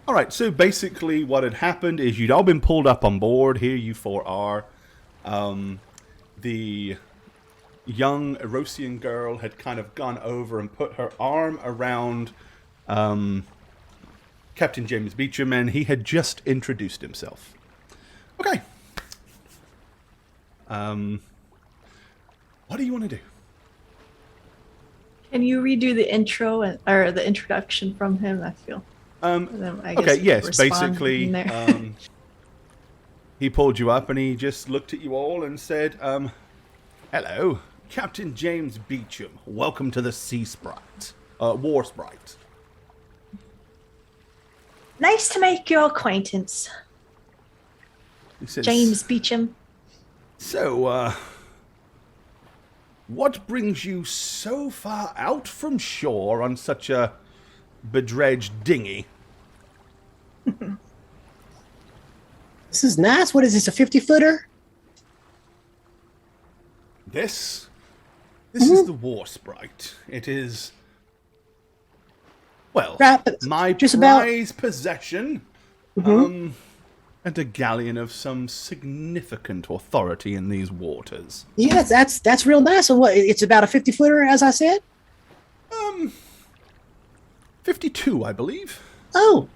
All right, so basically what had happened is you'd all been pulled up on board. Here you four are. The young Erosian girl had kind of gone over and put her arm around Captain James Beecham, and he had just introduced himself. Okay. What do you want to do? Can you redo the intro or the introduction from him? I feel. Okay, yes, basically, he pulled you up and he just looked at you all and said, hello, Captain James Beecham. Welcome to the Sea Sprite. War Sprite. Nice to make your acquaintance. He says, James Beecham. So, what brings you so far out from shore on such a bedredged dinghy? This is nice. What is this, a 50-footer? This is the War Sprite. It is, well, Right, my just about- prized possession, and a galleon of some significant authority in these waters. Yeah, that's real nice. And what? It's about a 50-footer, as I said. 52, I believe. Oh,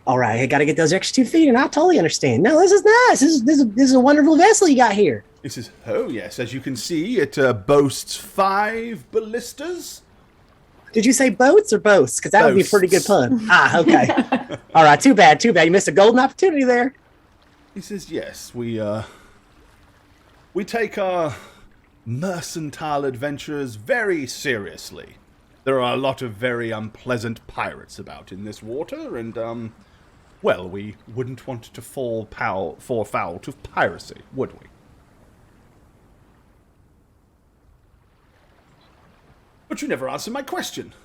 all right. I got to get those extra 2 feet, and I totally understand. No, this is nice. This is a wonderful vessel you got here. He says, oh yes, as you can see, it boasts 5 ballistas. Did you say boats or boats? Because that would be a pretty good Boasts. pun. Okay. All right. Too bad. You missed a golden opportunity there. He says, yes, we take our mercantile adventures very seriously. There are a lot of very unpleasant pirates about in this water, and, well, we wouldn't want to fall foul to piracy, would we? But you never answered my question.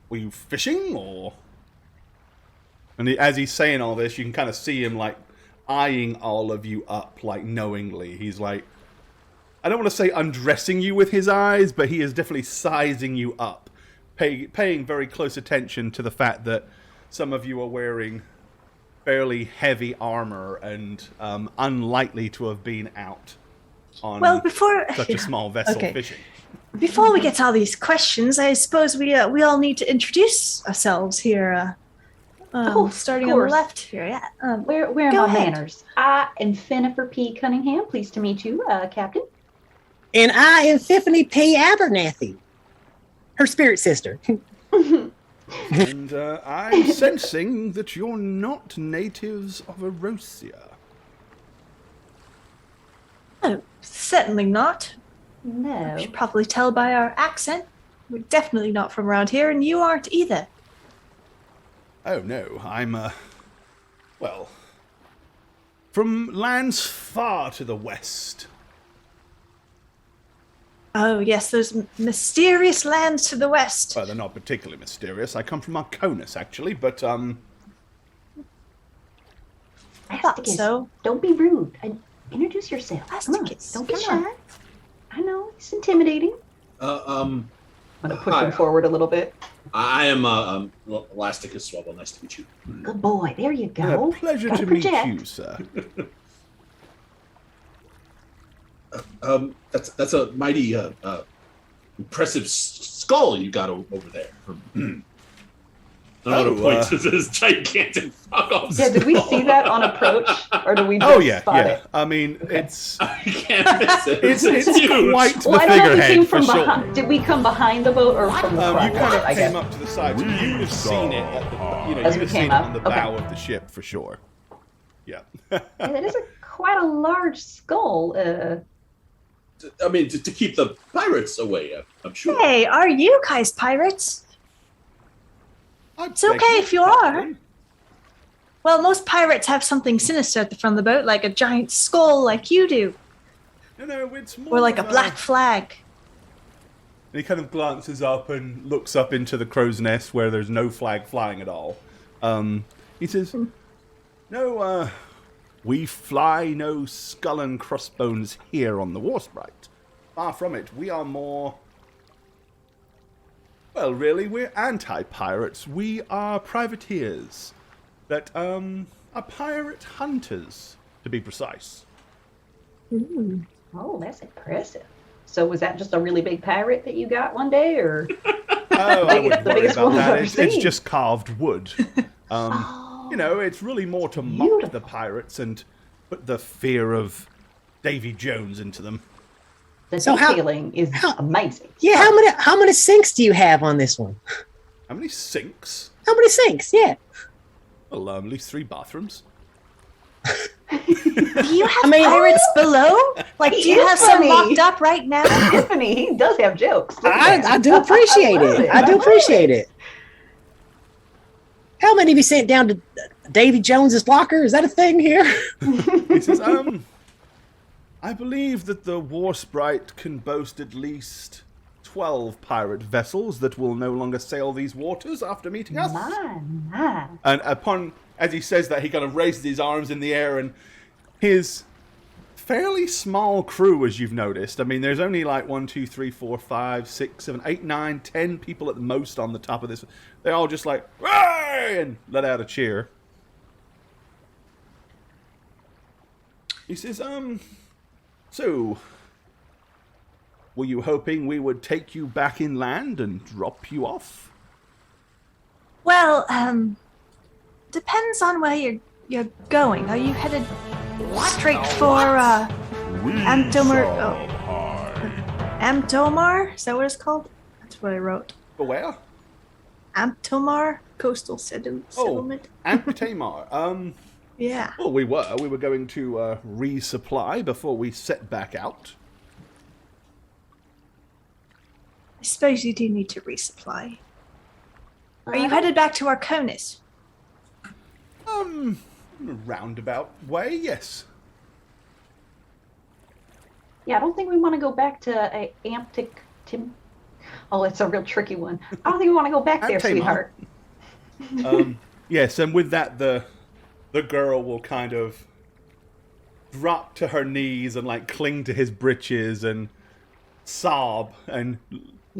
Were you fishing, or...? And as he's saying all this, you can kind of see him, like, eyeing all of you up, like, knowingly. He's like, I don't want to say undressing you with his eyes, but he is definitely sizing you up, paying very close attention to the fact that some of you are wearing fairly heavy armor and unlikely to have been out on such a small vessel fishing. Before we get to all these questions, I suppose we all need to introduce ourselves here. Starting on the left here, yeah. Where are my manners? I am Fennifer P. Cunningham. Pleased to meet you, Captain. And I am Tiffany P. Abernathy, her spirit sister. And I'm sensing that you're not natives of Erosia. Oh, certainly not. No. You should probably tell by our accent. We're definitely not from around here, and you aren't either. Oh, no, I'm, well, from lands far to the west. Oh, yes, those mysterious lands to the west. Well, they're not particularly mysterious. I come from Arconus, actually, but, I thought so. Don't be rude. Introduce yourself. Come on. Don't be shy. I know, it's intimidating. I'm going to push him forward a little bit. I am Elasticus Swabble. Nice to meet you. Good boy. There you go. Pleasure Gotta to meet project. you, sir. That's a mighty impressive skull you got over there. I don't know to point to this gigantic fuck off. Yeah, did we see that on approach, or did we just spot it? I mean, it's I can't miss it. it's huge. quite the Well, I don't know if we figurehead came for from sure. behind. Did we come behind the boat or from the front? You kind of I came guess. up to the side. So you'd have seen it at the, As you'd we have came seen up. it on the bow of the ship for sure. Yeah. Yeah, that is quite a large skull. I mean, to keep the pirates away, I'm sure. Hey, are you guys pirates? It's okay if you are. Well, most pirates have something sinister at the front of the boat, like a giant skull like you do. No, it's more Or like a of black flag. And he kind of glances up and looks up into the crow's nest where there's no flag flying at all. He says, no, we fly no skull and crossbones here on the War Sprite. Far from it. We are more... Well, really, we're anti-pirates. We are privateers. that are pirate hunters, to be precise. Ooh. Oh, that's impressive. So was that just a really big pirate that you got one day, or? Oh, I wouldn't worry about that. It's seen. just carved wood. You know, it's really more to mock the pirates and put the fear of Davy Jones into them. The detailing is amazing. Yeah, how many sinks do you have on this one? How many sinks? How many sinks? Yeah. Well, at least 3 bathrooms. Do you have pirates below? Like, do you have some locked up right now? Tiffany, he does have jokes. I do appreciate it. I do appreciate it. How many of you sent down to Davy Jones's locker? Is that a thing here? He says, I believe that the War Sprite can boast at least 12 pirate vessels that will no longer sail these waters after meeting us. My. And as he says that, he kind of raises his arms in the air, and his fairly small crew, as you've noticed. I mean, there's only like 1, 2, 3, 4, 5, 6, 7, 8, 9, 10 people at the most on the top of this. They're all just like, "Hey!" and let out a cheer. He says, so, were you hoping we would take you back inland and drop you off? Well, depends on where you're going. Are you headed straight for Amtomar? Is that what it's called? That's what I wrote. For where? Amtomar Coastal Settlement. Amtamar. Yeah. Well, we were going to resupply before we set back out. I suppose you do need to resupply. Are you headed back to Arconis? Roundabout way, yes. Yeah, I don't think we want to go back to Oh, it's a real tricky one. I don't think we want to go back there, sweetheart. Yes, and with that, the girl will kind of drop to her knees and like cling to his breeches and sob and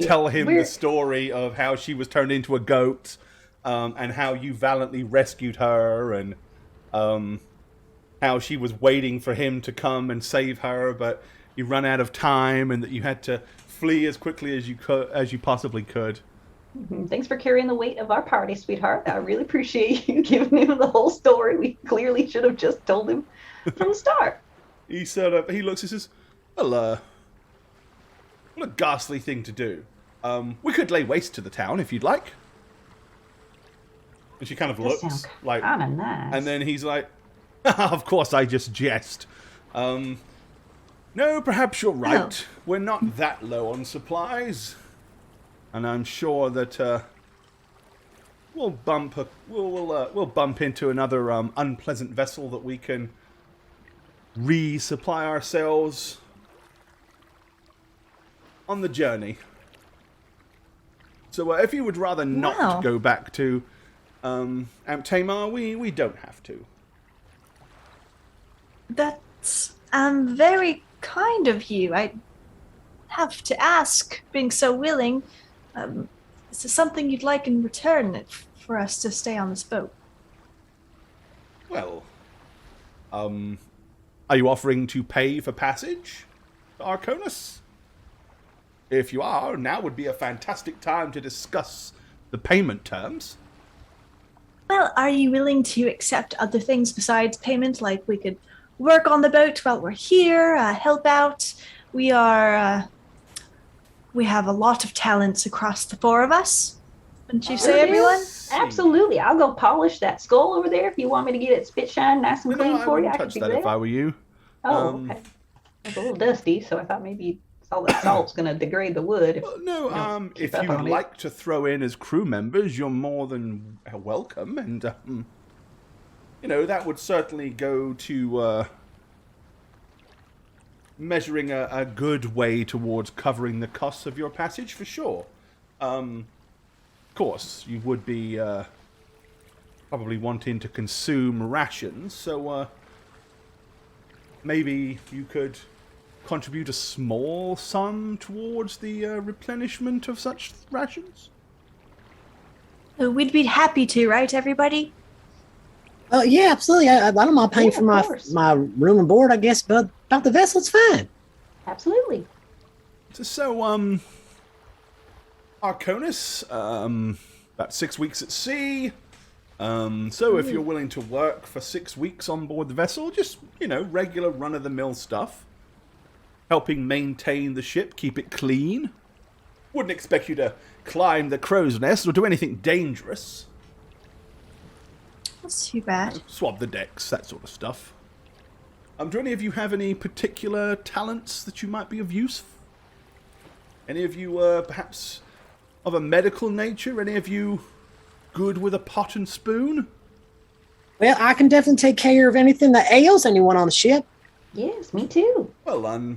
tell him the story of how she was turned into a goat, and how you valiantly rescued her, and how she was waiting for him to come and save her, but you run out of time, and that you had to flee as quickly as you possibly could. Thanks for carrying the weight of our party, sweetheart. I really appreciate you giving him the whole story. We clearly should have just told him from the start. He looks and says, well, what a ghastly thing to do. We could lay waste to the town if you'd like. And she kind of looks like, kind of nice. And then he's like, of course I just jest. No, perhaps you're right. Oh. We're not that low on supplies. And I'm sure that we'll bump into another unpleasant vessel that we can resupply ourselves on the journey. So if you would rather not go back to Amtamar, we don't have to. That's very kind of you. I have to ask, being so willing, is there something you'd like in return for us to stay on this boat? Well, are you offering to pay for passage to Arconis? If you are, now would be a fantastic time to discuss the payment terms. Well, are you willing to accept other things besides payment? Like we could work on the boat while we're here, help out. We have a lot of talents across the 4 of us. Wouldn't you say, everyone? Absolutely. I'll go polish that skull over there if you want me to get it spit shine nice and clean for you. I wouldn't touch that if I were you. Oh, okay. It's a little dusty, so I thought maybe all that salt's going to degrade the wood. If you would like to throw in as crew members, you're more than welcome. And, that would certainly go to measuring a good way towards covering the costs of your passage, for sure. Of course, you would be probably wanting to consume rations, so maybe you could contribute a small sum towards the replenishment of such rations? We'd be happy to, right, everybody? Yeah, absolutely. I don't mind paying Yeah, for of course. my room and board, I guess, but about the vessel, it's fine. Absolutely. So, Arconis, about 6 weeks at sea. So if you're willing to work for 6 weeks on board the vessel, just, regular run-of-the-mill stuff. Helping maintain the ship, keep it clean. Wouldn't expect you to climb the crow's nest or do anything dangerous. That's too bad. Swab the decks, that sort of stuff. Do any of you have any particular talents that you might be of use? Any of you, perhaps, of a medical nature? Any of you good with a pot and spoon? Well, I can definitely take care of anything that ails anyone on the ship. Yes, me too. Well,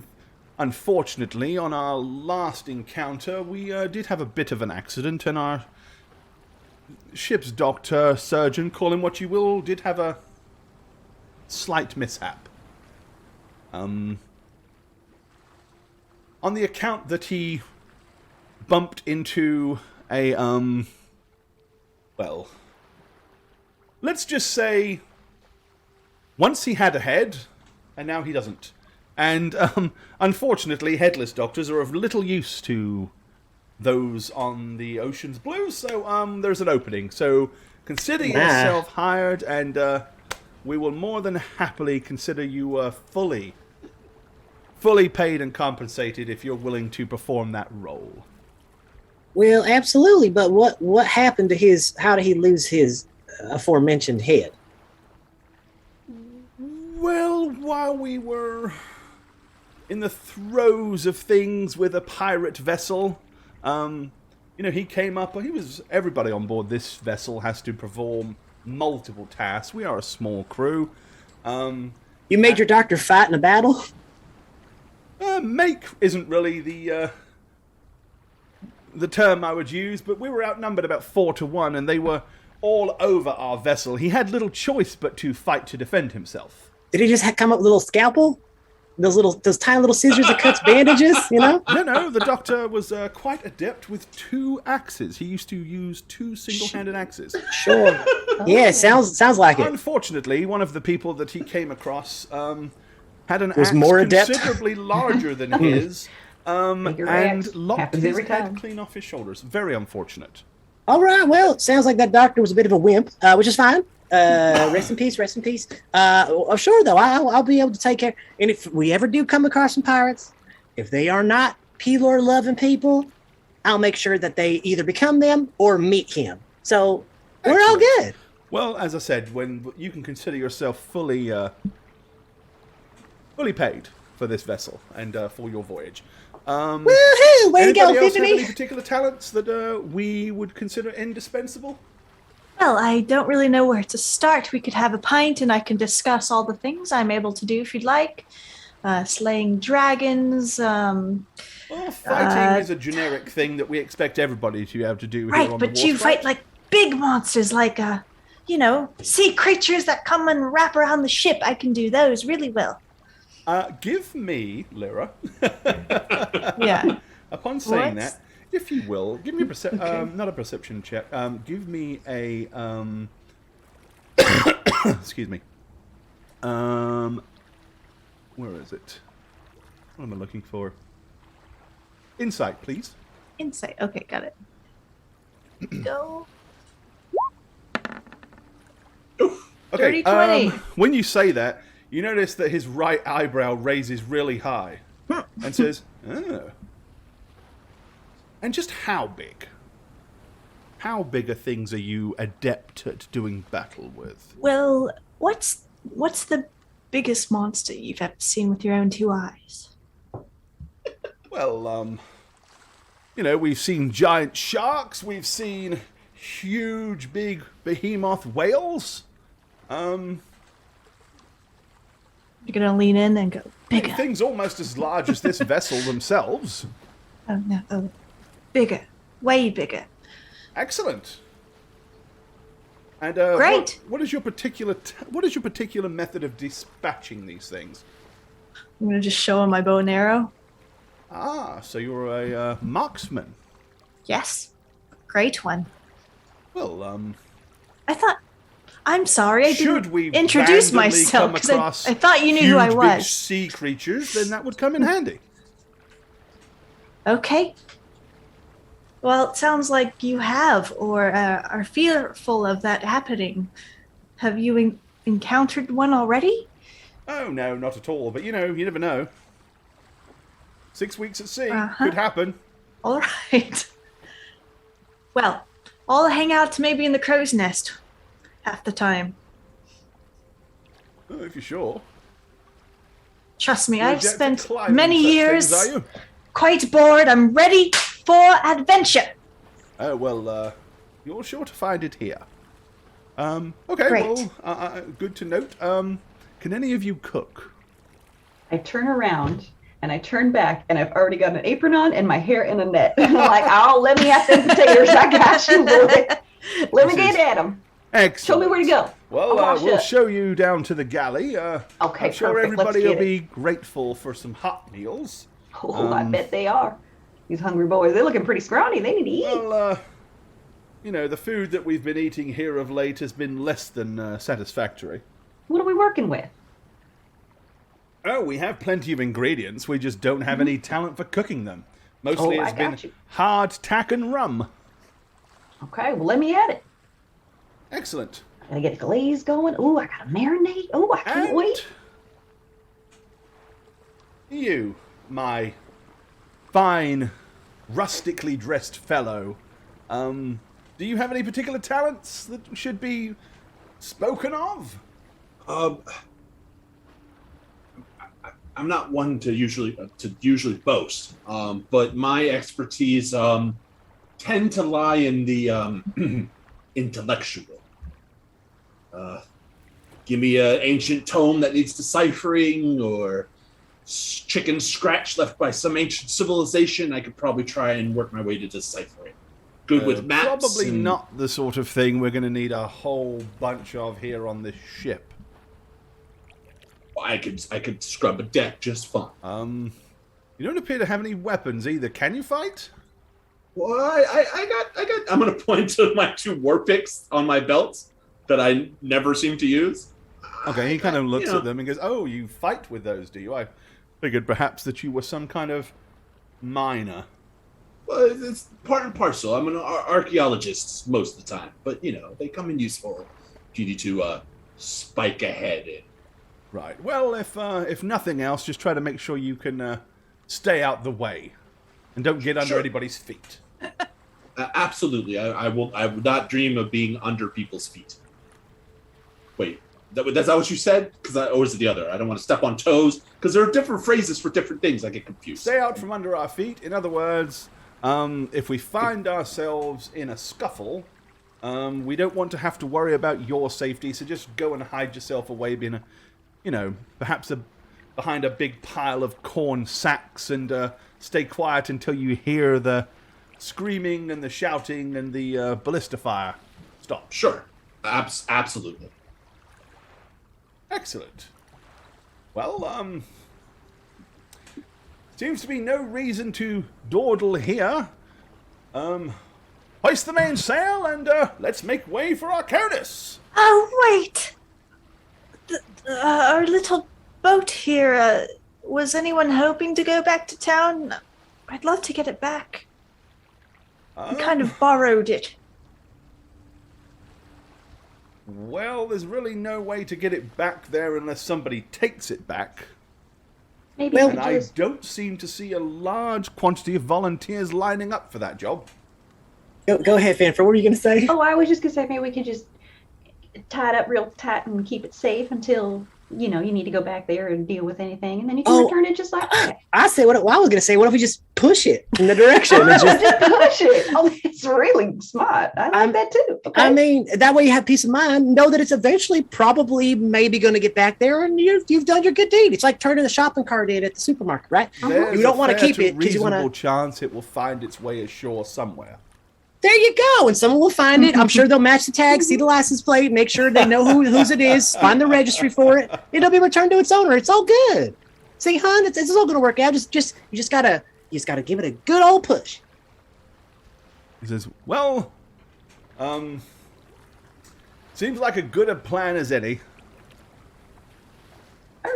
unfortunately, on our last encounter, we did have a bit of an accident, and our ship's doctor, surgeon, call him what you will, did have a slight mishap. On the account that he bumped into a, well, let's just say, once he had a head, and now he doesn't. And, unfortunately, headless doctors are of little use to those on the ocean's blue, so, there's an opening. So, consider yourself hired, and, we will more than happily consider you, fully paid and compensated if you're willing to perform that role. Well, absolutely, but what happened to how did he lose his aforementioned head? Well, while we were in the throes of things with a pirate vessel, he came up, everybody on board this vessel has to perform multiple tasks. We are a small crew. You made your doctor fight in a battle? Make isn't really the term I would use, but we were outnumbered about 4-1, and they were all over our vessel. He had little choice but to fight to defend himself. Did he just come up with a little scalpel? Those tiny little scissors that cuts bandages, No, the doctor was quite adept with 2 axes. He used to use 2 single-handed axes. Sure. Yeah, sounds like it. Unfortunately, one of the people that he came across had an Was axe more adept. considerably larger than his, Bigger and axe. lopped Happens his every head time. clean off his shoulders. Very unfortunate. All right, well, it sounds like that doctor was a bit of a wimp, which is fine. Rest in peace, rest in peace. Sure, though, I'll be able to take care. And if we ever do come across some pirates, if they are not P-Lore-loving people, I'll make sure that they either become them or meet him. So we're all good. Well, as I said, when you can consider yourself fully paid for this vessel and for your voyage. Woohoo! Way to go, Anybody else have any Tiffany! particular talents that we would consider indispensable? Well, I don't really know where to start. We could have a pint and I can discuss all the things I'm able to do if you'd like. Slaying dragons. Well, fighting is a generic thing that we expect everybody to be able to do here Right, on but the you Warfront. fight like big monsters, like, sea creatures that come and wrap around the ship. I can do those really well. Give me, Lyra, Yeah. upon saying What? that, if you will, give me a Okay. not a perception check. Give me a excuse me. Where is it? What am I looking for? Insight, please. Insight. Okay, got it. Go. Okay. 30-20. When you say that, you notice that his right eyebrow raises really high and says, "Oh." And just how big? How big are things are you adept at doing battle with? Well, what's the biggest monster you've ever seen with your own 2 eyes? Well, we've seen giant sharks, we've seen huge, big behemoth whales. You're gonna lean in and go bigger. Things almost as large as this vessel themselves. Oh no! Oh, bigger, way bigger. Excellent. And Great. What is your particular method of dispatching these things? I'm gonna just show him my bow and arrow. Ah, so you're a marksman. Yes, great one. Well, I thought I'm sorry, I Should didn't we introduce randomly myself come because across I thought you knew who I huge, big was. sea creatures, then that would come in handy. Okay. Well, it sounds like you have, or are fearful of that happening. Have you encountered one already? Oh, no, not at all. But, you never know. 6 weeks at sea. Uh-huh. Could happen. All right. Well, I'll hang out maybe in the crow's nest half the time. Oh, if you're sure. Trust me, You I've object to spent climbing many such years things, are you? quite bored. I'm ready for adventure. Oh, well, you're sure to find it here. Okay, Great. well, good to note. Can any of you cook? I turn around and I turn back and I've already got an apron on and my hair in a net. And I'm like, oh, let me have them potatoes. I got you, boy. Let me get at them. Excellent. Show me where to go. Well, I'll wash we'll up. show you down to the galley. Okay, I'm sure perfect. Let's everybody will get it. be grateful for some hot meals. Oh, I bet they are. These hungry boys, they're looking pretty scrawny. They need to eat. Well, the food that we've been eating here of late has been less than satisfactory. What are we working with? Oh, we have plenty of ingredients. We just don't have any talent for cooking them. Mostly Oh, I it's been got you. hard tack and rum. Okay, well, let me at it. Excellent. I gotta get the glaze going. Oh, I gotta marinate. Oh, I can't And wait. you, my fine, rustically dressed fellow, do you have any particular talents that should be spoken of? I'm not one to usually boast, but my expertise tend to lie in the intellectual. Give me an ancient tome that needs deciphering, or chicken scratch left by some ancient civilization. I could probably try and work my way to decipher it. Good with maps. Probably and- not the sort of thing we're going to need a whole bunch of here on this ship. I could scrub a deck just fine. You don't appear to have any weapons either. Can you fight? Well, I got. I'm gonna point to my 2 war picks on my belt that I never seem to use. Okay, he kind of looks you know. at them and goes, "Oh, you fight with those, do you? I figured perhaps that you were some kind of miner." Well, it's part and parcel. I'm an archaeologist most of the time, but they come in useful if you need to spike ahead. Right. Well, if nothing else, just try to make sure you can stay out the way and don't get under Sure. anybody's feet. Absolutely, I would not dream of being under people's feet. Wait, that's not what you said? Or was it the other? I don't want to step on toes, because there are different phrases for different things. I get confused. Stay out from under our feet. In other words, if we find ourselves in a scuffle, we don't want to have to worry about your safety, so just go and hide yourself away perhaps behind a big pile of corn sacks, and stay quiet until you hear the screaming and the shouting and the ballista fire stop. Sure, absolutely. Excellent. Well, seems to be no reason to dawdle here. Hoist the mainsail and let's make way for Arcanus. Oh, wait! Our little boat here, was anyone hoping to go back to town? I'd love to get it back. I kind of borrowed it. Well, there's really no way to get it back there unless somebody takes it back. Maybe Well- we And I just... don't seem to see a large quantity of volunteers lining up for that job. Go ahead, Fanfare. What were you going to say? Oh, I was just gonna say maybe we could just tie it up real tight and keep it safe until you need to go back there and deal with anything, and then you can Oh. return it just like that. I said what I was going to say. What if we just push it in the direction? And just, Just push it. Oh, it's really smart. I like that too. Okay. I mean, that way you have peace of mind. Know that it's eventually probably maybe going to get back there, and you've done your good deed. It's like turning the shopping cart in at the supermarket, right? There's You don't a want to fair keep it because you want reasonable to. chance it will find its way ashore somewhere. There you go. And someone will find it. I'm sure they'll match the tag, see the license plate, make sure they know whose it is, find the registry for it. It'll be returned to its owner. It's all good. See, hon, it's all going to work out. You just gotta give it a good old push. Seems like a good a plan as any.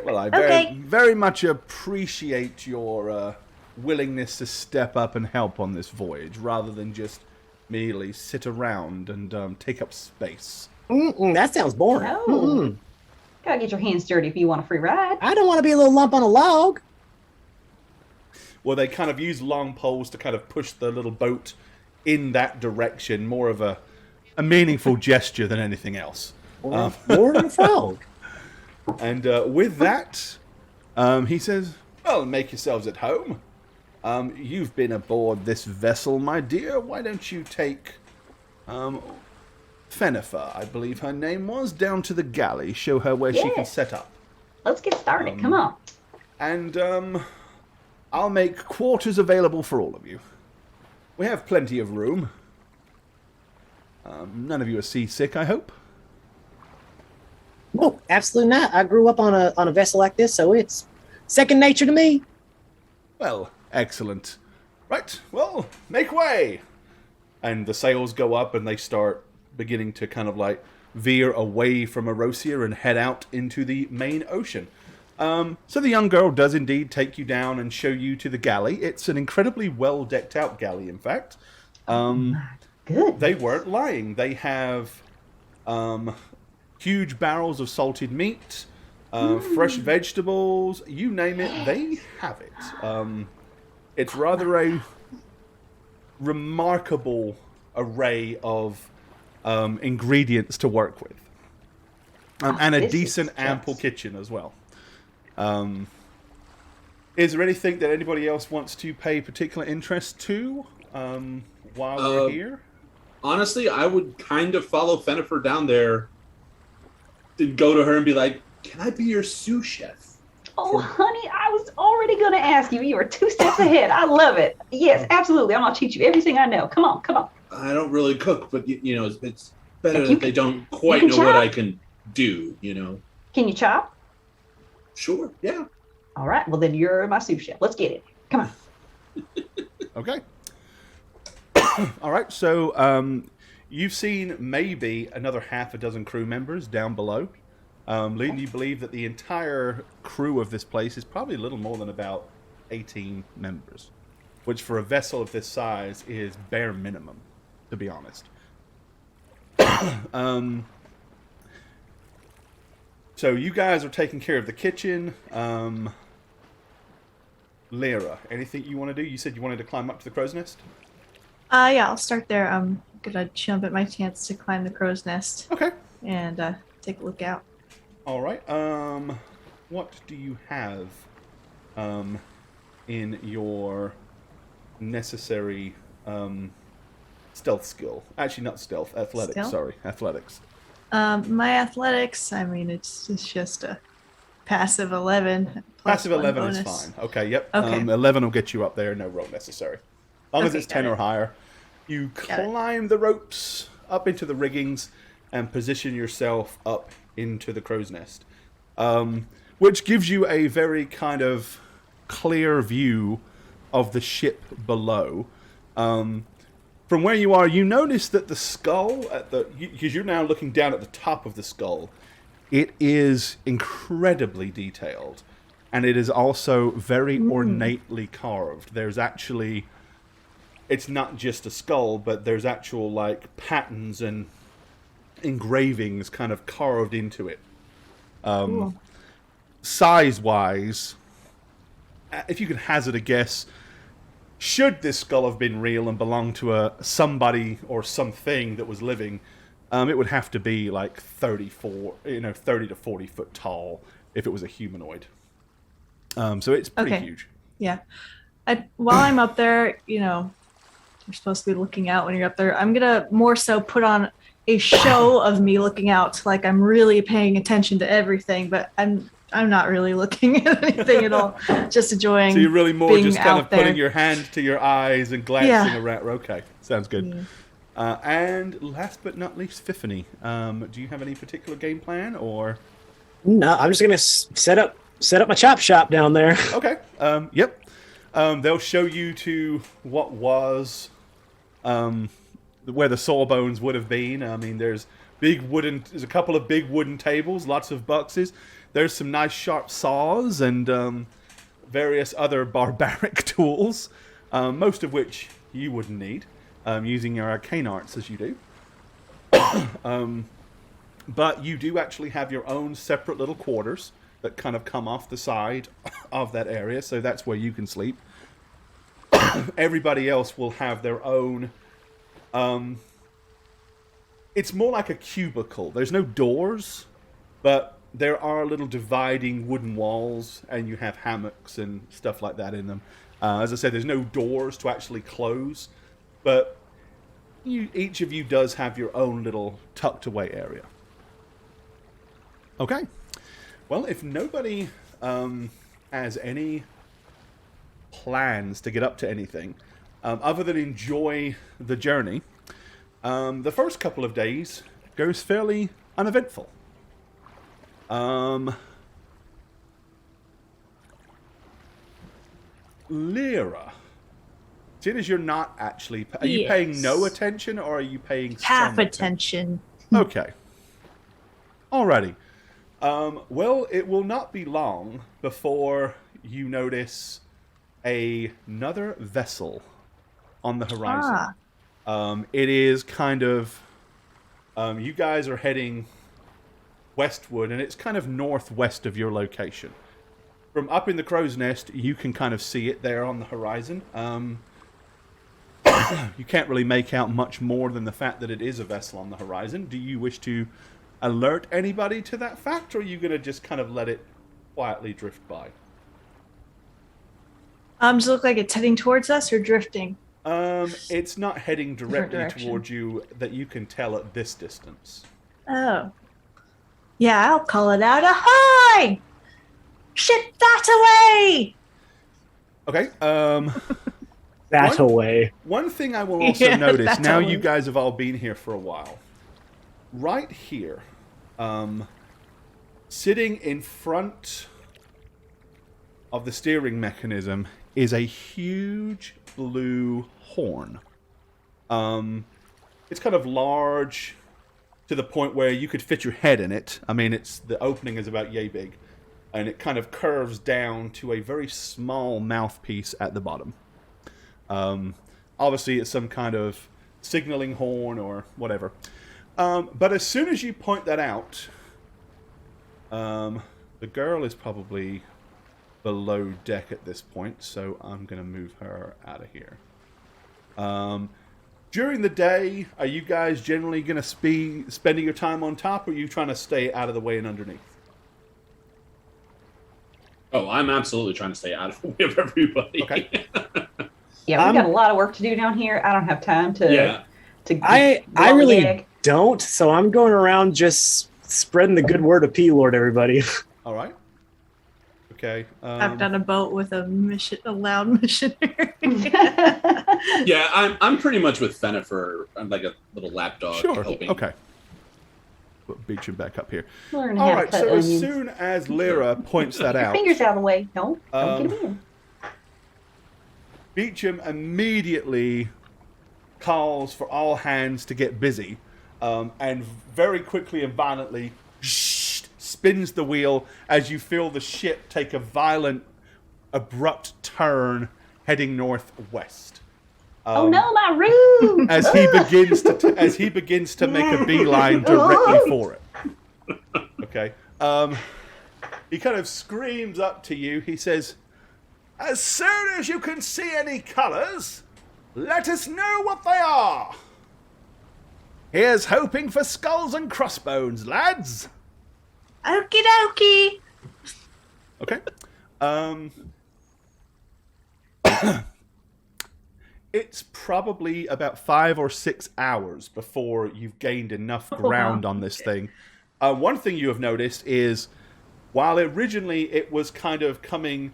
Well, I Okay. very much appreciate your willingness to step up and help on this voyage, rather than just merely sit around and take up space. That sounds boring. No. Mm-mm. Gotta get your hands dirty if you want a free ride. I don't want to be a little lump on a log. Well, they kind of use long poles to kind of push the little boat in that direction, more of a meaningful gesture than anything else. Or more than a frog. And with that, he says, well, make yourselves at home. You've been aboard this vessel, my dear. Why don't you take Fenifer, I believe her name was, down to the galley. Show her where she can Yes. set up. Let's get started. Come on. And I'll make quarters available for all of you. We have plenty of room. None of you are seasick, I hope. No, absolutely not. I grew up on a vessel like this, so it's second nature to me. Well, excellent. Right, well, make way! And the sails go up and they start beginning to kind of like veer away from Erosia and head out into the main ocean. So the young girl does indeed take you down and show you to the galley. It's an incredibly well decked out galley, in fact. Good. They weren't lying. They have huge barrels of salted meat, fresh vegetables, you name it, they have it. It's rather a remarkable array of ingredients to work with. And a this is decent, just- ample kitchen as well. Is there anything that anybody else wants to pay particular interest to while we're here? Honestly, I would kind of follow Fenifer down there and go to her and be like, can I be your sous chef? Oh, honey, I was already going to ask you. You were 2 steps ahead. I love it. Yes, absolutely. I'm going to teach you everything I know. Come on, come on. I don't really cook, but, you know, it's better If you that they can- don't quite you know can what chop? I can do, you know? Can you chop? Sure, yeah. All right. Well, then you're my sous chef. Let's get it. Come on. Okay. All right, so you've seen maybe another half a dozen crew members down below. Leading you believe that the entire crew of this place is probably a little more than about 18 members, which for a vessel of this size is bare minimum, to be honest. So you guys are taking care of the kitchen. Lyra, anything you want to do? You said you wanted to climb up to the crow's nest? Yeah, I'll start there. I'm gonna jump at my chance to climb the crow's nest Okay. and take a look out. All right. What do you have in your necessary stealth skill? Actually, not stealth. Athletics. Stealth? Sorry, athletics. My athletics, I mean, it's just a passive 11. plus Passive one 11 is bonus. fine. Okay. Yep. Okay. 11 will get you up there. No roll necessary. As long as Okay, it's got 10 or it. higher. You Got it. climb the ropes up into the riggings and position yourself up into the crow's nest, which gives you a very kind of clear view of the ship below. From where you are, you notice that the skull, because you're now looking down at the top of the skull, it is incredibly detailed, and it is also very ornately carved. There's actually, it's not just a skull, but there's actual like patterns and engravings kind of carved into it. Cool. Size-wise, if you could hazard a guess, should this skull have been real and belonged to a somebody or something that was living, it would have to be like 30 to 40 foot tall if it was a humanoid. So it's pretty Okay. huge. Yeah. While I'm up there, you know, you're supposed to be looking out when you're up there. I'm gonna more so put on a show of me looking out, like I'm really paying attention to everything, but I'm not really looking at anything at all. Just enjoying. So you're really more being just kind of out putting there. your hand to your eyes and glancing Yeah. around. Okay, sounds good. Yeah. And last but not least, Fiffany. Do you have any particular game plan or? No, I'm just gonna set up my chop shop down there. Okay. Yep. They'll show you to what was where the sawbones would have been. I mean, there's a couple of big wooden tables, lots of boxes. There's some nice sharp saws and various other barbaric tools, most of which you wouldn't need, using your arcane arts as you do. But you do actually have your own separate little quarters that kind of come off the side of that area, so that's where you can sleep. Everybody else will have their own... it's more like a cubicle. There's no doors, but there are little dividing wooden walls, and you have hammocks and stuff like that in them. As I said, there's no doors to actually close, but each of you does have your own little tucked away area. Okay. Well, if nobody has any plans to get up to anything, other than enjoy the journey, the first couple of days goes fairly uneventful. Lyra, seeing as you're not actually... Are you paying no attention, or are you paying half some attention? Okay. Alrighty. Well, it will not be long before you notice another vessel on the horizon. It is kind of... you guys are heading westward, and it's kind of northwest of your location. From up in the crow's nest, you can kind of see it there on the horizon. You can't really make out much more than the fact that it is a vessel on the horizon. Do you wish to alert anybody to that fact, or are you going to just kind of let it quietly drift by? Does it look like it's heading towards us or drifting? It's not heading directly towards you that you can tell at this distance. Oh. Yeah, I'll call it out. Ahoy! Ship that away! Okay, That away. One thing I will also notice, that now away. you guys have all been here for a while. Right here, sitting in front of the steering mechanism is a huge blue horn. It's kind of large to the point where you could fit your head in it. I mean, the opening is about yay big, and it kind of curves down to a very small mouthpiece at the bottom. Obviously, it's some kind of signaling horn or whatever. But as soon as you point that out, the girl is probably below deck at this point, so I'm going to move her out of here. During the day, are you guys generally going to be spending your time on top, or are you trying to stay out of the way and underneath? Oh, I'm absolutely trying to stay out of the way of everybody. Okay. Yeah, we got a lot of work to do down here. I don't have time to. I really don't, so I'm going around just spreading the good word of P-Lord, everybody. All right. Okay. I've done a boat with a loud missionary. Yeah, I'm pretty much with Fennifer. I'm like a little lapdog helping. Okay. Put Beecham back up here. Learn All how right, to cut so onions. as soon as Lyra points that Your out, fingers out of the way. No, don't get them in. Beecham immediately calls for all hands to get busy, and very quickly and violently spins the wheel as you feel the ship take a violent, abrupt turn heading northwest. Oh no, my room! As he begins to make a beeline directly for it. Okay. He kind of screams up to you. He says, "As soon as you can see any colours, let us know what they are. Here's hoping for skulls and crossbones, lads." Okie dokie. Okay. It's probably about 5 or 6 hours before you've gained enough ground on this thing. One thing you have noticed is, while originally it was kind of coming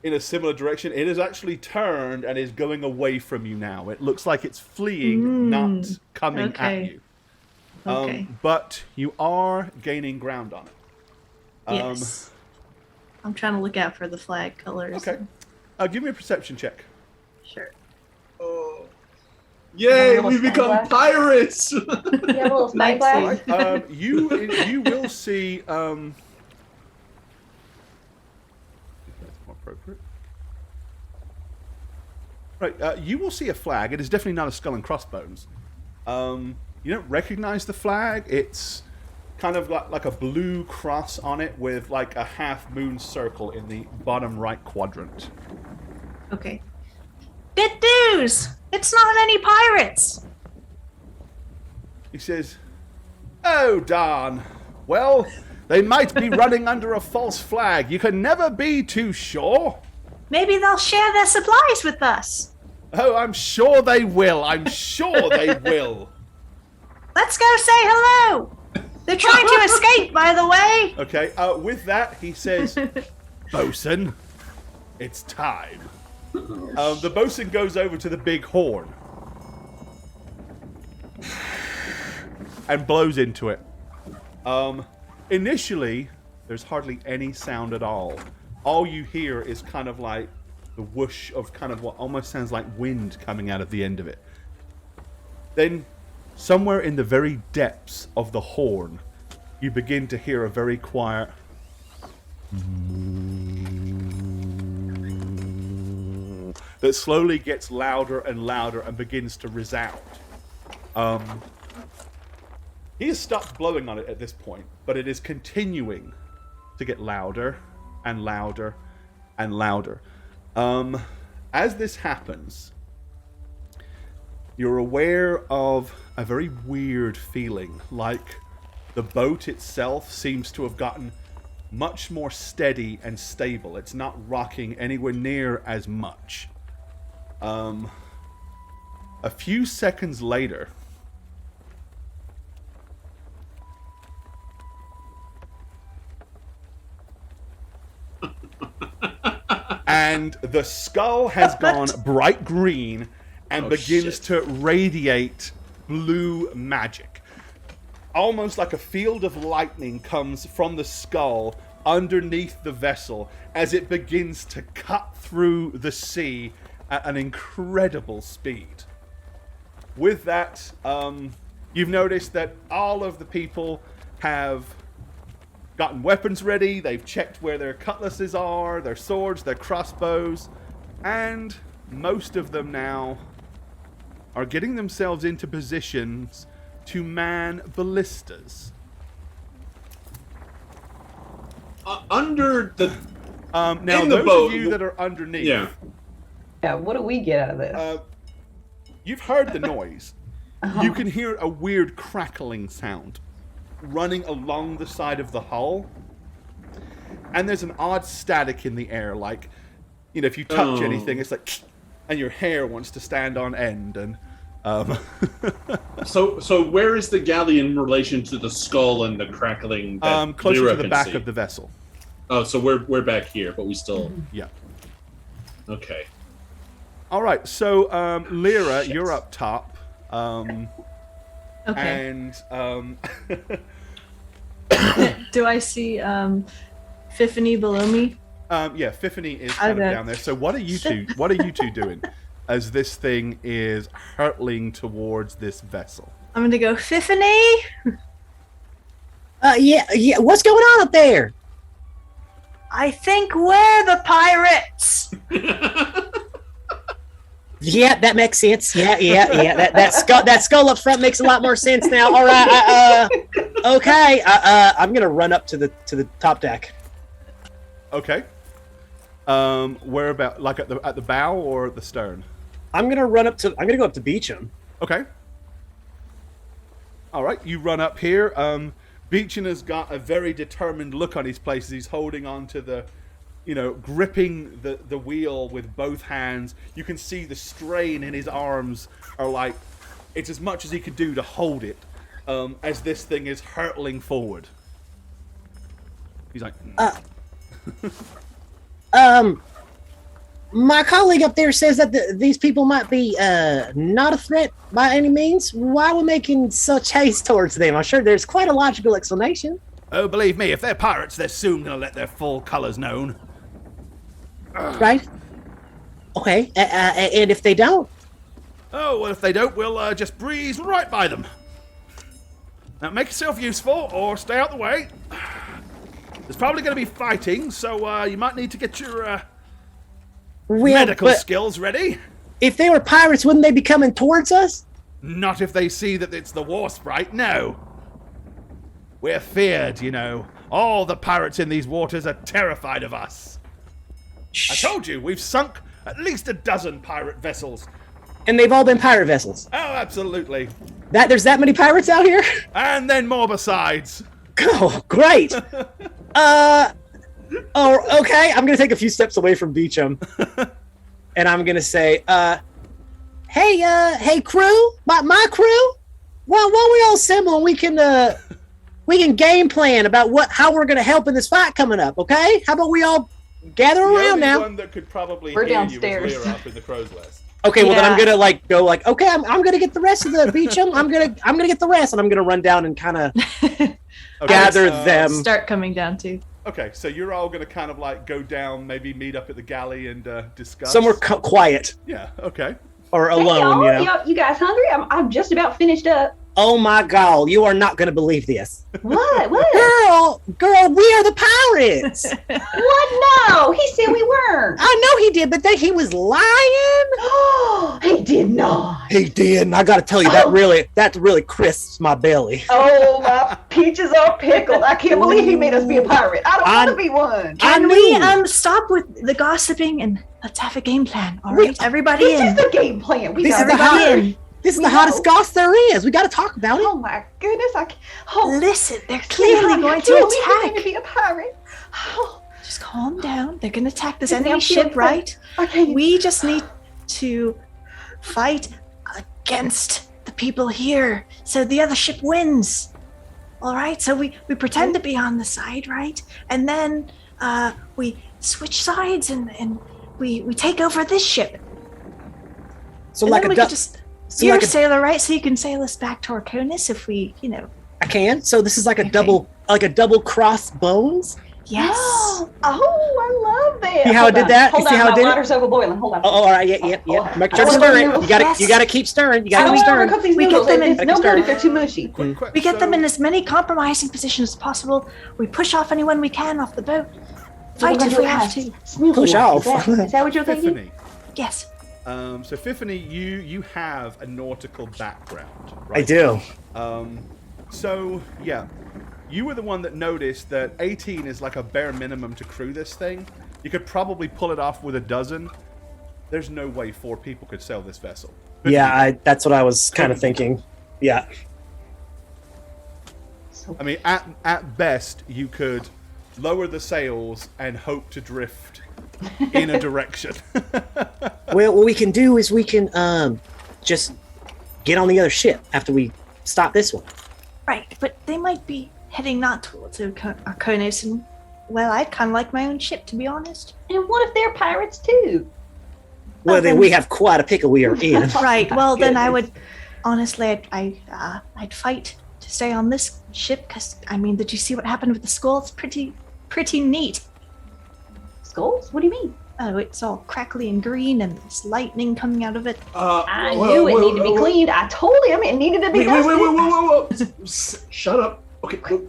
in a similar direction, it has actually turned and is going away from you now. It looks like it's fleeing, not coming at you. Okay. But you are gaining ground on it. Yes. I'm trying to look out for the flag colors. Okay. Give me a perception check. Sure. Yay, little we spy become flash? pirates! You have a little spy Nice. flash? You will see. That's more appropriate. Right, you will see a flag. It is definitely not a skull and crossbones. You don't recognize the flag. It's kind of like a blue cross on it with like a half moon circle in the bottom right quadrant. Okay. Good news! It's not any pirates! He says, "Oh, darn. Well, they might be running under a false flag. You can never be too sure." Maybe they'll share their supplies with us. Oh, I'm sure they will. I'm sure they will. Let's go say hello! They're trying to escape, by the way! Okay, with that, he says, "Bosun, it's time." The bosun goes over to the big horn and blows into it. Initially, there's hardly any sound at all. All you hear is kind of like the whoosh of kind of what almost sounds like wind coming out of the end of it. Then, somewhere in the very depths of the horn, you begin to hear a very quiet that slowly gets louder and louder and begins to resound. He has stopped blowing on it at this point, but it is continuing to get louder and louder and louder. As this happens, you're aware of a very weird feeling, like the boat itself seems to have gotten much more steady and stable. It's not rocking anywhere near as much. A few seconds later, and the skull has gone bright green and begins to radiate blue magic. Almost like a field of lightning comes from the skull underneath the vessel as it begins to cut through the sea at an incredible speed. With that, you've noticed that all of the people have gotten weapons ready. They've checked where their cutlasses are, their swords, their crossbows, and most of them now are getting themselves into positions to man ballistas. Under the Now, in the those boat, of you that are underneath, Yeah, what do we get out of this? you've heard the noise. You can hear a weird crackling sound running along the side of the hull. And there's an odd static in the air, like, you know, if you touch anything, it's like, and your hair wants to stand on end. And So where is the galley in relation to the skull and the crackling? That closer Lyra to the can back see? of the vessel. Oh, so we're back here, but we still. Yeah. Okay. All right. So, Lyra, you're up top. Okay. And Do I see Fiffany below me? yeah, Fiffany is kind of Okay. down there. So what are you two? What are you two doing as this thing is hurtling towards this vessel? I'm gonna go, Fiffany! Yeah. What's going on up there? I think we're the pirates! Yeah, that makes sense. Yeah. That skull up front makes a lot more sense now. All right. Okay. I'm gonna run up to the top deck. Okay. Where about? Like at the bow or at the stern? I'm gonna go up to Beecham. Okay. All right, you run up here. Beechin has got a very determined look on his face as he's holding on to the, gripping the wheel with both hands. You can see the strain in his arms are like, it's as much as he could do to hold it as this thing is hurtling forward. He's like, My colleague up there says that these people might be not a threat by any means. Why are we making such haste towards them? I'm sure there's quite a logical explanation. oh, believe me, if they're pirates, they're soon going to let their full colours known. Right? Okay. And if they don't? Oh, well, if they don't, we'll just breeze right by them. Now, make yourself useful, or stay out the way. There's probably going to be fighting, so you might need to get your medical skills ready. If they were pirates, wouldn't they be coming towards us? Not if they see that it's the War Sprite, no. We're feared, you know. All the pirates in these waters are terrified of us. I told you, we've sunk at least a dozen pirate vessels. And they've all been pirate vessels. Oh, absolutely. There's that many pirates out here? And then more besides. Oh, great. Oh, okay. I'm gonna take a few steps away from Beecham, and I'm gonna say, hey, crew, my crew. Well, why don't we all assemble and we can game plan about how we're gonna help in this fight coming up? Okay? How about we all gather around now? The only one that could probably We're hear downstairs. you is Lyra up in the crow's nest. Okay, well then I'm Yeah. gonna go okay, I'm gonna get the rest of the Beecham. I'm gonna get the rest, and I'm gonna run down and kind of Okay, gather them. Start coming down too. Okay, so you're all going to kind of like go down, maybe meet up at the galley and discuss. Somewhere quiet Yeah, okay. or Hey, alone, y'all, you know. you guys hungry? I'm just about finished up. Oh my God, you are not gonna believe this. What? Girl, we are the pirates. What? No, he said we weren't. I know he did, but then he was lying. He did not. He did, and I gotta tell you, that really crisps my belly. Oh, my peaches are pickled. I can't believe he made us be a pirate. I don't want to be one. Can I we knew. stop with the gossiping and let's have a game plan? All right, everybody This in. is the game plan. We This got is the Everybody in. This is We the hottest know. goss there is. We gotta talk about it. Oh my goodness! Oh, Listen, they're clearly going to to attack. be a pirate. Oh, Just calm down. They're going to attack this Just enemy don't feel ship, right? okay. We just need to fight against the people here so the other ship wins. All right, so we pretend to be on the side, right? And then we switch sides and we take over this ship. So And like then a we duck. could just... So You're like a sailor, right? So you can sail us back to Arconis if we, I can. So this is like a Okay. double cross bones. Yes. Oh, I love that. See how I did that? Hold You see on, how I my did it? water's over boiling. Hold on. Oh, all right, yeah. Oh, Make sure to oh, stir it. oh, You gotta yes. keep stirring. You I gotta don't keep want to stirring. overcook these We get noodles. them in- It's no Stir. good if they're too mushy. Quick, We get them so- in as many compromising positions as possible. We push off anyone we can off the boat. Fight if we have to. Push off. Is that what you're thinking? Tiffany. Yes. So Tiffany, you have a nautical background, right? I do. So yeah, you were the one that noticed that 18 is like a bare minimum to crew this thing. You could probably pull it off with a dozen. There's no way 4 people could sail this vessel. Yeah, that's what I was kind of thinking. Yeah. I mean, at best, you could lower the sails and hope to drift in a direction. Well, what we can do is we can just get on the other ship after we stop this one. Right, but they might be heading not towards Arconis, and well, I'd kind of like my own ship, to be honest. And what if they're pirates too? Well, then we have quite a pickle we are in. Right. Well, then I Goodness. would, honestly, I'd fight to stay on this ship because I mean, did you see what happened with the skull? It's pretty neat. Skulls? What do you mean? Oh, it's all crackly and green, and there's lightning coming out of it. I knew it needed to be cleaned. I told him it needed to be Wait, dusted. wait. Shut up. Okay, look.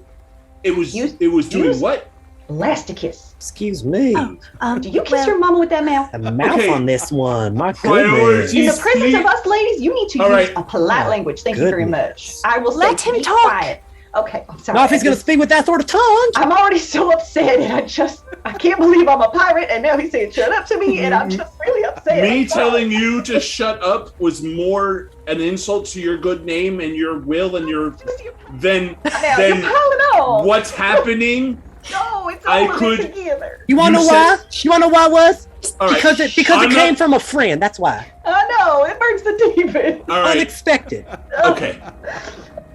It was Use- doing use- what? Elasticus. Excuse me. Oh, Do you kiss your mama with that mouth? A mouth Okay. on this one. My Priorities. goodness. In the presence please. of us ladies, you need to All use right. a polite Oh, language. Thank you very much. goodness. I will Let say, him be talk. quiet. Okay, I'm sorry. Not if he's I gonna just- speak with that sort of tongue. I'm already so upset, and I can't believe I'm a pirate, and now he's saying shut up to me, and I'm just really upset. Me I'm sorry. telling you to shut up was more an insult to your good name and your will and your than Now, then you're piling on. what's happening. No, it's I all could- together. You wanna You know why? You wanna know why it was? All right. Because it I'm came not- from a friend. That's why. I know, it burns the demon. All right. Unexpected. Okay.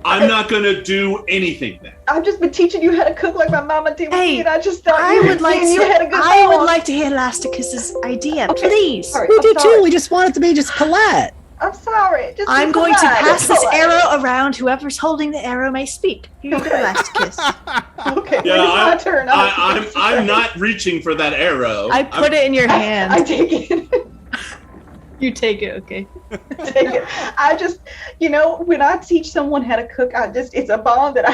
I'm not gonna do anything then. I've just been teaching you how to cook like my mama did with Hey, me, and I just thought I you, would like me and you had a to. good I would bond. like to hear Elasticus's idea, Okay. please. All right, We I'm did sorry. too. We just wanted to be just polite. I'm sorry. Just I'm be going to polite. pass this Polite. arrow around. Whoever's holding the arrow may speak. Here you go, Elasticus. Okay, Yeah, when it's my turn. I'm not reaching for that arrow. I put it in your I hand. take it. You take it, okay? Take it. I just, when I teach someone how to cook, it's a bond that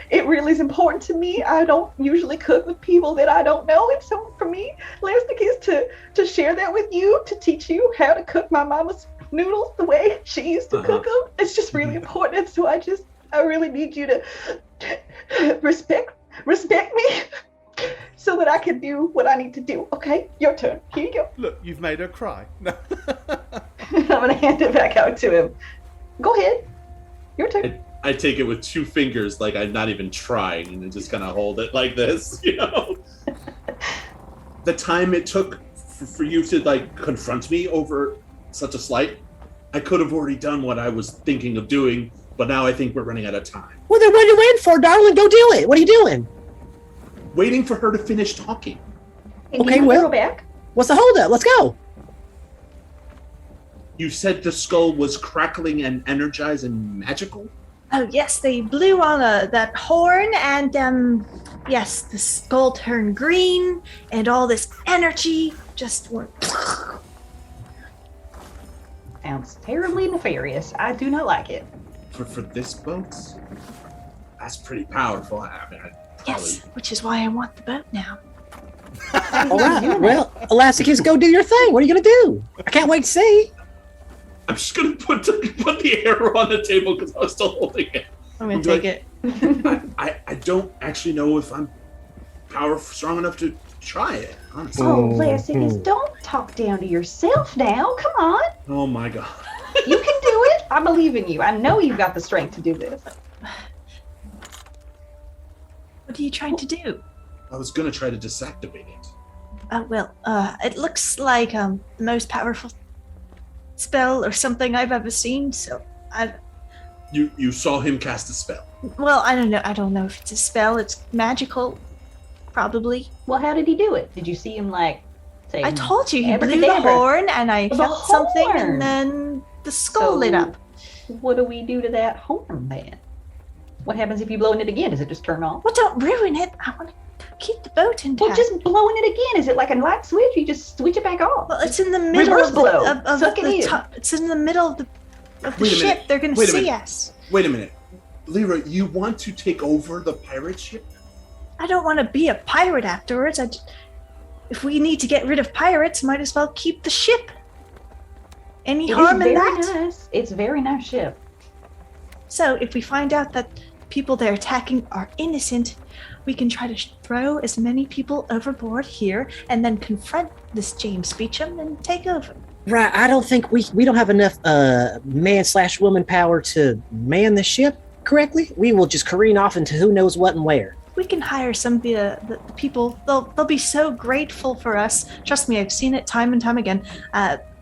it really is important to me. I don't usually cook with people that I don't know. And so for me, Lastic is to share that with you, to teach you how to cook my mama's noodles the way she used to cook them. It's just really important. And so I really need you to respect me so that I can do what I need to do. Okay, your turn. Here you go. Look, you've made her cry. No. I'm gonna hand it back out to him. Go ahead. Your turn. I take it with 2 fingers, like I'm not even trying, and I just kind of hold it like this, The time it took for you to confront me over such a slight, I could have already done what I was thinking of doing, but now I think we're running out of time. Well, then what are you waiting for, darling? Go do it. What are you doing? Waiting for her to finish talking. And Okay, you well- go back. What's the holdup? Let's go. You said the skull was crackling and energized and magical? Oh yes, they blew on that horn, and yes, the skull turned green, and all this energy just went. Sounds terribly nefarious. I do not like it. For this boat? That's pretty powerful. I mean, Yes, which is why I want the boat now. All right. Well, Elasticus, go do your thing. What are you going to do? I can't wait to see. I'm just gonna put the arrow on the table because I was still holding it. I'm gonna take it. I don't actually know if I'm strong enough to try it, honestly. Oh, Lasicus, don't talk down to yourself now. Come on. Oh my god. You can do it. I believe in you. I know you've got the strength to do this. What are you trying to do? I was gonna try to disactivate it. Well, it looks like the most powerful spell or something I've ever seen. So You saw him cast a spell. well, I don't know. I don't know if it's a spell. It's magical, probably. Well, how did he do it? Did you see him say? I told you he blew the Abracadabra. horn, and I The felt something, horn. and then the skull lit So, up. What do we do to that horn then? What happens if you blow in it again? Does it just turn off? Well, don't ruin it. I want to keep the boat intact. Well, just blowing it again. Is it like a light switch? You just switch it back off. Well, it's in the middle Reverse of blow. of Suck it the in. top. It's in the middle of the Wait a ship. minute. They're going to Wait a see minute. us. Wait a minute. Lyra, you want to take over the pirate ship? I don't want to be a pirate afterwards. If we need to get rid of pirates, might as well keep the ship. Any It is harm in very that? nice. It's a very nice ship. So if we find out that people they're attacking are innocent, we can try to throw as many people overboard here and then confront this James Beecham and take over. Right. I don't think we don't have enough man/woman power to man the ship correctly. We will just careen off into who knows what and where. We can hire some of the people. They'll be so grateful for us. Trust me, I've seen it time and time again.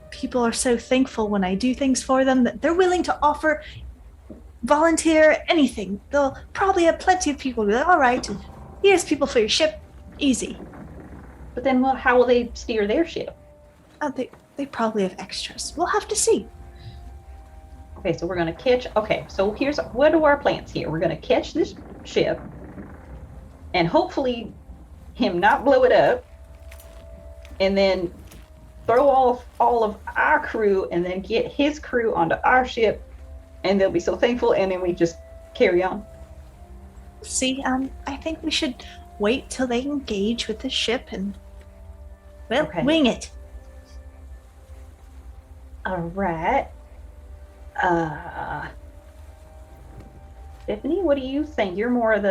People are so thankful when I do things for them that they're willing to volunteer anything. They'll probably have plenty of people who be like, all right, here's people for your ship. Easy. But then, how will they steer their ship? They probably have extras. We'll have to see. Okay, so we're going to catch. Okay, so what are our plans here? We're going to catch this ship and hopefully him not blow it up and then throw off all of our crew and then get his crew onto our ship and they'll be so thankful and then we just carry on. See, I think we should wait till they engage with the ship and, well, Okay. wing it. All right. Stephanie, what do you think? You're more of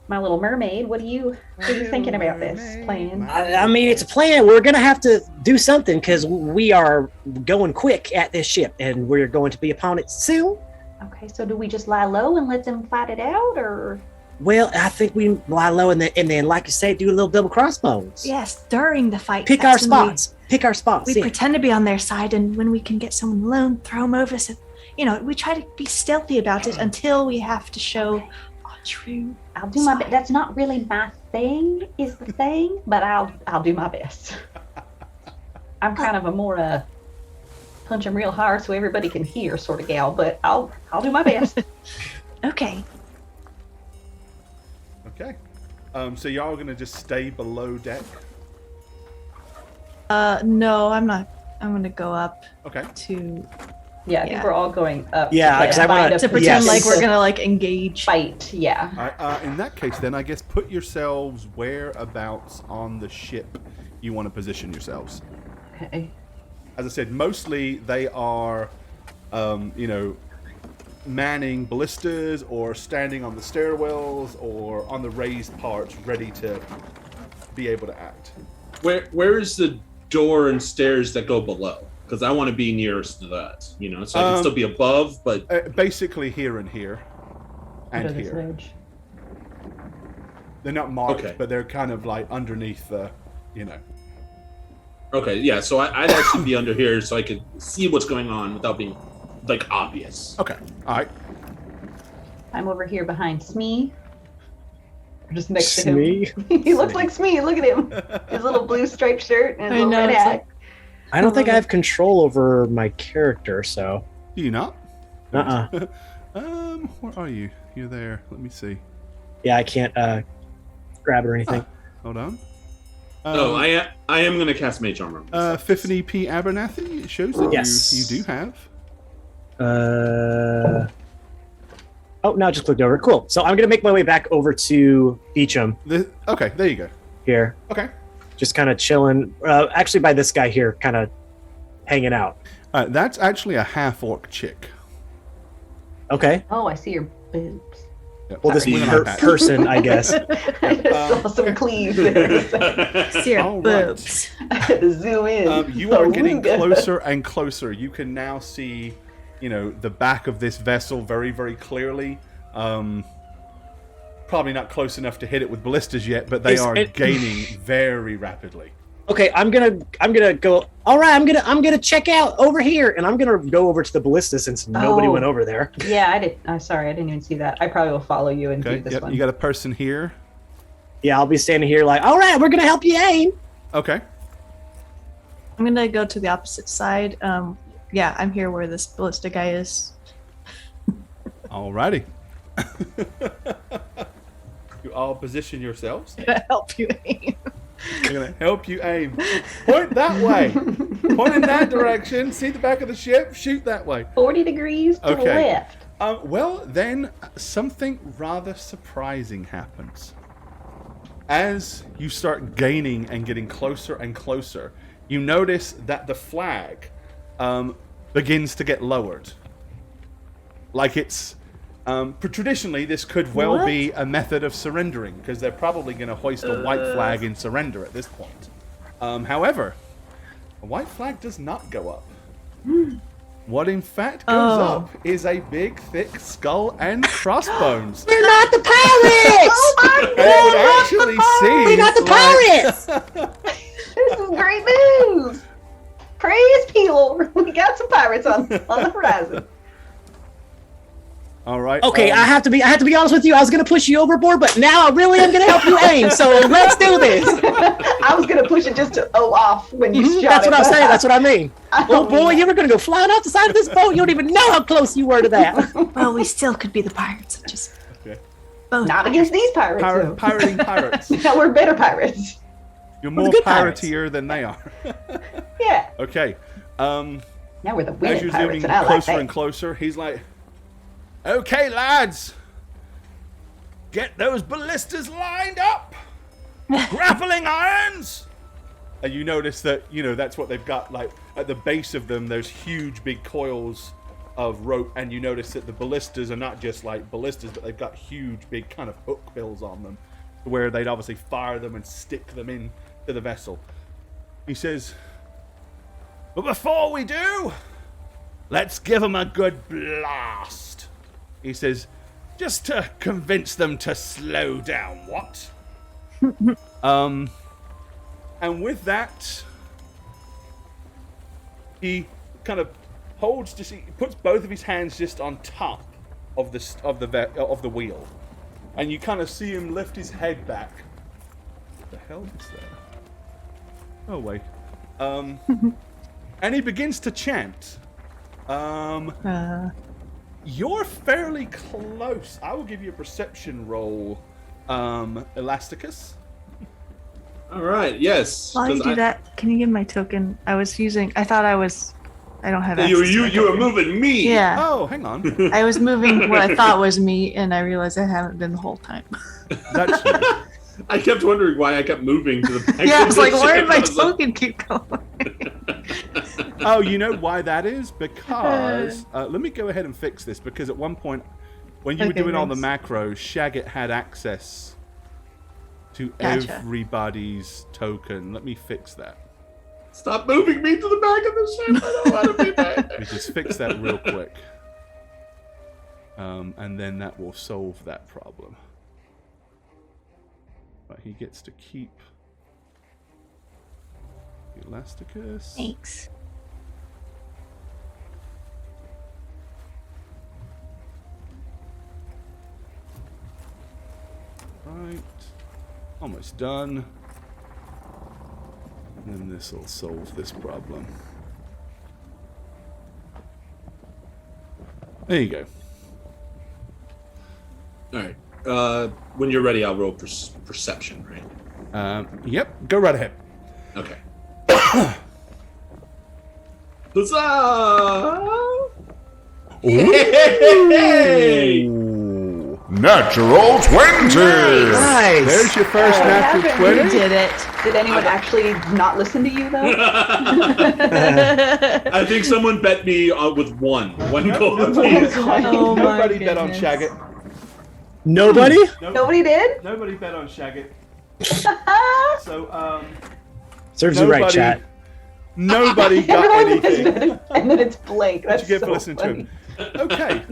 my little mermaid. What are you thinking about this plan? I mean, it's a plan. We're going to have to do something because we are going quick at this ship and we're going to be upon it soon. Okay, so do we just lie low and let them fight it out, or? Well, I think we lie low and then like you say, do a little double crossbones. Yes, during the fight. Pick our that's when spots. Pick our spots. We yeah. pretend to be on their side, and when we can get someone alone, throw them over. So, we try to be stealthy about it until we have to show our true. I'll do my best. That's not really my thing, is the thing, but I'll do my best. I'm kind of a more punch them real hard so everybody can hear sort of gal, but I'll do my best. Okay. Okay. So y'all are gonna just stay below deck? No, I'm not I'm gonna go up Okay. to Yeah, I think we're all going up. Yeah, to 'cause I find wanna- a to pretend Yes. like we're gonna like engage. fight. Yeah. All right, in that case, then I guess put yourselves whereabouts on the ship you want to position yourselves. Okay. As I said, mostly they are, manning ballistas or standing on the stairwells or on the raised parts, ready to be able to act. Where is the door and stairs that go below? Because I want to be nearest to that, so I can still be above, but Basically here and here, and Under this here. ledge. They're not marked, Okay. but they're kind of like underneath the, okay, yeah. So I'd actually be under here so I could see what's going on without being like obvious. Okay, all right. I'm over here behind Smee. Or just next to him. Smee? He looks like Smee. Look at him. His little blue striped shirt and his I little know, red it's hat. I don't think I have control over my character, so. Do you not? Uh-uh. Where are you? You're there. Let me see. Yeah, I can't grab it or anything. Hold on. No, I am going to cast Mage Armor. 50 P. Abernathy. It shows that Yes. you do have. Oh, no, I just clicked over it. Cool. So I'm going to make my way back over to Beecham Okay, there you go. here. Okay. Just kind of chilling. Actually, by this guy here, kind of hanging out. That's actually a half-orc chick. Okay. Oh, I see your boobs. Yep. Well, this With an per- iPad. person, I guess. I just saw some cleaves there. See your All right. boobs. I had to zoom in. You are getting Awooga. closer and closer. You can now see, the back of this vessel very, very clearly. Probably not close enough to hit it with ballistas yet, but they are gaining very rapidly. Okay, I'm gonna go. All right, I'm gonna check out over here, and I'm gonna go over to the ballista since nobody Oh. went over there. Yeah, I did. I'm sorry, I didn't even see that. I probably will follow you and Okay, do this yep, one. you got a person here. Yeah, I'll be standing here like, all right, we're gonna help you aim. Okay. I'm gonna go to the opposite side. Yeah, I'm here where this ballista guy is. Alrighty. You all position yourselves. Gonna help you aim. I'm gonna help you aim. Point that way. Point in that direction. See the back of the ship. Shoot that way. 40 degrees to the Okay. left. Well, then something rather surprising happens. As you start gaining and getting closer and closer, you notice that the flag begins to get lowered. Like it's... traditionally, this could well What? be a method of surrendering, because they're probably going to hoist a white flag in surrender at this point. However, a white flag does not go up. What in fact goes up is a big, thick skull and crossbones. We're not the pirates. And it actually seems We're not the like- pirates. This is great news. Praise Peel. We got some pirates on the horizon. All right. Okay, I have to be honest with you. I was gonna push you overboard, but now I really am gonna help you aim. So let's do this. I was gonna push it just to off when you shot That's it. what I'm saying. That's what I mean. I Oh don't boy, mean you were gonna go flying off the side of this boat. You don't even know how close you were to that. Well, we still could be the pirates. Just Okay. both. Not against these pirates. though. Pirating pirates. No, we're better pirates. You're We're the more good pirates. piratier than they are. Yeah. Okay. Now we're the As winning you're pirates, zooming and I like closer that. and closer, he's like, "Okay, lads, get those ballistas lined up. Grappling irons." And you notice that that's what they've got. Like at the base of them, there's huge, big coils of rope, and you notice that the ballistas are not just like ballistas, but they've got huge, big kind of hook bills on them, where they'd obviously fire them and stick them in to the vessel. He says, "But before we do, let's give them a good blast." He says, "Just to convince them to slow down, what?" And with that, he kind of he puts both of his hands just on top of the wheel, and you kind of see him lift his head back. What the hell is that? Oh wait. And he begins to chant. You're fairly close. I will give you a perception roll, Elasticus. All right. Yes. While you 'cause do that, can you give my token? I don't have access You to my you were token. moving me. Yeah. Oh, hang on. I was moving what I thought was me, and I realized I haven't been the whole time. That's you. I kept wondering why I kept moving to the back. Yeah, I of was the like, where ship. did my I was like, token keep going? Oh, you know why that is? Because let me go ahead and fix this. Because at one point, when you were Okay, doing all the thanks. macros, Shagget had access to Gotcha. everybody's token. Let me fix that. Stop moving me to the back of the ship. I don't want to be back Let me there. just fix that real quick. And then that will solve that problem. But he gets to keep the Elasticus. Thanks. Right. Almost done. And then this will solve this problem. There you go. All right. When you're ready, I'll roll perception, right? Yep, go right ahead. Okay. Huzzah! Hey! Natural 20! Nice. There's your first natural happened. 20. You did it. Did anyone actually not listen to you though? I think someone bet me with one gold no, apiece. Oh my Nobody bet on goodness. Shagget. Nobody? Nobody did? Nobody bet on Shagget. So, Serves you right, nobody- chat. nobody got Everyone has anything. been- and then it's Blake. What That's you get so for listening funny. to him? Okay.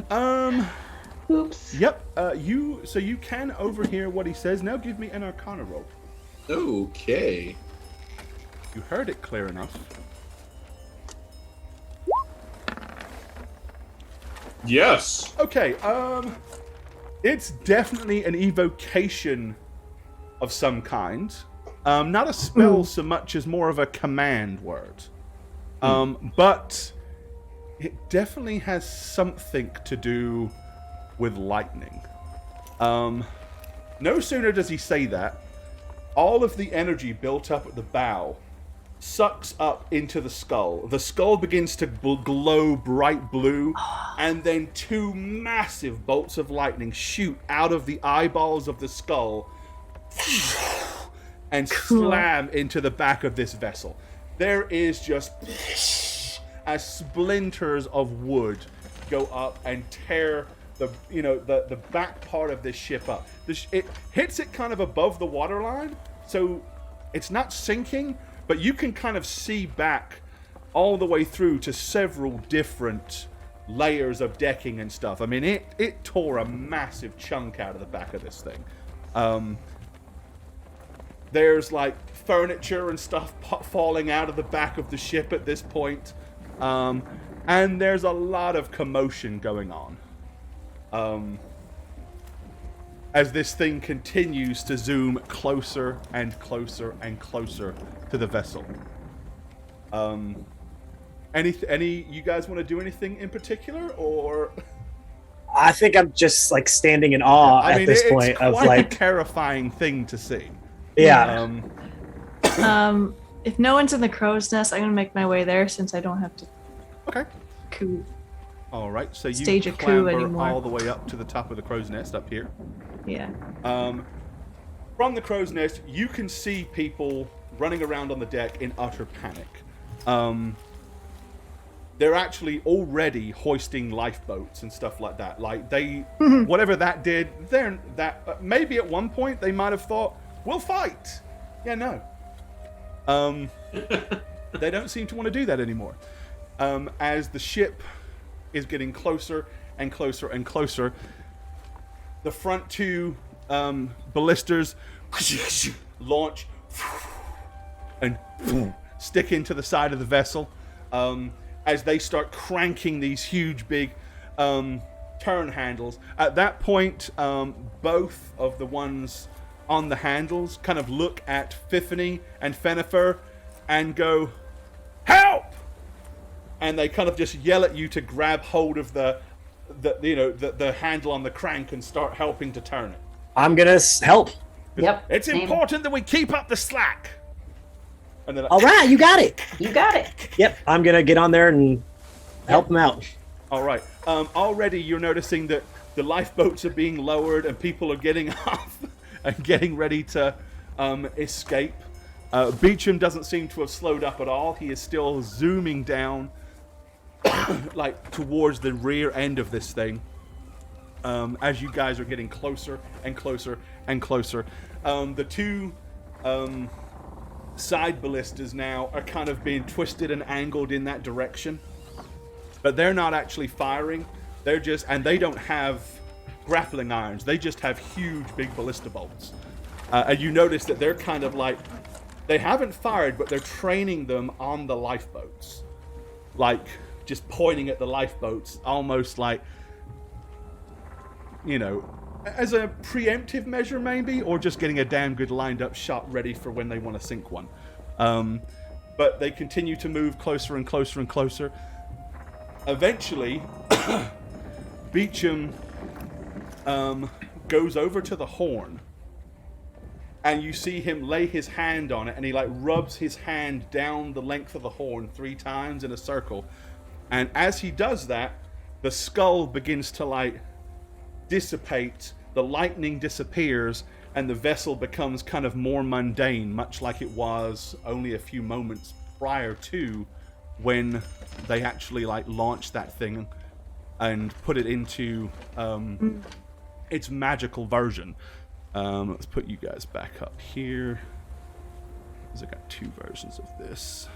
Oops. Yep. You can overhear what he says. Now give me an Arcana roll. Okay. You heard it clear enough. Yes. Okay. It's definitely an evocation of some kind. Not a spell so much as more of a command word. But it definitely has something to do with lightning. No sooner does he say that, all of the energy built up at the bow sucks up into the skull. The skull begins to glow bright blue, and then two massive bolts of lightning shoot out of the eyeballs of the skull and slam into the back of this vessel. There is just as splinters of wood go up and tear the back part of this ship up. It hits it kind of above the waterline, so it's not sinking, but you can kind of see back all the way through to several different layers of decking and stuff. I mean, it tore a massive chunk out of the back of this thing. There's like furniture and stuff falling out of the back of the ship at this point. And there's a lot of commotion going on. As this thing continues to zoom closer and closer and closer to the vessel. Any you guys want to do anything in particular, or? I think I'm just like standing in awe I at mean, this it's point of quite a like, terrifying thing to see. yeah. If no one's in the crow's nest, I'm gonna make my way there since I don't have to Okay. coup. All right. So you Stage a coup clamber anymore. all the way up to the top of the crow's nest up here. Yeah. From the crow's nest, you can see people running around on the deck in utter panic. They're actually already hoisting lifeboats and stuff like that. Like whatever that did, maybe at one point they might have thought, "We'll fight." Yeah, no. They don't seem to want to do that anymore. As the ship is getting closer and closer and closer, the front two ballistas launch and stick into the side of the vessel as they start cranking these huge big turn handles. At that point, both of the ones on the handles kind of look at Fiffany and Fenifer and go, "Help!" And they kind of just yell at you to grab hold of the handle on the crank and start helping to turn it. I'm gonna help. Yep. It's same. important that we keep up the slack. And they're like, All right, you got it. You got it. Yep, I'm gonna get on there and help them out. all right. Already you're noticing that the lifeboats are being lowered and people are getting off and getting ready to escape. Beecham doesn't seem to have slowed up at all. He is still zooming down like towards the rear end of this thing. As you guys are getting closer and closer and closer. The two side ballistas now are kind of being twisted and angled in that direction. But they're not actually firing. They're just, and they don't have grappling irons. They just have huge big ballista bolts. And you notice that they're kind of like, they haven't fired, but they're training them on the lifeboats. Like, just pointing at the lifeboats, almost like, you know, as a preemptive measure maybe, or just getting a damn good lined up shot ready for when they want to sink one. But they continue to move closer and closer and closer. Eventually, Beecham goes over to the horn, and you see him lay his hand on it, and he like rubs his hand down the length of the horn 3 times in a circle. And as he does that, the skull begins to like dissipate, the lightning disappears, and the vessel becomes kind of more mundane, much like it was only a few moments prior to when they actually like launched that thing and put it into its magical version. Let's put you guys back up here, because I got 2 versions of this.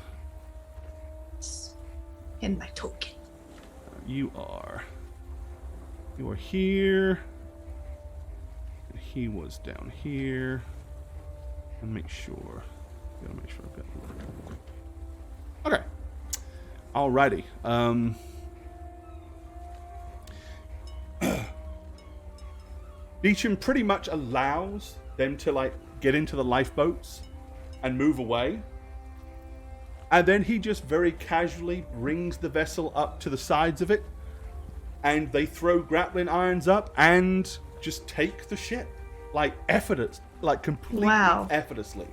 And my token. You are here, and he was down here. And make sure, gotta make sure I've got. Okay, alrighty. Beecham pretty much allows them to like get into the lifeboats and move away. And then he just very casually brings the vessel up to the sides of it, and they throw grappling irons up and just take the ship, like effortless, like completely effortlessly.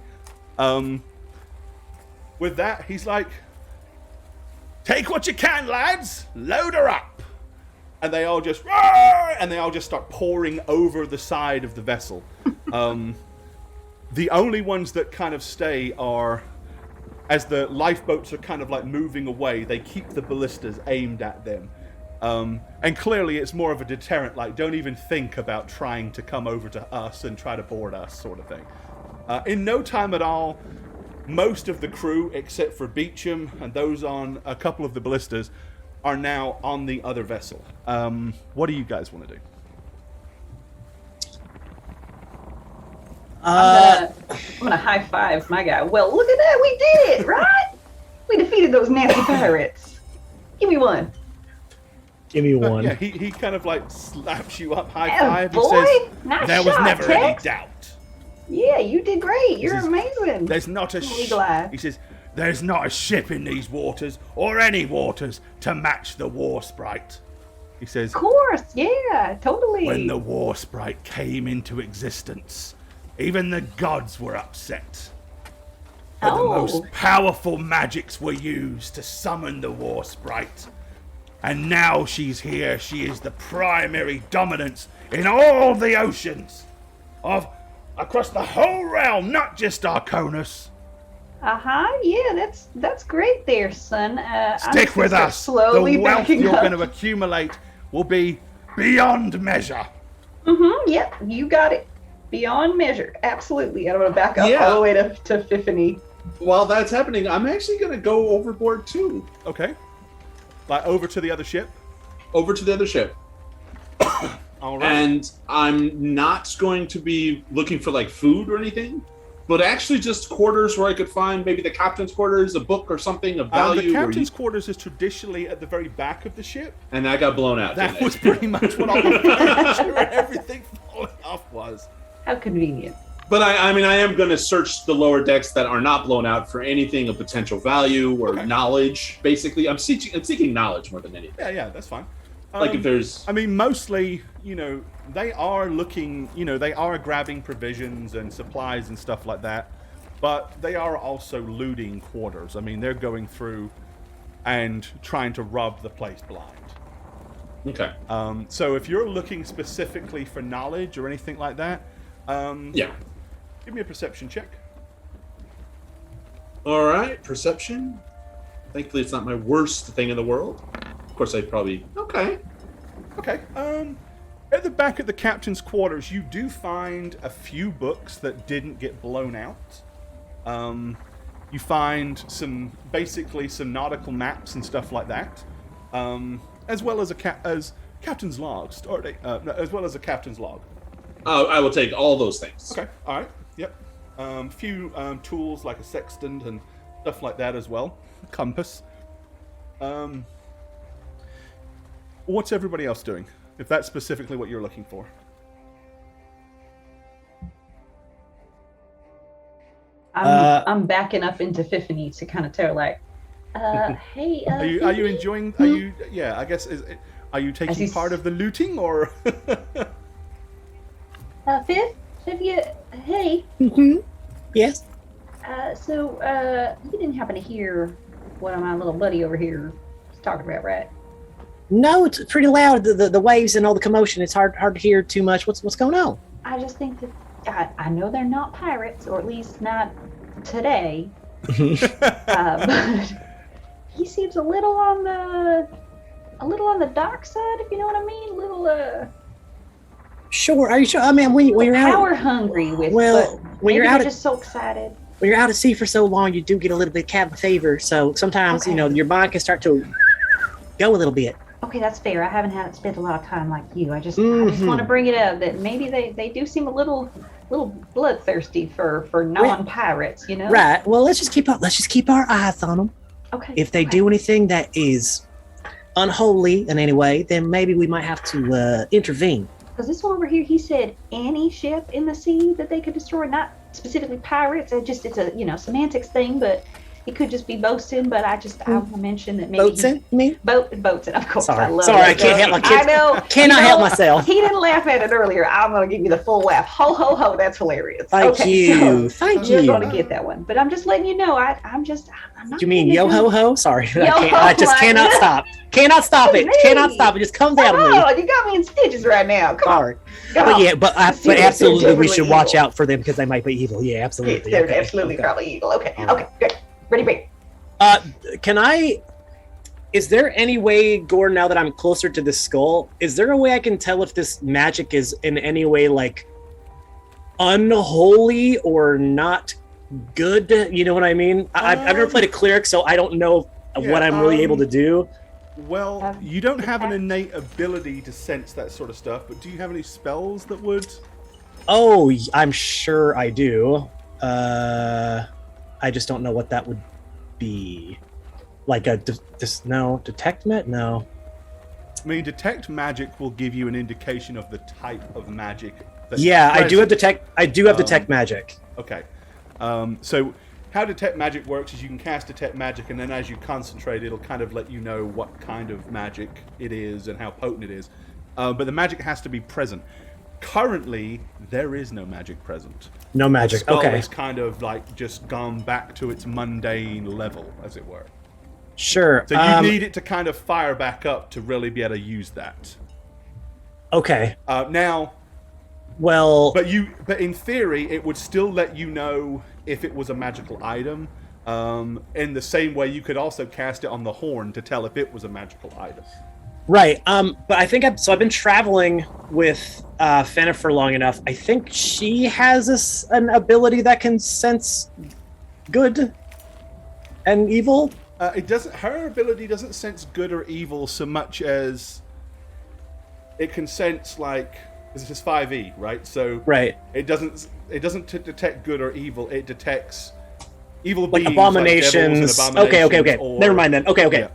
With that, he's like, "Take what you can, lads. Load her up." And they all just, and they all just start pouring over the side of the vessel. The only ones that kind of stay are, as the lifeboats are kind of like moving away, they keep the ballistas aimed at them. And clearly it's more of a deterrent, like, don't even think about trying to come over to us and try to board us, sort of thing. In no time at all, most of the crew, except for Beecham and those on a couple of the ballistas, are now on the other vessel. What do you guys want to do? I'm gonna high five my guy. Well, look at that, we did it, right? We defeated those nasty pirates. Give me one. Give me one. Yeah, he kind of like slaps you up, high Atta five. boy. He says, Nice "There was shot, never any Tex. doubt." Yeah, you did great. You're says, amazing. There's not a Eagle eye. He says, "There's not a ship in these waters, or any waters, to match the War Sprite." He says, Of course, yeah, totally. "When the War Sprite came into existence, even the gods were upset. For the most powerful magics were used to summon the War Sprite. And now she's here, she is the primary dominance in all the oceans across the whole realm, not just Arconus. Yeah, that's great there, son. Stick with us. Slowly The wealth backing you're up. going to accumulate will be beyond measure." Yep, you got it. Beyond measure, absolutely. I'm gonna back up Yeah. all the way to Fiffany. While that's happening, I'm actually going to go overboard too. Okay. Like over to the other ship. Over to the other ship. All right. And I'm not going to be looking for like food or anything, but actually just quarters where I could find maybe the captain's quarters, a book or something of value. The captain's quarters is traditionally at the very back of the ship. And I got blown out. That was pretty much what all the furniture and everything falling off was. How convenient. But I mean, I am going to search the lower decks that are not blown out for anything of potential value or knowledge. Basically, I'm seeking knowledge more than anything. Yeah, that's fine. Like if there's... I mean, mostly, they are looking, they are grabbing provisions and supplies and stuff like that, but they are also looting quarters. I mean, they're going through and trying to rob the place blind. Okay. So if you're looking specifically for knowledge or anything like that, yeah. Give me a perception check. All right, perception. Thankfully, it's not my worst thing in the world. Of course, I'd probably... Okay. At the back of the captain's quarters, you do find a few books that didn't get blown out. You find some nautical maps and stuff like that, as well as captain's log. As well as a captain's log. I will take all those things. Okay. All right. Yep. Few tools like a sextant and stuff like that as well. Compass. What's everybody else doing? If that's specifically what you're looking for. I'm backing up into Tiffany to kind of tell her, like, hey. Are you enjoying? Are you? Yeah, I guess. Are you taking part of the looting or? Fifth, have you? Hey. Mm-hmm. Yes. So you didn't happen to hear what my little buddy over here is talking about, right? No, it's pretty loud. The waves and all the commotion. It's hard to hear too much. What's going on? I just think that I know they're not pirates, or at least not today. But he seems a little on the dark side, if you know what I mean. A little Sure. Are you sure? I mean, when you're out, power hungry with. Well, when you're out, just so excited. When you're out at sea for so long, you do get a little bit of cabin fever. So sometimes, your mind can start to go a little bit. Okay, that's fair. I haven't had to spend a lot of time like you. I just want to bring it up that maybe they do seem a little bloodthirsty for non-pirates, Right. Well, let's just keep our eyes on them. Okay. If they do anything that is unholy in any way, then maybe we might have to intervene. Because this one over here, he said any ship in the sea that they could destroy, not specifically pirates. It's a semantics thing, but it could just be boatswain. But I want to mention that maybe boatswain. Me? Boatswain, of course. Sorry, I love I it. can't help my kids. I know. Cannot help myself. He didn't laugh at it earlier. I'm going to give you the full laugh. Ho ho ho! That's hilarious. Thank you. Thank you. You're going to get that one. But I'm just letting you know. I'm not. You mean yo ho ho? Sorry, Yo, I just cannot stop. Cannot stop it. Cannot stop it. Just comes out of me. Oh, you got me in stitches right now. Come Sorry. on. But absolutely, we should watch out for them because they might be evil. Yeah, absolutely. They're absolutely probably evil. Okay. Okay. Good. Ready, break. Is there any way, Gordon, now that I'm closer to the skull, is there a way I can tell if this magic is in any way like unholy or not good? You know what I mean? I've never played a cleric, so I don't know what I'm really able to do. Well, you don't have an innate ability to sense that sort of stuff, but do you have any spells that would? Oh, I'm sure I do. I just don't know what that would be. Like a detect magic? No. I mean, detect magic will give you an indication of the type of magic. I do have detect magic. Okay. So how detect magic works is you can cast detect magic, and then as you concentrate, it'll kind of let you know what kind of magic it is and how potent it is. But the magic has to be present. Currently, there is no magic present. No magic. The skull Okay. is kind of like just gone back to its mundane level, as it were. Sure. So you need it to kind of fire back up to really be able to use that. Okay. Now. Well. But in theory, it would still let you know if it was a magical item. In the same way, you could also cast it on the horn to tell if it was a magical item. Right. But I think I've been traveling with Fenna for long enough. I think she has an ability that can sense good and evil. Her ability doesn't sense good or evil so much as it can sense this is 5e, right? So right. It doesn't detect good or evil. It detects evil like beings, abominations. Like devils and abominations. Okay. Never mind then. Okay. Yeah.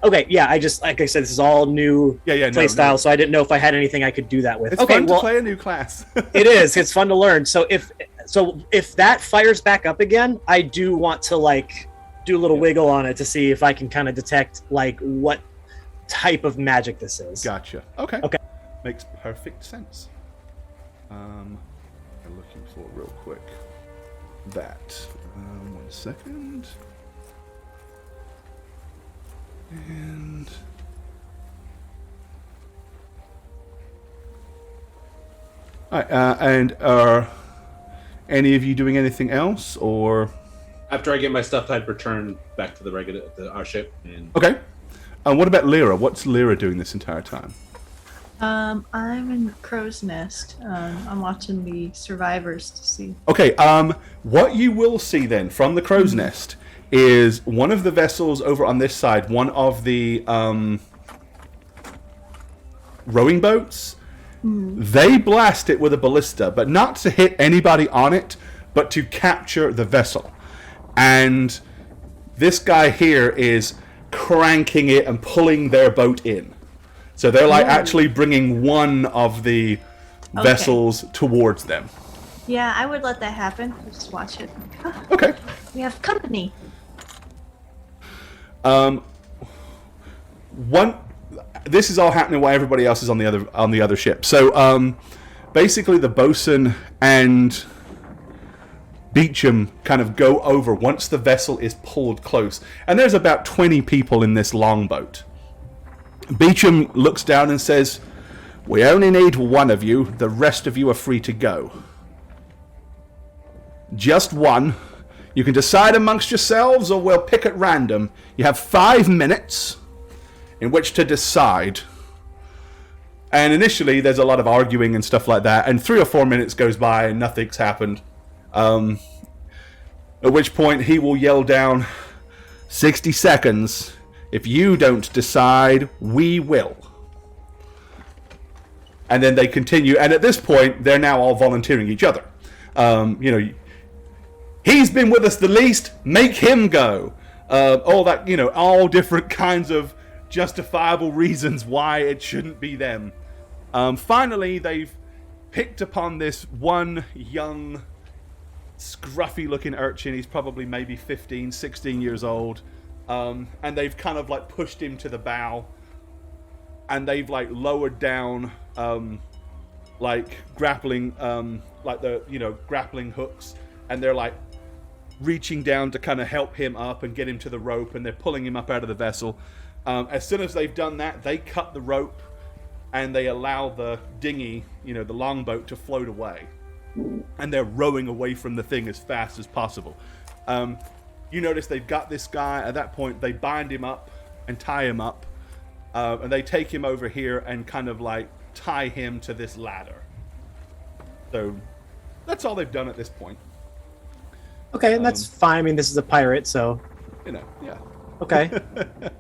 Okay, yeah, I just, like I said, this is all new play style, so I didn't know if I had anything I could do that with. It's fun to play a new class. It is. It's fun to learn. So if that fires back up again, I do want to do a little wiggle on it to see if I can kind of detect what type of magic this is. Gotcha. Okay. Okay. Makes perfect sense. I'm looking for real quick. That. 1 second. And... Alright, and are any of you doing anything else, or... After I get my stuff, I'd return back to our ship. And Okay. What about Lyra? What's Lyra doing this entire time? I'm in Crow's Nest. I'm watching the survivors to see. Okay, what you will see then from the Crow's Nest is one of the vessels over on this side, one of the rowing boats, they blast it with a ballista, but not to hit anybody on it, but to capture the vessel. And this guy here is cranking it and pulling their boat in. So they're like actually bringing one of the vessels towards them. Yeah, I would let that happen. Just watch it. Okay. We have company. This is all happening while everybody else is on the other ship. So basically the bosun and Beecham kind of go over once the vessel is pulled close. And there's about 20 people in this longboat. Beecham looks down and says, "We only need one of you. The rest of you are free to go. Just one. You can decide amongst yourselves, or we'll pick at random. You have 5 minutes in which to decide." And initially, there's a lot of arguing and stuff like that, and 3 or 4 minutes goes by and nothing's happened. At which point, he will yell down, 60 seconds. If you don't decide, we will. And then they continue, and at this point, they're now all volunteering each other. He's been with us the least, make him go. All that, all different kinds of justifiable reasons why it shouldn't be them. Finally, they've picked upon this one young, scruffy-looking urchin. He's probably maybe 15, 16 years old. And they've kind of like pushed him to the bow. And they've like lowered down like grappling grappling hooks. And they're like reaching down to kind of help him up and get him to the rope, and they're pulling him up out of the vessel. As soon as they've done that, they cut the rope and they allow the dinghy, the longboat, to float away. And they're rowing away from the thing as fast as possible. You notice they've got this guy. At that point, they bind him up and tie him up. And they take him over here and kind of like tie him to this ladder. So that's all they've done at this point. Okay, and that's fine. I mean, this is a pirate, so... yeah. Okay.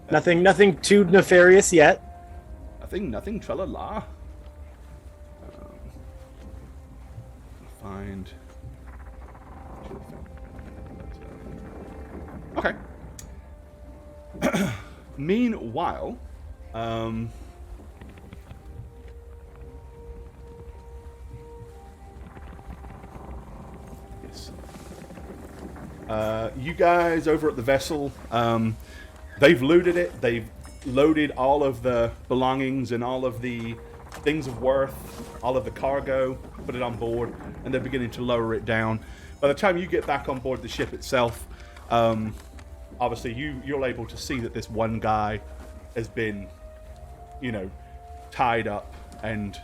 Nothing too nefarious yet. Nothing tra-la-la. Find... Okay. Meanwhile, yes. You guys over at the vessel, they've looted it. They've loaded all of the belongings and all of the things of worth, all of the cargo, put it on board, and they're beginning to lower it down. By the time you get back on board the ship itself, obviously you're able to see that this one guy has been, tied up and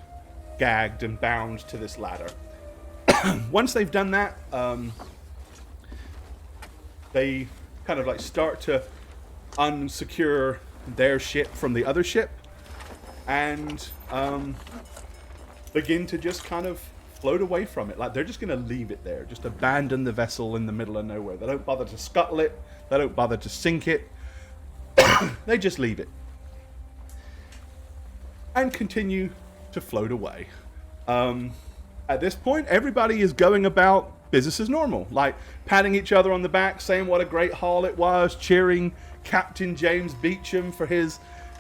gagged and bound to this ladder. Once they've done that, they kind of like start to unsecure their ship from the other ship and begin to just kind of float away from it. Like they're just going to leave it there, just abandon the vessel in the middle of nowhere. They don't bother to scuttle it. They don't bother to sink it. They just leave it and continue to float away. At this point, everybody is going about business as normal, like patting each other on the back, saying what a great haul it was, cheering Captain James Beecham for his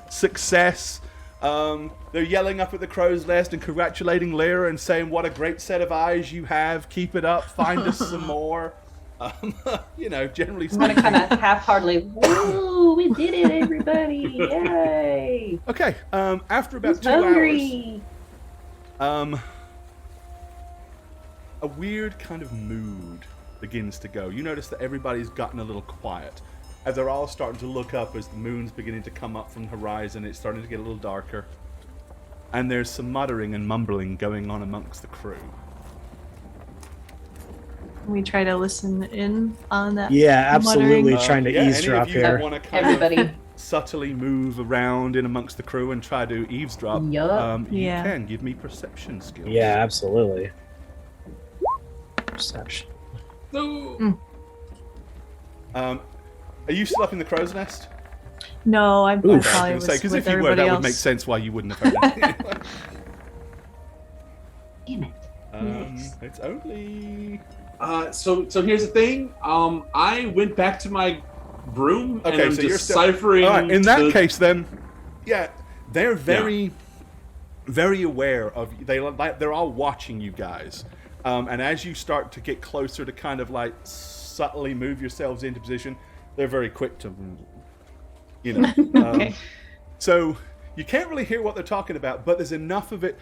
success. They're yelling up at the Crow's Nest and congratulating Lyra and saying what a great set of eyes you have, keep it up, find us some more. Generally I'm gonna kind of half-heartedly, woo, we We did it, everybody! Yay! Okay. After about Who's 2 hours, hungry? a weird kind of mood begins to go. You notice that everybody's gotten a little quiet as they're all starting to look up as the moon's beginning to come up from the horizon. It's starting to get a little darker. And there's some muttering and mumbling going on amongst the crew. We try to listen in on that. Yeah, absolutely. muttering. Trying to eavesdrop any of you here. want to kind Everybody. of subtly move around in amongst the crew and try to eavesdrop, Yup. you Yeah. can. Give me perception skills. Yeah, absolutely. Perception. Are you still up in the crow's nest? No, I Oof. probably I was was because with if you were, everybody that else. would make sense why you wouldn't have heard it. Damn it. It's only... So here's the thing. I went back to my room and Okay, I'm so you're deciphering. All right, in that the- case, then, yeah, they're very, very aware of they're all watching you guys, and as you start to get closer to kind of like subtly move yourselves into position, they're very quick to, you know. Okay. So you can't really hear what they're talking about, but there's enough of it.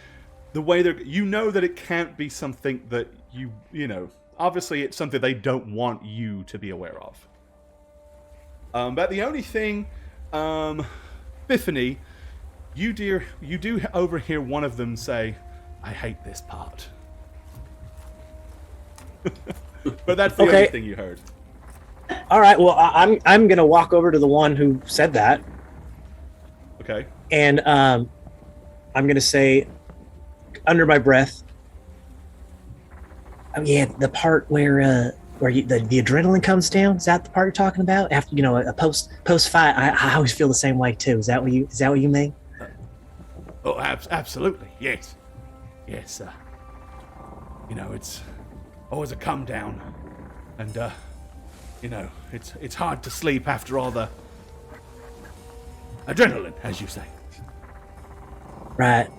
The way they're, you know that it can't be something that you know. Obviously, it's something they don't want you to be aware of. But the only thing, Biffany, you do overhear one of them say, "I hate this part." But that's the Okay. only thing you heard. All right. Well, I'm gonna walk over to the one who said that, Okay. and I'm gonna say, under my breath, "Oh yeah, the part where the adrenaline comes down. Is that the part you're talking about? After a post fight, I always feel the same way too. Is that what you mean?" Oh, absolutely. Yes. Yes. It's always a come down, and it's hard to sleep after all the adrenaline, as you say. Right.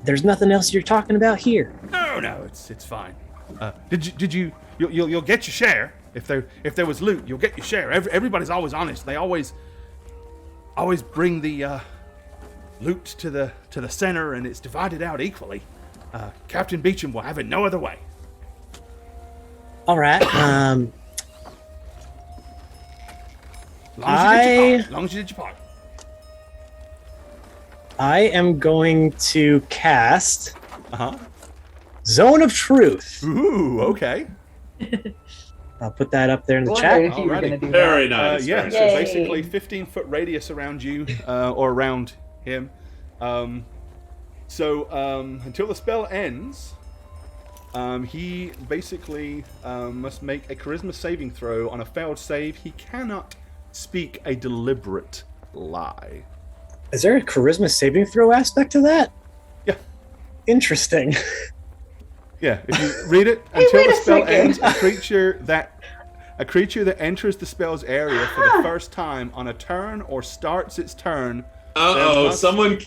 There's nothing else you're talking about here. No, it's fine. You'll get your share if there was loot. You'll get your share. Everybody's always honest. They always bring the loot to the center, and it's divided out equally. Captain Beecham will have it no other way. All right. Long as you did your part. I am going to cast Uh-huh. Zone of Truth. Ooh, okay. I'll put that up there in the Wondered chat. if you were Alrighty. going to do Very that. nice. Yeah, very so nice. Yay. basically 15-foot radius around you, or around him. Until the spell ends, he basically must make a charisma saving throw. On a failed save, he cannot speak a deliberate lie. Is there a charisma saving throw aspect to that? Yeah. Interesting. Yeah, if you read it, Hey, until wait the a spell second. ends, a creature that enters the spell's area for the first time on a turn or starts its turn. Uh-oh, must- someone...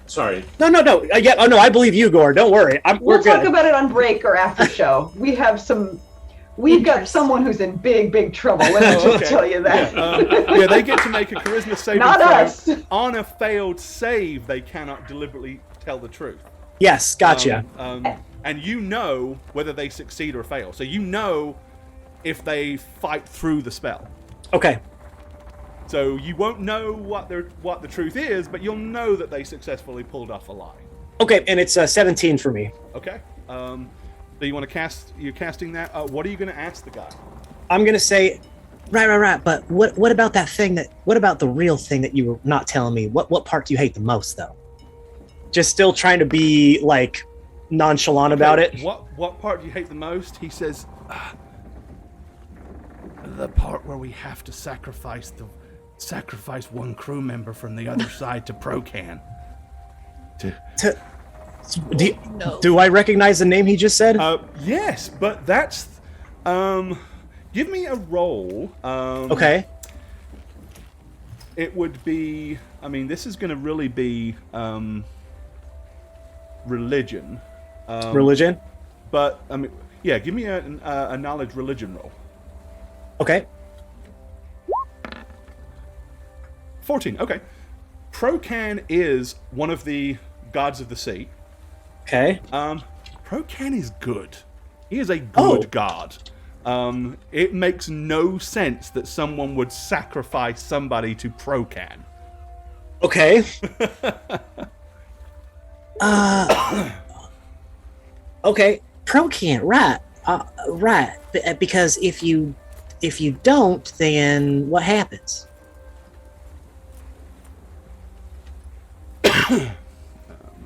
Sorry. No. Yeah. Oh no, I believe you, Gore. Don't worry. We're We'll talk good. about it on break or after show. We've got someone who's in big trouble. Let me just okay. tell you that. Yeah, they get to make a charisma saving Not throw. us. On a failed save, they cannot deliberately tell the truth. Yes, gotcha. And you know whether they succeed or fail. So you know if they fight through the spell. Okay. So you won't know what the truth is, but you'll know that they successfully pulled off a lie. Okay, and it's 17 for me. Okay. So you want to cast? You're casting that. What are you going to ask the guy? I'm gonna say, right. But what about that thing what about the real thing that you were not telling me? What part do you hate the most, though? Just still trying to be like nonchalant about it. What part do you hate the most? He says, the part where we have to sacrifice one crew member from the other side to Procan. Do I recognize the name he just said? Yes, but that's. Give me a roll. Okay. It would be. I mean, this is going to really be religion. Religion. But I mean, yeah. Give me a knowledge religion roll. Okay. 14, okay. Procan is one of the gods of the sea. Okay. Procan is good. He is a good god. It makes no sense that someone would sacrifice somebody to Procan. Okay. Okay. Procan, right. Right. Because if you don't, then what happens? Let's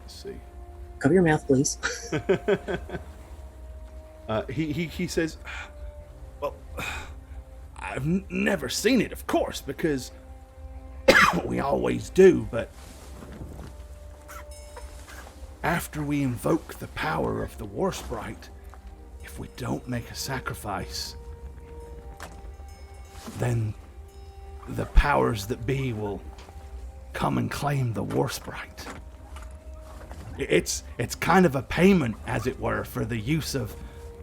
see. Cover your mouth, please. He says, well, I've never seen it, of course, because we always do, but after we invoke the power of the War Sprite, if we don't make a sacrifice, then the powers that be will come and claim the War Sprite. It's kind of a payment, as it were, for the use of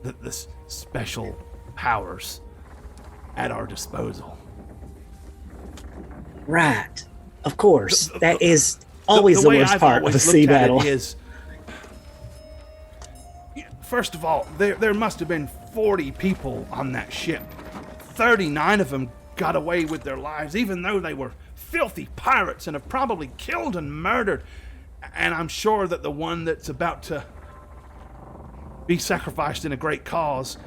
the special powers at our disposal. Right. Of course. That is always the worst part of a sea battle. Is, first of all, there must have been 40 people on that ship. 39 of them got away with their lives, even though they were filthy pirates and have probably killed and murdered. And I'm sure that the one that's about to be sacrificed in a great cause,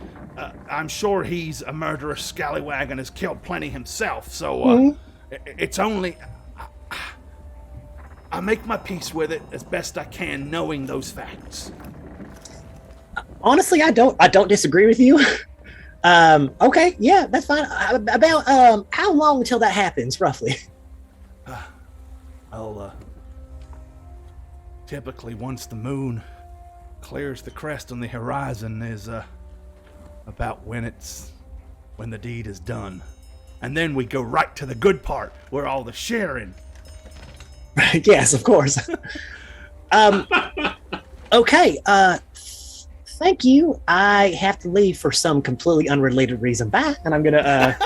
I'm sure he's a murderous scallywag and has killed plenty himself. So it's only... I make my peace with it as best I can, knowing those facts. Honestly, I don't disagree with you. Okay, yeah, that's fine. About how long until that happens, roughly? Typically once the moon clears the crest on the horizon is about when the deed is done. And then we go right to the good part, where all the sharing. Yes, of course. Okay, thank you. I have to leave for some completely unrelated reason. Bye. And I'm gonna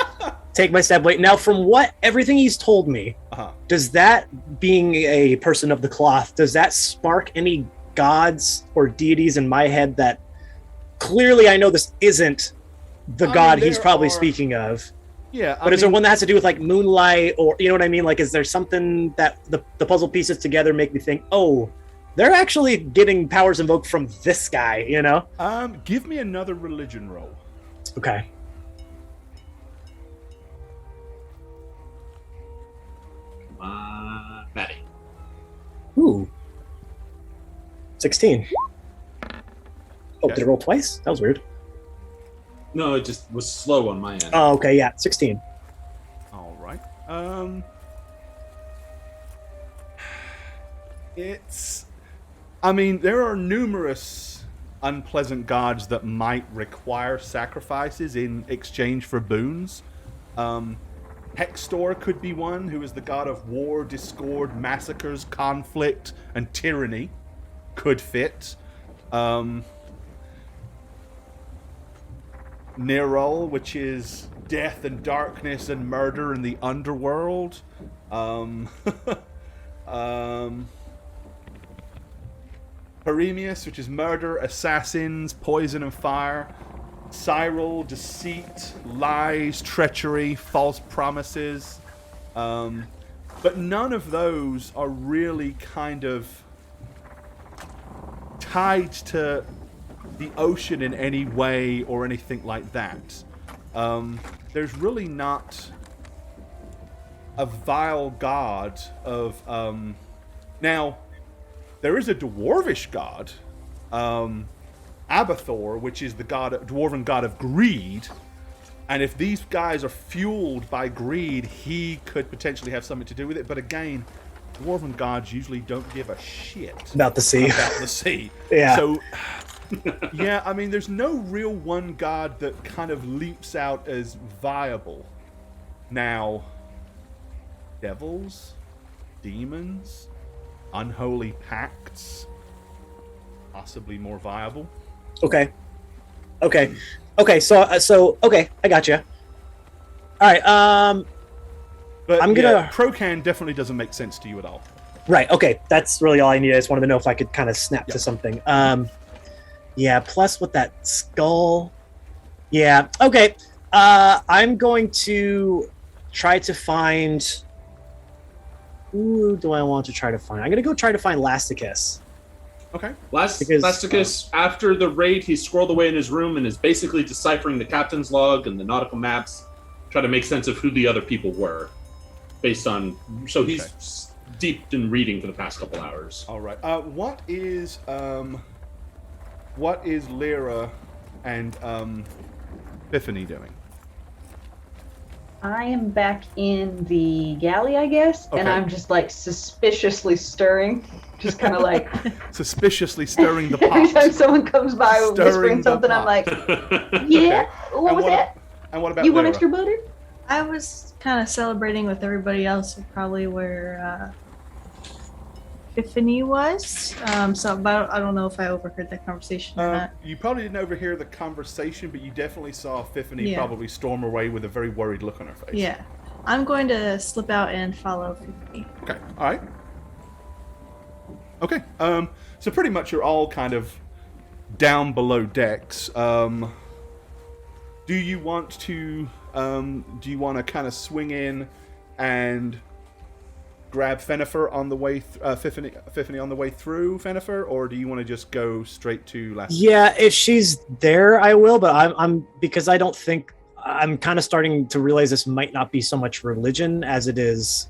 take my step away. Now, from everything he's told me, does that, being a person of the cloth, does that spark any gods or deities in my head that clearly I know this isn't the god he's probably speaking of? Yeah, but is there one that has to do with like moonlight, or you know what I mean? Like, is there something that the puzzle pieces together make me think, oh, they're actually getting powers invoked from this guy, you know? Give me another religion roll. Okay. Maddie. Ooh. 16. Oh, Okay. did it roll twice? That was weird. No, it just was slow on my end. Oh, okay, yeah, 16. All right. There are numerous unpleasant gods that might require sacrifices in exchange for boons. Hextor could be one, who is the god of war, discord, massacres, conflict, and tyranny. Could fit. Reroll, which is death and darkness and murder in the underworld. Peremius, which is murder, assassins, poison and fire. Cyril, deceit, lies, treachery, false promises. But none of those are really kind of tied to the ocean in any way or anything like that. There's really not a vile god of... Now, there is a dwarvish god, Abathor, which is the dwarven god of greed. And if these guys are fueled by greed, he could potentially have something to do with it. But again, dwarven gods usually don't give a shit about the sea. Yeah. So... yeah, there's no real one god that kind of leaps out as viable. Now, devils, demons, unholy pacts, possibly more viable. Okay. So okay, I got you. All right. But I'm gonna. Procan definitely doesn't make sense to you at all. Right. Okay. That's really all I need. I just wanted to know if I could kind of snap to something. Yeah. Plus with that skull. Yeah. Okay. I'm going to try to find. Who do I want to try to find? I'm going to go try to find Lasticus. Okay. Lasticus, after the raid, he's squirreled away in his room and is basically deciphering the captain's log and the nautical maps, try to make sense of who the other people were, based on. So he's deep in reading for the past couple hours. All right. What is Lyra and Epiphany doing? I am back in the galley, I guess, and I'm just like suspiciously stirring, just kind of like suspiciously stirring the pot. Every time someone comes by whispering something, I'm like, "Yeah, what was that? And what about you Lyra? want extra butter?" I was kind of celebrating with everybody else, probably where Epiphany was. So, but I don't know if I overheard that conversation or not. You probably didn't overhear the conversation, but you definitely saw Epiphany probably storm away with a very worried look on her face. Yeah. I'm going to slip out and follow Epiphany. Okay. All right. Okay. So pretty much you're all kind of down below decks. Do you want to kind of swing in and grab Fenifer on the way, Epiphany on the way through Fenifer, or do you want to just go straight to Last? Yeah, if she's there, I will. But I'm because I don't think I'm kind of starting to realize this might not be so much religion as it is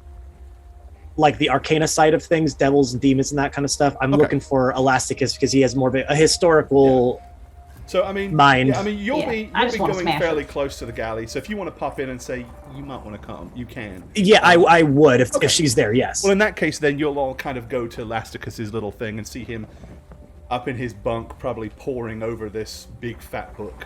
like the arcana side of things, devils and demons and that kind of stuff. I'm looking for Elasticus because he has more of a historical. Yeah. So I mean, mind. Yeah, I mean, you'll be going fairly it. close to the galley. So if you want to pop in and say you might want to come, you can. Yeah, I would if she's there. Yes. Well, in that case, then you'll all kind of go to Elasticus's little thing and see him up in his bunk, probably poring over this big fat book.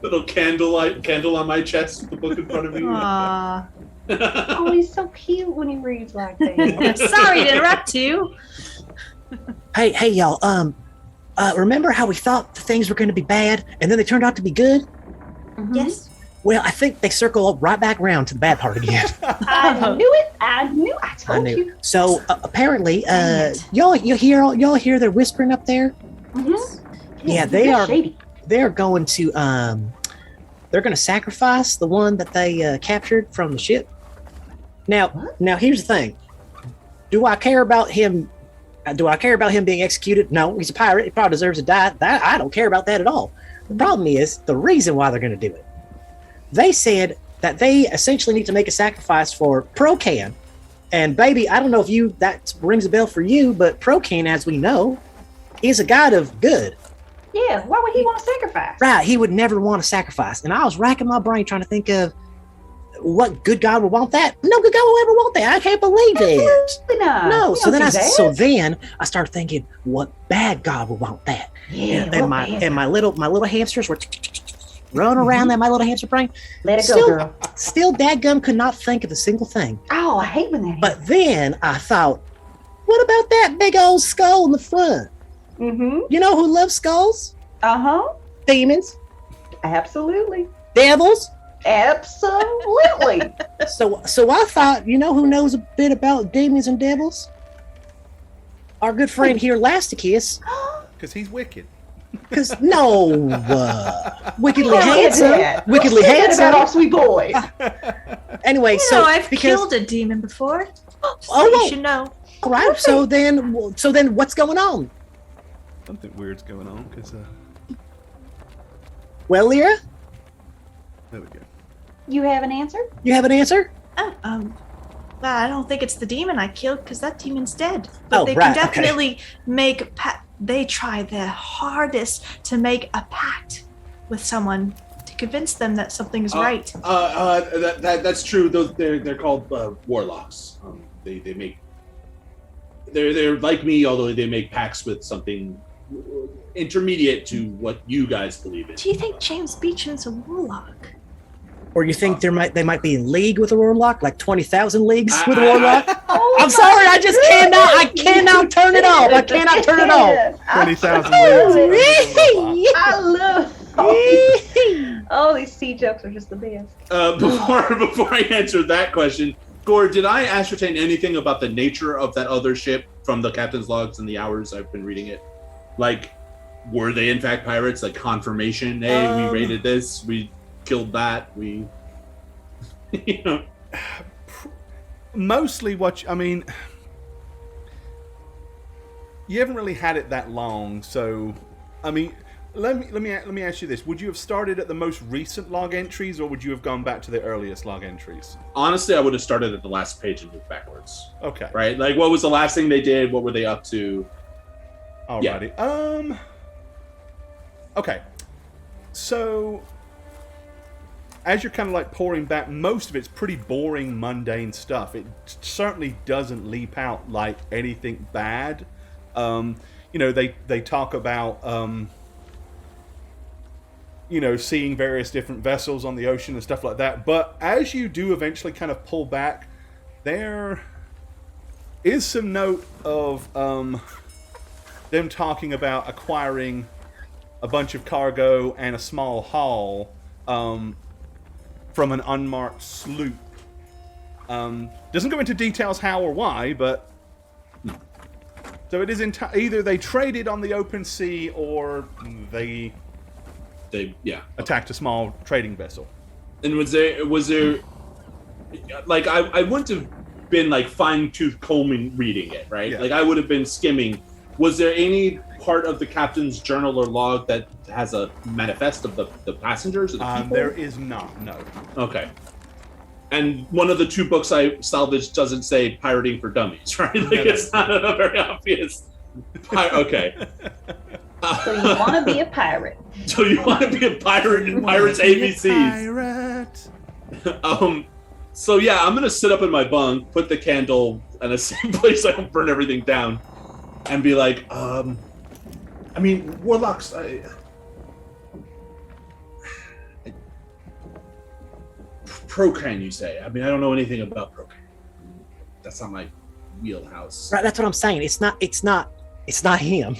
Little candle on my chest with the book in front of me. Aww. Oh, he's so cute when he reads like that. Sorry to interrupt you. Hey, y'all. Remember how we thought the things were going to be bad and then they turned out to be good? Mm-hmm. Yes. Well, I think they circle right back around to the bad part again. I knew it. I told you. So apparently, y'all hear they're whispering up there. Mm-hmm. Yeah, they are. Shady. They're going to they're going to sacrifice the one that they captured from the ship. Now, here's the thing. Do I care about him? Do I care about him being executed? No, he's a pirate. He probably deserves to die. That I don't care about that at all. The problem is the reason why they're going to do it. They said that they essentially need to make a sacrifice for Procan. And baby, I don't know if that rings a bell for you, but Procan, as we know, is a god of good. Yeah, why would he want to sacrifice? Right, he would never want to sacrifice. And I was racking my brain trying to think of what good god would want that. No good god will ever want that. I can't believe it. Absolutely not. No, We so don't do then that. I started thinking, what bad god would want that? Yeah, and my little hamsters were running around that my little hamster brain. Let it go, girl. Still, dadgum could not think of a single thing. Oh, I hate when that happens. But then I thought, what about that big old skull in the front? Mm-hmm. You know who loves skulls? Uh-huh. Demons, Absolutely. devils. Absolutely. So I thought, you know who knows a bit about demons and devils? Our good friend here, Lasticus. Because he's wicked. Because wickedly Who said handsome. that? Wickedly Who said that about our handsome. sweet boy. Anyway, I've killed a demon before. So you should know. All right. So then, what's going on? Something weird's going on. Because Well, Lyra, there we go. You have an answer? you have an answer? Well, I don't think it's the demon I killed because that demon's dead. But Oh, they right, can okay. definitely make. They try their hardest to make a pact with someone to convince them that something is right. That's true. Those they're called warlocks. They're like me, although they make pacts with something intermediate to what you guys believe in. Do you think James Beecham's a warlock? Or you think they might be in league with a warlock, like 20,000 leagues with a warlock? I'm sorry, I just cannot turn it off. I cannot turn it off. 20,000 I love all these sea jokes are just the best. Before I answer that question, Gore, did I ascertain anything about the nature of that other ship from the captain's logs and the hours I've been reading it? Like, were they in fact pirates? Like confirmation? Hey, we raided this. We killed that. We, you know. Mostly I mean, you haven't really had it that long, so I mean, let me ask you this: would you have started at the most recent log entries, or would you have gone back to the earliest log entries? Honestly, I would have started at the last page and moved backwards. Okay. Right? Like, what was the last thing they did? What were they up to? Alrighty. Yeah. Okay. So, as you're kind of like pouring back, most of it's pretty boring, mundane stuff. It certainly doesn't leap out like anything bad. You know, they talk about, you know, seeing various different vessels on the ocean and stuff like that. But as you do eventually kind of pull back, there is some note of them talking about acquiring a bunch of cargo and a small haul from an unmarked sloop. Doesn't go into details how or why, but so it is either they traded on the open sea or they attacked a small trading vessel. And was there like I wouldn't have been like fine-tooth combing reading it, right? Yeah. Like I would have been skimming. Was there any part of the captain's journal or log that has a manifest of the passengers or the people? There is not, no. Okay. And one of the two books I salvaged doesn't say pirating for dummies, right? Like it's not a very obvious. Okay. So you want to be a pirate? So you want to be a pirate in Pirates ABCs? Pirate. So yeah, I'm gonna sit up in my bunk, put the candle in a safe place so I don't burn everything down, and be like, I mean, warlocks. Procan, you say? I mean, I don't know anything about Procan. That's not my wheelhouse. Right, that's what I'm saying. It's not him.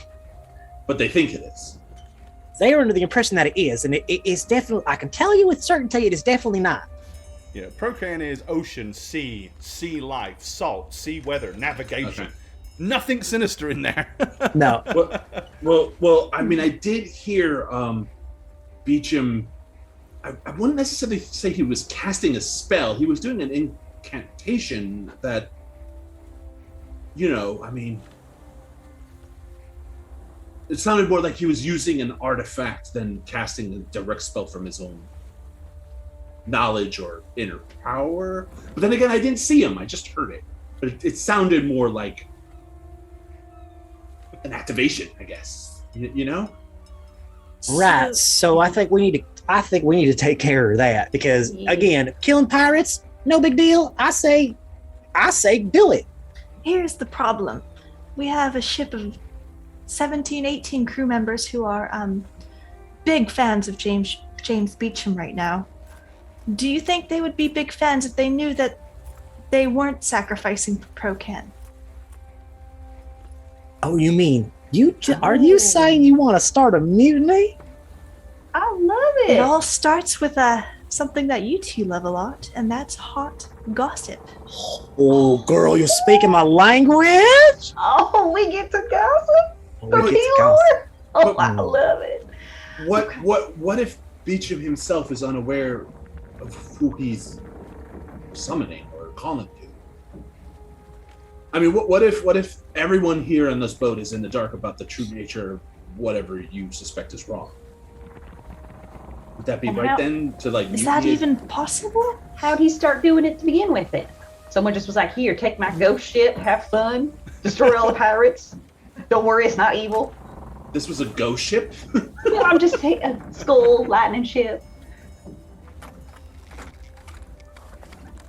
But they think it is. They are under the impression that it is, and it is definitely. I can tell you with certainty, it is definitely not. Yeah, Procan is ocean, sea life, salt, sea weather, navigation. Okay. Nothing sinister in there. No. Well. I mean, I did hear Beecham. I wouldn't necessarily say he was casting a spell. He was doing an incantation that, you know, I mean, it sounded more like he was using an artifact than casting a direct spell from his own knowledge or inner power. But then again, I didn't see him. I just heard it. But it sounded more like an activation, I guess. You know? Right. So I think we need to take care of that because again, killing pirates, no big deal. I say do it. Here's the problem. We have a ship of 17, 18 crew members who are big fans of James Beecham right now. Do you think they would be big fans if they knew that they weren't sacrificing for Procan? Oh, you mean are you saying you want to start a mutiny? I love it. It all starts with something that you two love a lot, and that's hot gossip. Oh, girl, you're speaking my language. Oh, we get to gossip. Oh, I love it. What if Beecham himself is unaware of who he's summoning or calling to? I mean, what if everyone here on this boat is in the dark about the true nature of whatever you suspect is wrong? Would that be right then to like? Is that even possible? How'd he start doing it to begin with then? Someone just was like, here, take my ghost ship, have fun, destroy all the pirates. Don't worry, it's not evil. This was a ghost ship? No, I'm just taking a skull lightning ship.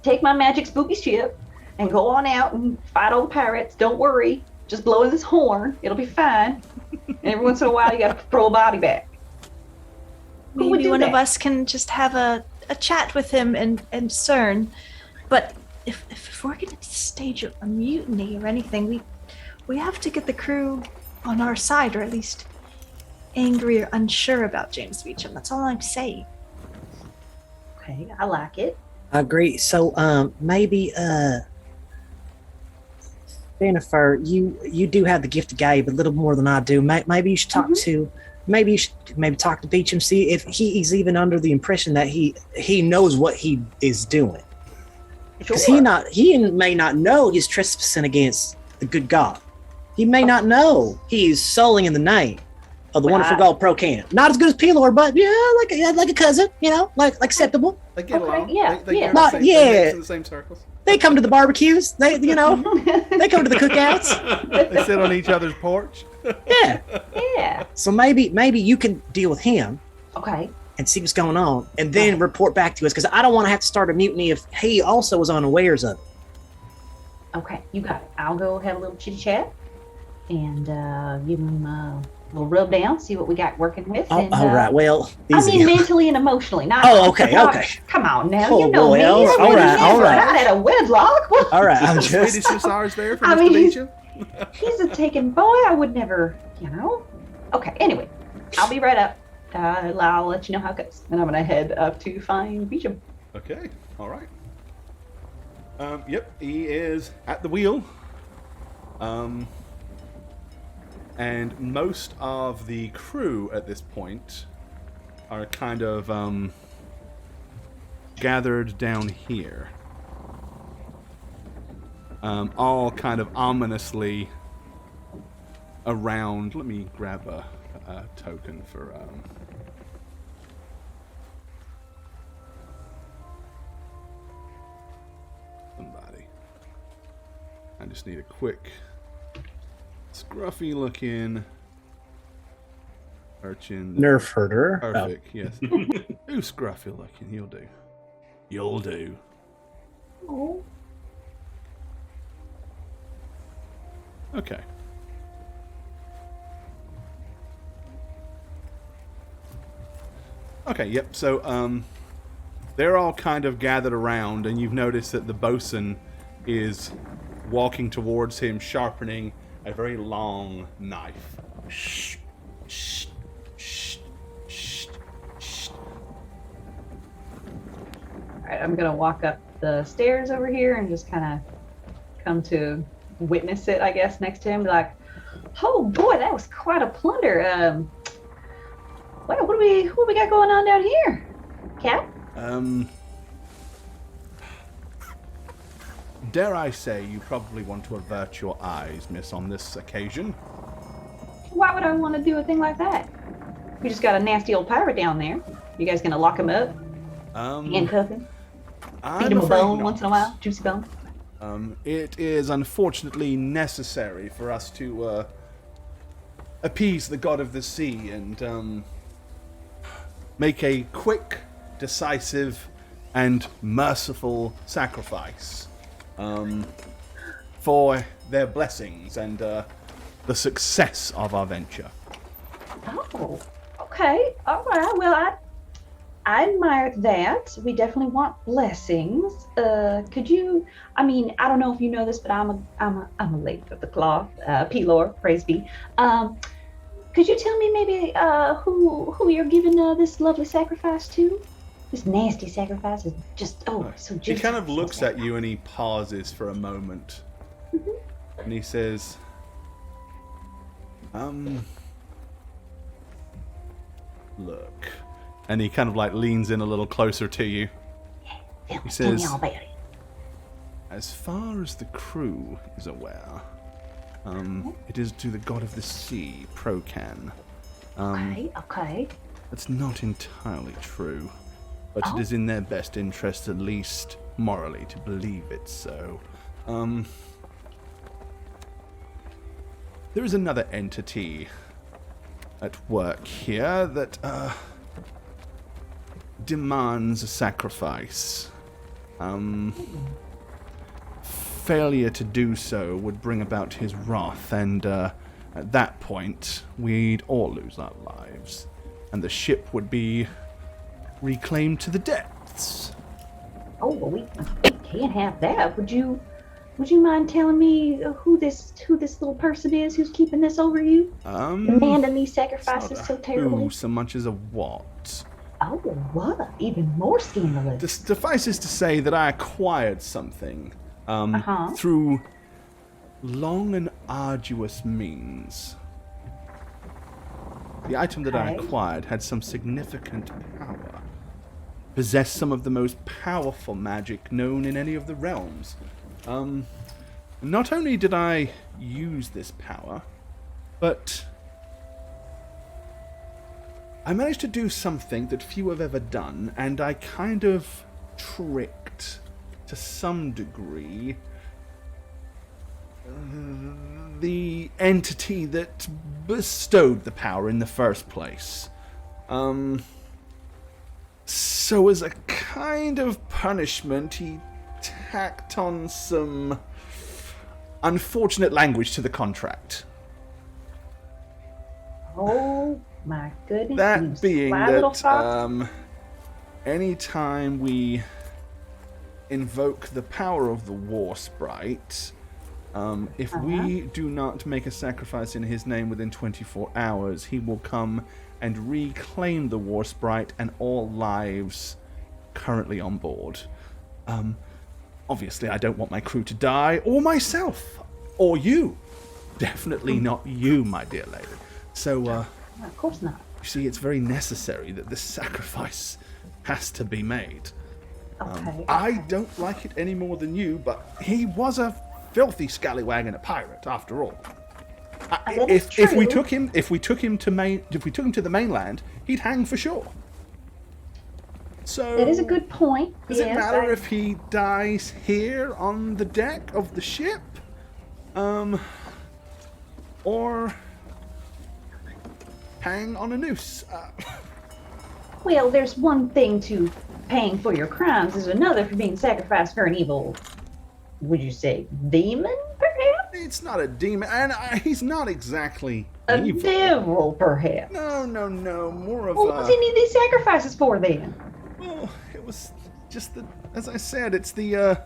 Take my magic spooky ship and go on out and fight all the pirates. Don't worry, just blow this horn. It'll be fine. And every once in a while, you gotta throw a body back. Maybe one of us can just have a chat with him and CERN. But if we're going to stage a mutiny or anything, we have to get the crew on our side, or at least angry or unsure about James Beecham. That's all I'm saying. Okay, I like it. I agree. So, maybe, Jennifer, you do have the gift of gab a little more than I do. Maybe you should talk to, maybe you should talk to Beecham, see if he's even under the impression that he knows what he is doing. Because he may not know he's trespassing against the good God. He may not know he's sullying in the name of the wonderful God Procan. Not as good as Pelor, but like a cousin, like acceptable. They get along. yeah, They yeah. go in the same circles. They come to the barbecues. They come to the cookouts. They sit on each other's porch. Yeah. Yeah. So maybe you can deal with him. Okay. And see what's going on, and then report back to us, because I don't want to have to start a mutiny if he also was unawares of it. Okay, you got it. I'll go have a little chitty chat and give him a little rub down, see what we got working with. Oh, and, all right. Well, I easy. mean mentally and emotionally, not. Oh, okay, okay. Come on now, Oh, you know boy, me. all right, all right. Not at a wedlock. What? All right, I'm Swedish just. hussars there for I Mr. mean, Beecham. He's a taken boy. I would never, Okay, anyway, I'll be right up. I'll let you know how it goes. And I'm going to head up to find Beecham. Okay, all right. Yep, he is at the wheel. And most of the crew at this point are kind of gathered down here. All kind of ominously around. Let me grab a token for somebody. I just need a quick scruffy looking urchin. Nerf herder. Perfect, yes. Ooh, scruffy looking. You'll do. You'll do. Oh. Okay. Okay, yep. So, they're all kind of gathered around, and you've noticed that the bosun is walking towards him, sharpening a very long knife. Shh, shh, shh, shh, shh. All right, I'm going to walk up the stairs over here and just kind of come to witness it, I guess, next to him. Be like, oh boy, that was quite a plunder. What do we got going on down here, Cap? Dare I say you probably want to avert your eyes, miss, on this occasion. Why would I want to do a thing like that? We just got a nasty old pirate down there. You guys gonna lock him up? Handcuff him? Feed him a bone once in a while? Juicy bone? It is unfortunately necessary for us to appease the god of the sea and make a quick, decisive, and merciful sacrifice for their blessings and the success of our venture. Oh, okay. All right. Well, I admire that. We definitely want blessings. Could you? I mean, I don't know if you know this, but I'm a lady of the cloth. Pelor, praise be. Could you tell me maybe who you're giving this lovely sacrifice to? This nasty sacrifice is just so juicy. He kind of looks at you and he pauses for a moment, and he says, look. And he kind of like leans in a little closer to you. He says, tell me all about it. As far as the crew is aware, it is to the god of the sea, Procan. Okay. That's not entirely true, but it is in their best interest, at least morally, to believe it so. There is another entity at work here that demands a sacrifice. Failure to do so would bring about his wrath, and at that point, we'd all lose our lives, and the ship would be reclaimed to the depths. Oh, well, we can't have that. Would you mind telling me who this little person is who's keeping this over you? Demanding these sacrifices so terribly. Who so much as a what? Oh, what? Even more scandalous. Suffices to say that I acquired something through long and arduous means. The item that I acquired had some significant power. Possessed some of the most powerful magic known in any of the realms. Not only did I use this power, but I managed to do something that few have ever done, and I kind of tricked, to some degree, the entity that bestowed the power in the first place. So as a kind of punishment, he tacked on some unfortunate language to the contract. Oh my goodness. That being that, anytime we invoke the power of the War Sprite, if we do not make a sacrifice in his name within 24 hours, he will come and reclaim the War Sprite and all lives currently on board. Obviously, I don't want my crew to die, or myself, or you. Definitely not you, my dear lady. So, of course not. You see, it's very necessary that this sacrifice has to be made. Okay. I don't like it any more than you, but he was a filthy scallywag and a pirate, after all. If we took him to the mainland, he'd hang for sure. So it is a good point. Does it matter if he dies here on the deck of the ship, or hang on a noose? Well, there's one thing to paying for your crimes. There's another for being sacrificed for an evil. Would you say demon, perhaps? It's not a demon, and he's not exactly a evil. Devil, perhaps. No. More of what's he need these sacrifices for then? Well, it was just that, as I said, it's the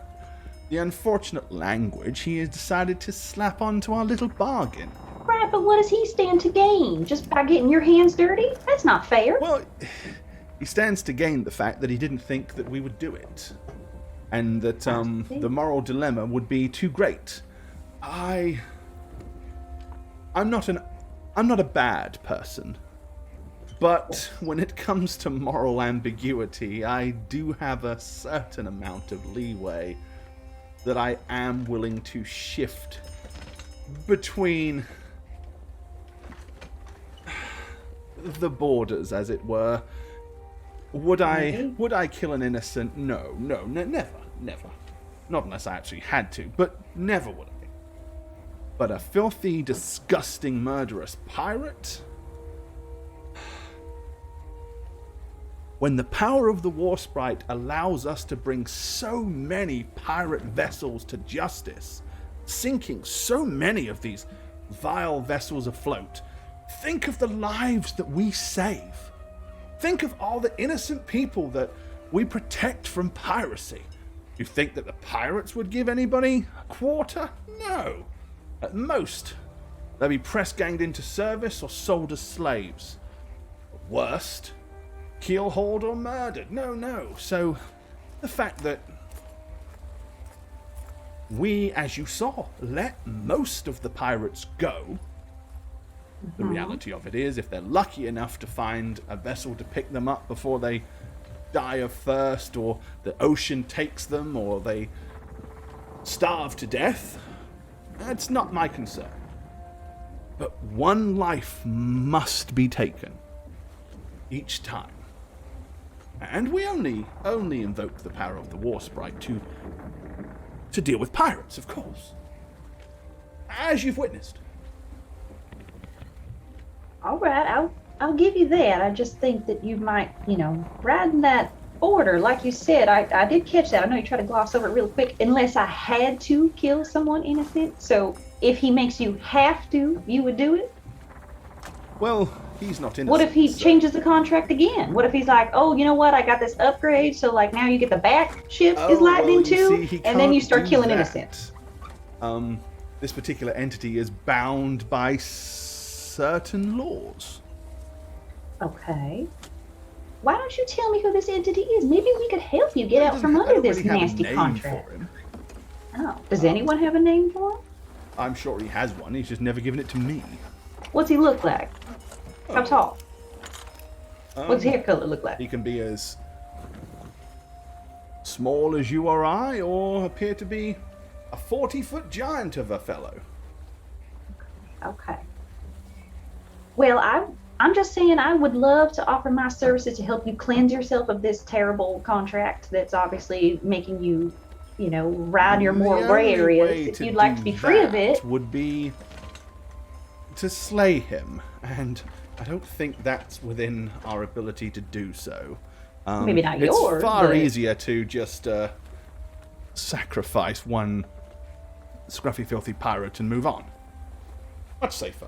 unfortunate language he has decided to slap onto our little bargain. Right, but what does he stand to gain? Just by getting your hands dirty? That's not fair. Well, he stands to gain the fact that he didn't think that we would do it. And that the moral dilemma would be too great. I'm not a bad person. But when it comes to moral ambiguity, I do have a certain amount of leeway that I am willing to shift between the borders, as it were. Would I kill an innocent? No, never. Not unless I actually had to, but never would I. But a filthy, disgusting, murderous pirate? When the power of the War Sprite allows us to bring so many pirate vessels to justice, sinking so many of these vile vessels afloat, think of the lives that we save. Think of all the innocent people that we protect from piracy. You think that the pirates would give anybody a quarter? No. At most, they'll be press-ganged into service or sold as slaves. Worst, keel-hauled or murdered. No. So, the fact that we, as you saw, let most of the pirates go. The reality of it is, if they're lucky enough to find a vessel to pick them up before they die of thirst, or the ocean takes them, or they starve to death, that's not my concern. But one life must be taken each time. And we only invoke the power of the War Sprite to deal with pirates, of course. As you've witnessed. All right, I'll give you that. I just think that you might, ride in that order. Like you said, I did catch that. I know you tried to gloss over it real quick. Unless I had to kill someone innocent. So if he makes you have to, you would do it? Well, he's not innocent. What if he changes the contract again? What if he's like, oh, you know what? I got this upgrade, so like now you get the back ship is lightning too, and then you start killing innocents. This particular entity is bound by certain laws. Okay. why don't you tell me who this entity is? Maybe we could help you get He out doesn't from have- I under don't this really have a nasty name contract. for him. Oh, does anyone have a name for him? I'm sure he has one. He's just never given it to me. What's he look like? How Oh. tall? What's his hair color look like? He can be as small as you or I, or appear to be a 40-foot giant of a fellow. Okay. Well, I'm just saying I would love to offer my services to help you cleanse yourself of this terrible contract that's obviously making you, ride your more The gray only areas. way If to you'd like to do be free of that it. would be to slay him, and I don't think that's within our ability to do so. Maybe not it's yours, far but- easier to just sacrifice one scruffy, filthy pirate and move on. Much safer.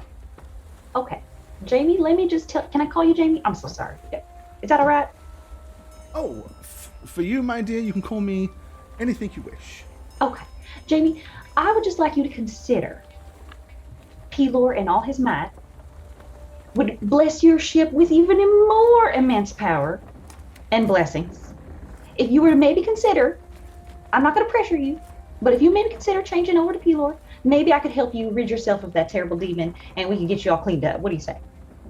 Okay. Jamie, let me just tell. Can I call you Jamie? I'm so sorry. Is that all right? Oh, for you, my dear, you can call me anything you wish. Okay. Jamie, I would just like you to consider Pelor and all his might would bless your ship with even more immense power and blessings. If you were to maybe consider, I'm not going to pressure you, but if you maybe consider changing over to Pelor, maybe I could help you rid yourself of that terrible demon and we can get you all cleaned up. What do you say?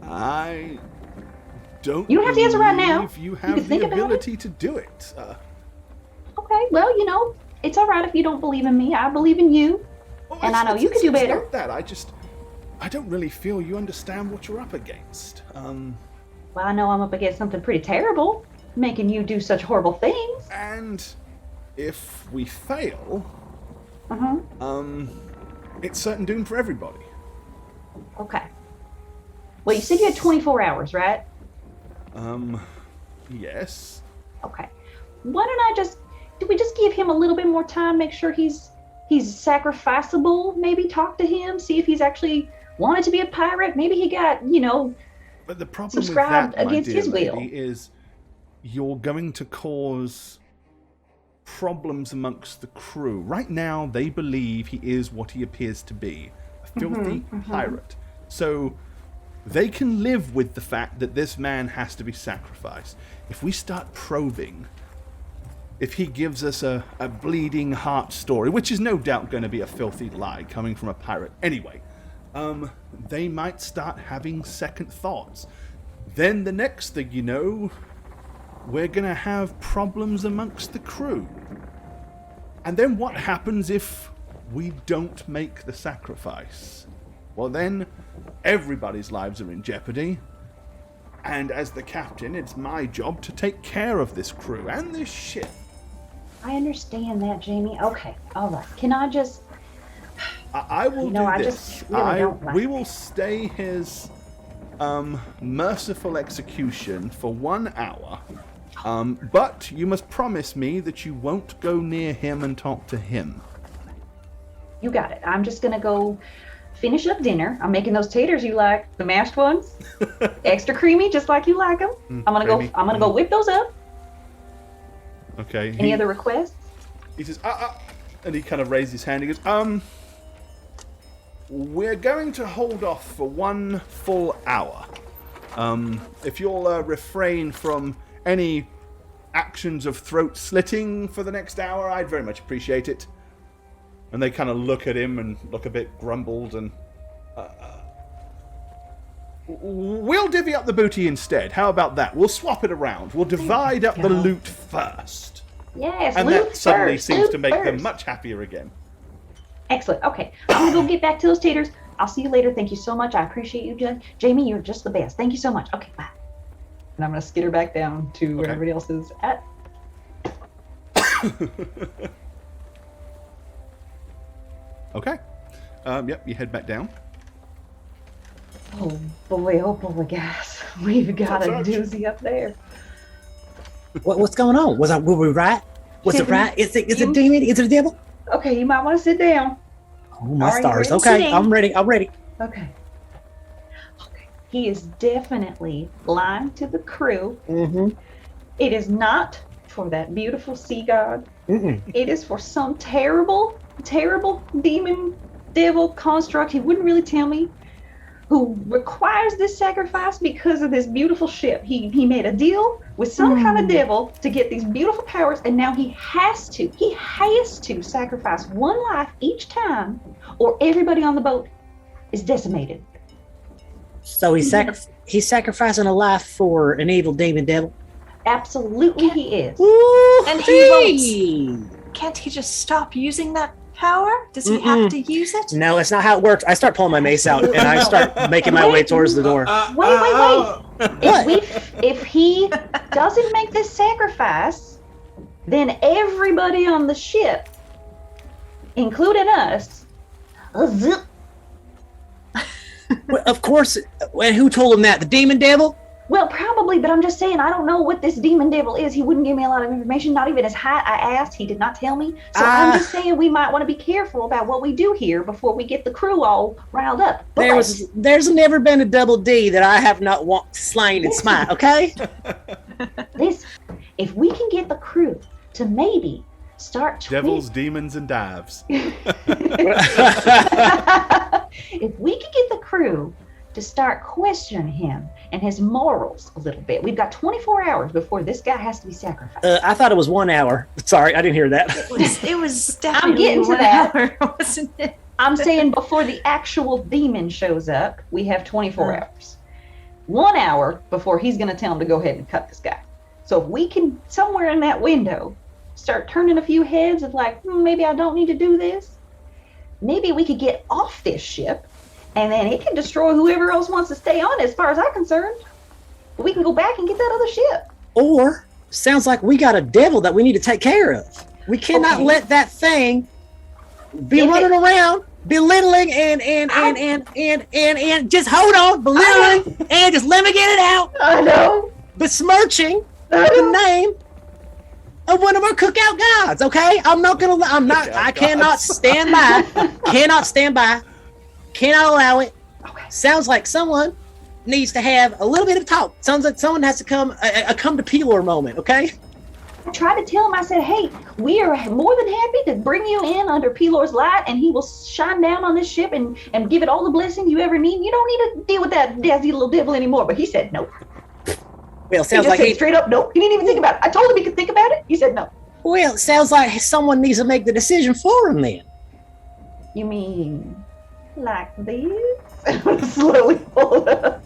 I don't. You don't have to answer right now. believe You You have can think the about it. ability to do it. Okay, well, it's all right if you don't believe in me. I believe in you. And I know you could do it's better. not that. I don't really feel you understand what you're up against. Well, I know I'm up against something pretty terrible, making you do such horrible things. And if we fail, Mm-hmm. it's certain doom for everybody. Okay. Well, you said you had 24 hours, right? Yes. Okay. Why don't do we just give him a little bit more time, make sure he's sacrificable, maybe talk to him, see if he's actually wanted to be a pirate. Maybe he got, But the problem with subscribed that, my against dear his lady, will. is you're going to cause problems amongst the crew. Right now, they believe he is what he appears to be, a filthy pirate. So they can live with the fact that this man has to be sacrificed. If we start probing, if he gives us a bleeding heart story, which is no doubt going to be a filthy lie coming from a pirate anyway, they might start having second thoughts. Then the next thing you know, we're going to have problems amongst the crew. And then what happens if we don't make the sacrifice? Well, then everybody's lives are in jeopardy. And as the captain, it's my job to take care of this crew and this ship. I understand that, Jamie. Okay. All right. Can I just... I will do I this. just really don't like we will stay his merciful execution for 1 hour. But you must promise me that you won't go near him and talk to him. You got it. I'm just going to go finish up dinner. I'm making those taters you like, the mashed ones. Extra creamy, just like you like them. I'm going to go whip those up. Okay. Any other requests? He says, and he kind of raises his hand. He goes, we're going to hold off for 1 full hour. If you'll refrain from any actions of throat slitting for the next hour, I'd very much appreciate it. And they kind of look at him and look a bit grumbled and... we'll divvy up the booty instead. How about that? We'll swap it around. We'll divide up the loot first. Yes, And loot that suddenly first, seems loot to make them first. much happier again. Excellent. Okay. I'm going to go get back to those taters. I'll see you later. Thank you so much. I appreciate you, Jamie. You're just the best. Thank you so much. Okay, bye. And I'm going to skitter back down to where everybody else is at. Okay. Yep, you head back down. Oh boy, guys. We've got a doozy up there. What's going on? Were we right? Was it right? Is it a demon? Is it a devil? Okay, you might want to sit down. Oh my Are you stars! ready? Okay, Sitting. I'm ready. I'm ready. Okay. He is definitely lying to the crew. Mm-hmm. It is not for that beautiful sea god. Mm-mm. It is for some terrible, terrible demon, devil construct. He wouldn't really tell me. who requires this sacrifice because of this beautiful ship. He made a deal with some kind of devil to get these beautiful powers, and now he has to sacrifice one life each time, or everybody on the boat is decimated. So he's sacrificing a life for an evil demon devil. Absolutely, he is. Ooh, And he can't he just stop using that power? Does he have to use it? No, that's not how it works. I start pulling my mace out and I start making my way towards the door. Wait. If he doesn't make this sacrifice, then everybody on the ship, including us, zip. Well, of course. And who told him that? The demon devil? Well, probably, but I'm just saying, I don't know what this demon devil is. He wouldn't give me a lot of information, not even his height. I asked, he did not tell me. So I'm just saying we might want to be careful about what we do here before we get the crew all riled up. There's never been a double D that I have not slain and smite, okay? If we can get the crew to maybe start Devils, demons, and dives. If we could get the crew to start questioning him and his morals a little bit. We've got 24 hours before this guy has to be sacrificed. I thought it was 1 hour. Sorry, I didn't hear that. It was definitely I'm getting to 1 that. hour, wasn't it? I'm saying before the actual demon shows up, we have 24 hours. 1 hour before he's going to tell him to go ahead and cut this guy. So if we can, somewhere in that window, start turning a few heads of like, maybe I don't need to do this. Maybe we could get off this ship, and then it can destroy whoever else wants to stay on it, as far as I'm concerned. We can go back and get that other ship. Or, sounds like we got a devil that we need to take care of. We cannot let that thing be running around, belittling and just hold on, belittling, and just let me get it out. I know. Besmirching the name of one of our cookout gods, okay? I cannot stand by, cannot allow it. Okay. Sounds like someone needs to have a little bit of talk. Sounds like someone has to come to Peeler moment, okay? I tried to tell him, I said, hey, we are more than happy to bring you in under Pelor's light, and he will shine down on this ship and give it all the blessings you ever need. You don't need to deal with that dazzy little devil anymore. But he said no. Well, sounds he like said straight up no. He didn't even think about it. I told him he could think about it. He said no. Well, it sounds like someone needs to make the decision for him then. You mean like this? I'm gonna slowly pull up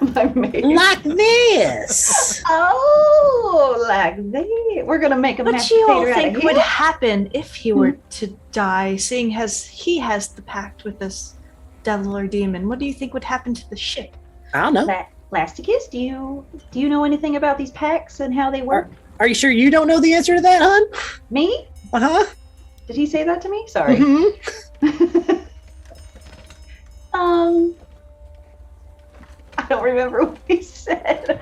my mace. Like this. Oh, like this. We're gonna make a What mashed do you all potato out of think would him. happen if he were to die, seeing as he has the pact with this devil or demon? What do you think would happen to the ship? I don't know. Lasticus, do you know anything about these pacts and how they work? Are you sure you don't know the answer to that, hon? Me? Uh-huh. Did he say that to me? Sorry. Mm-hmm. I don't remember what he said.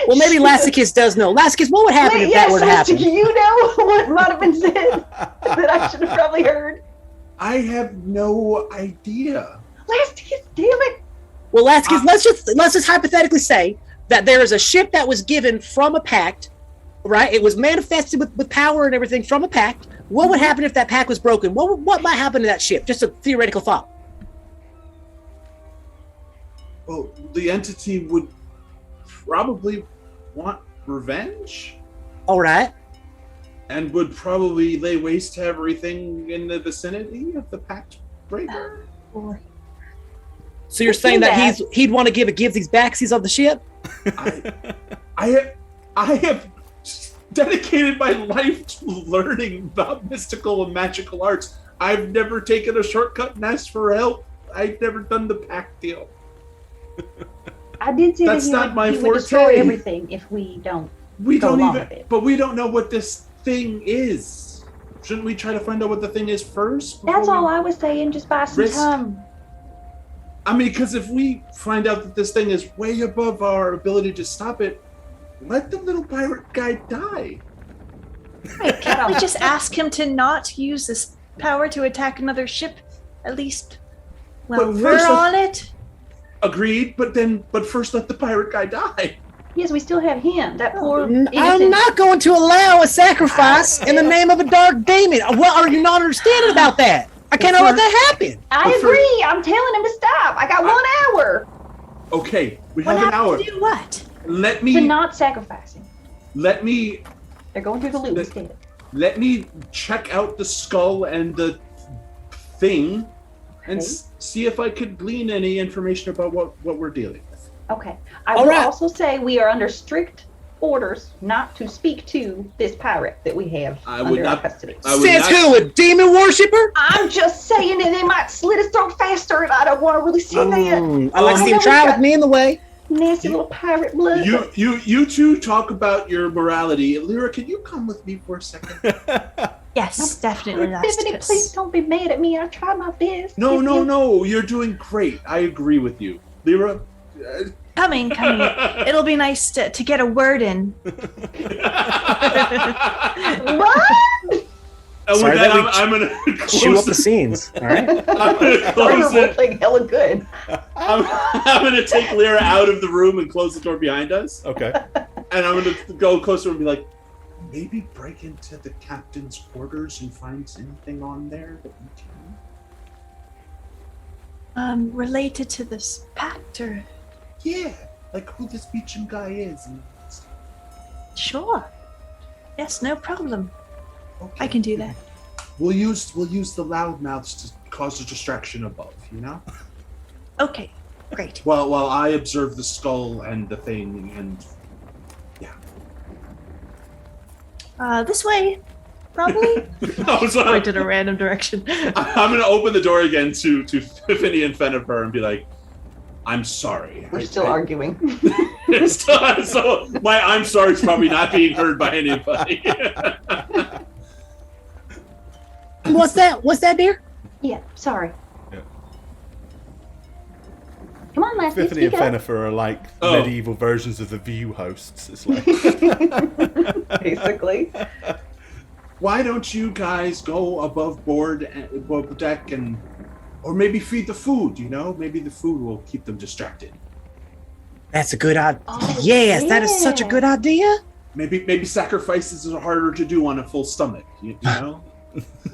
Well, maybe Lasticus does know. Lasticus, what would happen if that were to happen? Do you know what might have been said that I should have probably heard? I have no idea. Lasticus, damn it. Well, Lasticus, let's just hypothetically say that there is a ship that was given from a pact, right? It was manifested with power and everything from a pact. What would happen if that pact was broken? What might happen to that ship? Just a theoretical thought. Well, the entity would probably want revenge All right. and would probably lay waste to everything in the vicinity of the pact breaker. So you're saying that he'd want to give these backsies of the ship? I have dedicated my life to learning about mystical and magical arts. I've never taken a shortcut and asked for help. I've never done the pact deal. I did say That's that not my he would destroy forte. everything if we don't. We Go don't along even, with it. but we don't know what this thing is. Shouldn't we try to find out what the thing is first? That's all I was saying. Just buy some risk- time. I mean, because if we find out that this thing is way above our ability to stop it, let the little pirate guy die. Right, can't we just ask him to not use this power to attack another ship? At least, well, But we're first on it. Agreed, but first let the pirate guy die. Yes, we still have him. That poor I'm innocent. not going to allow a sacrifice in the name of a dark demon. What are you not understanding about that? I can't let that happen. I agree. I'm telling him to stop. I got 1 hour Okay, we What have an hour. happened to do what? Let to me not sacrifice him. let me They're going through the loop instead. let me check out the skull and the thing, and see if I could glean any information about what we're dealing with. Okay. I All will right. also say we are under strict orders not to speak to this pirate that we have I would under our not- custody. I would Says not- who? A demon worshiper? I'm just saying that they might slit his throat faster, and I don't want to really see that I like to see him try with me in the way. nasty little pirate blood. You two talk about your morality. Lyra, can you come with me for a second? Yes, definitely. Tiffany, please don't be mad at me. I tried my best. No. You're doing great. I agree with you. Lyra, Coming. It'll be nice to get a word in. What? and Sorry with that that, we I'm going to Chew up close the it. scenes. All right. I'm going to close We're it. playing hella good. I'm going to take Lyra out of the room and close the door behind us. Okay. And I'm going to go closer and be like, maybe break into the captain's quarters and find anything on there that we can. Related to this pact, or Yeah, like who this Beecham guy is. And sure. Yes, no problem. okay. I can do that. We'll use the loudmouths to cause a distraction above, you know? Okay, great. While I observe the skull and the thing, and This way, probably. Point in a random direction. I'm going to open the door again to Tiffany and Fenifer and be like, I'm sorry. We're still arguing. So my I'm sorry is probably not being heard by anybody. What's that, dear? Yeah, sorry. Yeah. Come on, Lassie, Tiffany and speak up. Fenifer are like Oh. medieval versions of the View hosts. It's like, Basically. Why don't you guys go above deck or maybe feed the food, you know? Maybe the food will keep them distracted. That's a good idea. Oh, Yes, that is such a yeah. good idea. Maybe sacrifices are harder to do on a full stomach, you know?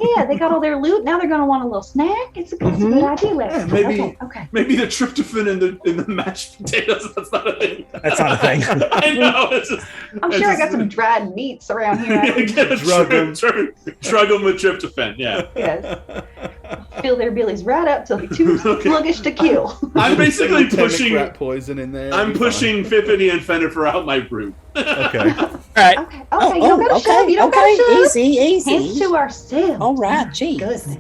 Yeah, they got all their loot. Now they're going to want a little snack. It's a good idea, Lassie. Yeah, maybe- Okay. Maybe the tryptophan in the mashed potatoes, that's not a thing. That's not a thing. I know. It's just, I'm sure I got some dried meats around here. I can drug them with tryptophan, yeah. yes. Fill their billies right up till they're too sluggish to kill. I'm basically Temic pushing rat poison in there. I'm It'll be pushing Tiffany and Fenifer out my room. fine. Okay. All right. Okay, you don't gotta shove. You don't okay. gotta shove. Easy. Hands to ourselves. All right, My jeez. Goodness.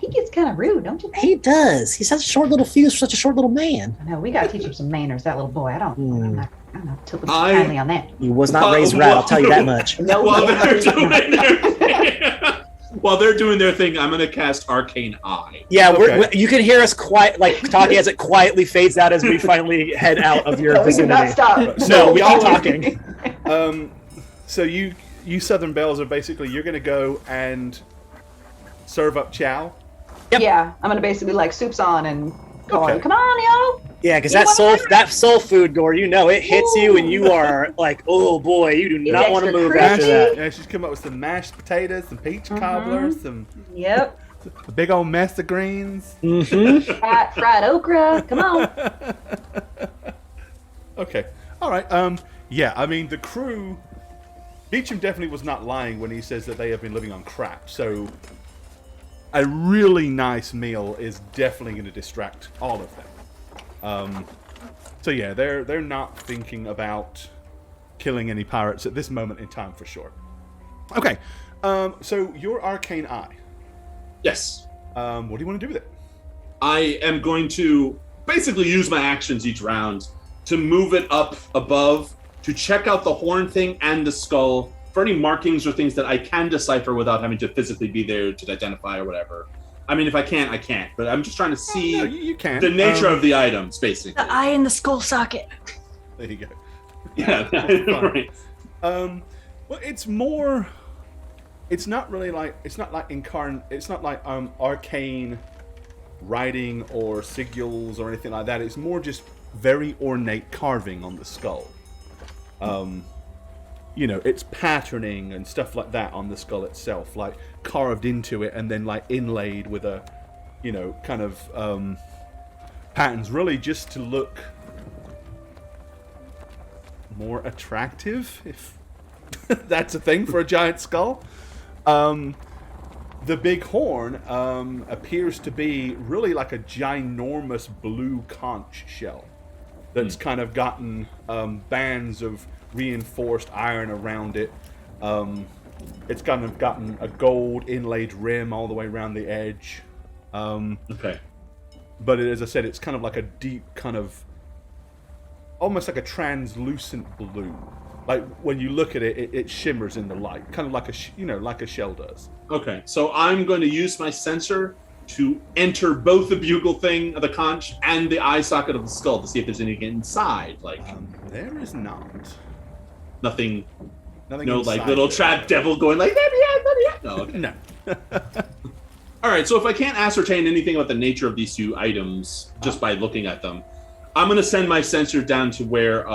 He gets kind of rude, don't you think? He does. He's such a short little fuse for such a short little man. I know, we gotta teach him some manners, that little boy. I'm not tilting I- kindly on that. He was not raised right. I'll tell you that much. No, While they're doing their thing, I'm gonna cast Arcane Eye. Yeah, Okay. you can hear us talking as it quietly fades out as we finally head out of your No, we do not vicinity. stop. No, we all talking. So you Southern Bells are basically, you're going to go and serve up chow. Yep. Yeah, I'm gonna basically like soup's on and call Okay. him. Come on, yo. Yeah, because You that soul food, Gore, you know, it hits you and you are like, oh boy, you do It's not want to extra move crispy. after that. Yeah, she's come up with some mashed potatoes, some peach cobblers, some Yep. a big old mess of greens. Mm-hmm. Fried okra. Come on. Okay. All right. Yeah, I mean, the crew, Beecham definitely was not lying when he says that they have been living on crap. So a really nice meal is definitely going to distract all of them. So yeah, they're not thinking about killing any pirates at this moment in time for sure. Okay. So your Arcane Eye. Yes. What do you want to do with it? I am going to basically use my actions each round to move it up above to check out the horn thing and the skull for any markings or things that I can decipher without having to physically be there to identify or whatever. I mean, if I can't, I can't. But I'm just trying to see No, you can. the nature of the items, basically. The eye in the skull socket. There you go. Yeah, right. Well, it's more. It's not really like it's not like arcane writing or sigils or anything like that. It's more just very ornate carving on the skull. it's patterning and stuff like that on the skull itself, like carved into it and then like inlaid with a, kind of patterns, really just to look more attractive, if that's a thing for a giant skull. The big horn appears to be really like a ginormous blue conch shell that's kind of gotten bands of reinforced iron around it. It's kind of gotten a gold inlaid rim all the way around the edge. Okay. But as I said, it's kind of like a deep kind of, almost like a translucent blue. Like when you look at it, it shimmers in the light, kind of like like a shell does. Okay, so I'm going to use my sensor to enter both the bugle thing of the conch and the eye socket of the skull to see if there's anything inside. Like, there is not. Nothing. No, like little trap devil going like, no. Okay. No. All right, so if I can't ascertain anything about the nature of these two items just by looking at them, I'm going to send my sensor down to where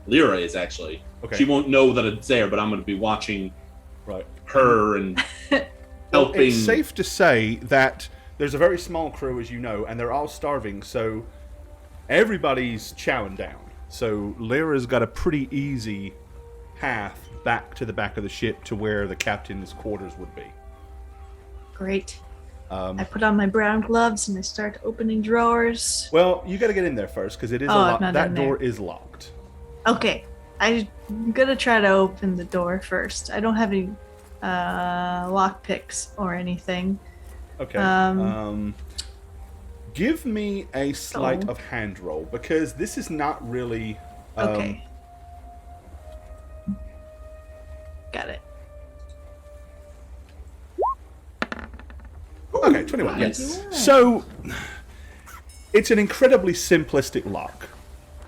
Lyra is actually. Okay. She won't know that it's there, but I'm going to be watching her and helping. It's safe to say that there's a very small crew, as you know, and they're all starving, so everybody's chowing down. So Lyra's got a pretty easy path back to the back of the ship to where the captain's quarters would be. Great. I put on my brown gloves and I start opening drawers. Well, you got to get in there first because it is locked. That door is locked. Okay, I'm gonna try to open the door first. I don't have any lock picks or anything. Okay. Give me a sleight of hand roll because this is not really. Okay. Got it. Okay, 21. Yes. So, it's an incredibly simplistic lock.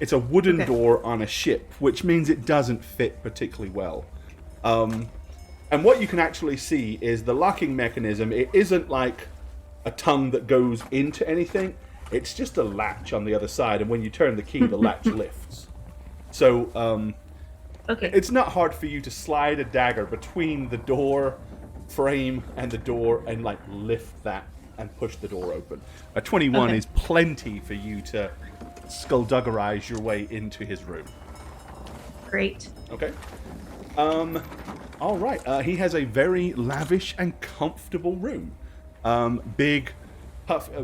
It's a wooden door on a ship, which means it doesn't fit particularly well. And what you can actually see is the locking mechanism. It isn't like a tongue that goes into anything. It's just a latch on the other side, and when you turn the key, the latch lifts. So, it's not hard for you to slide a dagger between the door frame and the door and like lift that and push the door open. A 21 is plenty for you to skullduggerise your way into his room. Great. Okay. All right. He has a very lavish and comfortable room.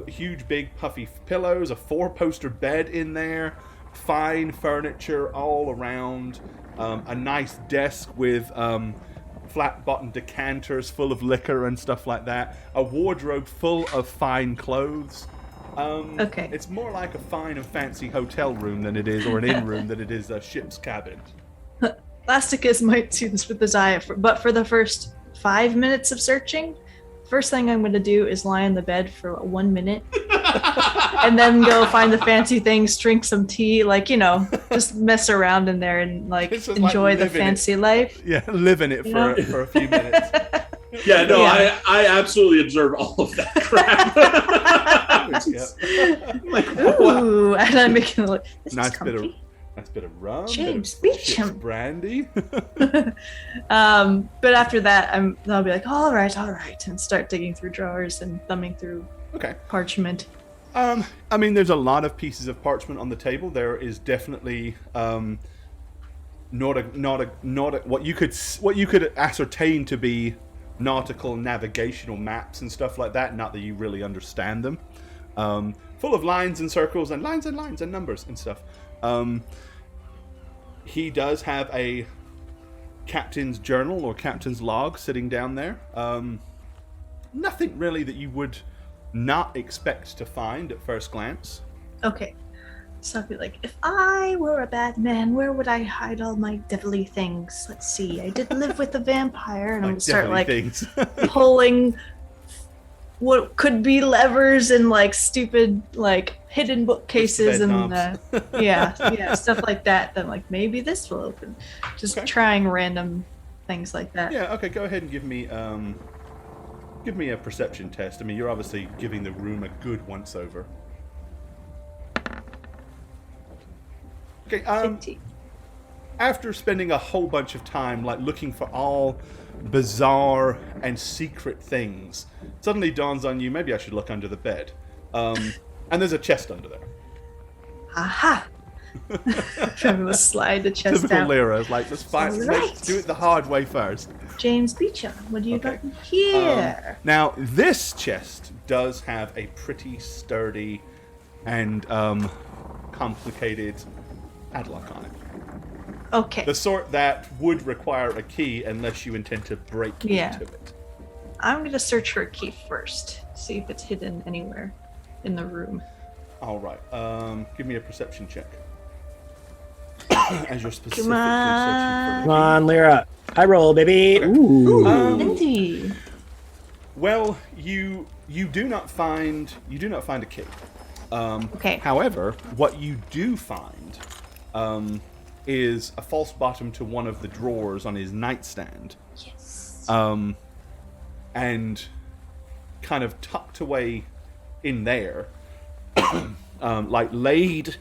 Huge, big, puffy pillows, a 4-poster bed in there, fine furniture all around, a nice desk with flat-bottomed decanters full of liquor and stuff like that, a wardrobe full of fine clothes. It's more like a fine and fancy hotel room than it is, or an inn room than it is a ship's cabin. Plasticus might see this with his eye, but for the first 5 minutes of searching, first thing I'm going to do is lie in the bed for 1 minute and then go find the fancy things, drink some tea, just mess around in there and enjoy the fancy life. Yeah, live in it for a few minutes. Yeah, no, yeah. I absolutely observe all of that crap. Ooh, and I'm making it look nice bit of rum, James, ship's brandy. But after that, I'll be like, all right, and start digging through drawers and thumbing through parchment. I mean, there's a lot of pieces of parchment on the table. There is definitely not what you could ascertain to be nautical navigational maps and stuff like that. Not that you really understand them. Full of lines and circles and lines and numbers and stuff. He does have a captain's journal or captain's log sitting down there. Nothing really that you would not expect to find at first glance. Okay. So I'd be like, if I were a bad man, where would I hide all my devilly things? Let's see. I did live with a vampire, and I'm gonna start pulling what could be levers and stupid hidden bookcases and stuff like that. Then maybe this will open. Just trying random things like that. Yeah. Okay. Go ahead and give me a perception test. I mean, you're obviously giving the room a good once over. Okay. after spending a whole bunch of time like looking for all bizarre and secret things, suddenly dawns on you, maybe I should look under the bed. And there's a chest under there. Aha! We'll slide the chest Typical down. Lyra is like, let's do it the hard way first. James Beecham, what do you got in here? Now, this chest does have a pretty sturdy and complicated padlock on it. Okay. The sort that would require a key unless you intend to break into it. I'm going to search for a key first, see if it's hidden anywhere in the room. All right. Give me a perception check. As you're specifically Come on. searching Come on, Lyra. High roll, baby. Okay. Ooh. Indeed. Well, you do not find a key. Okay. However, what you do find is a false bottom to one of the drawers on his nightstand. Yes. And kind of tucked away in there, like laid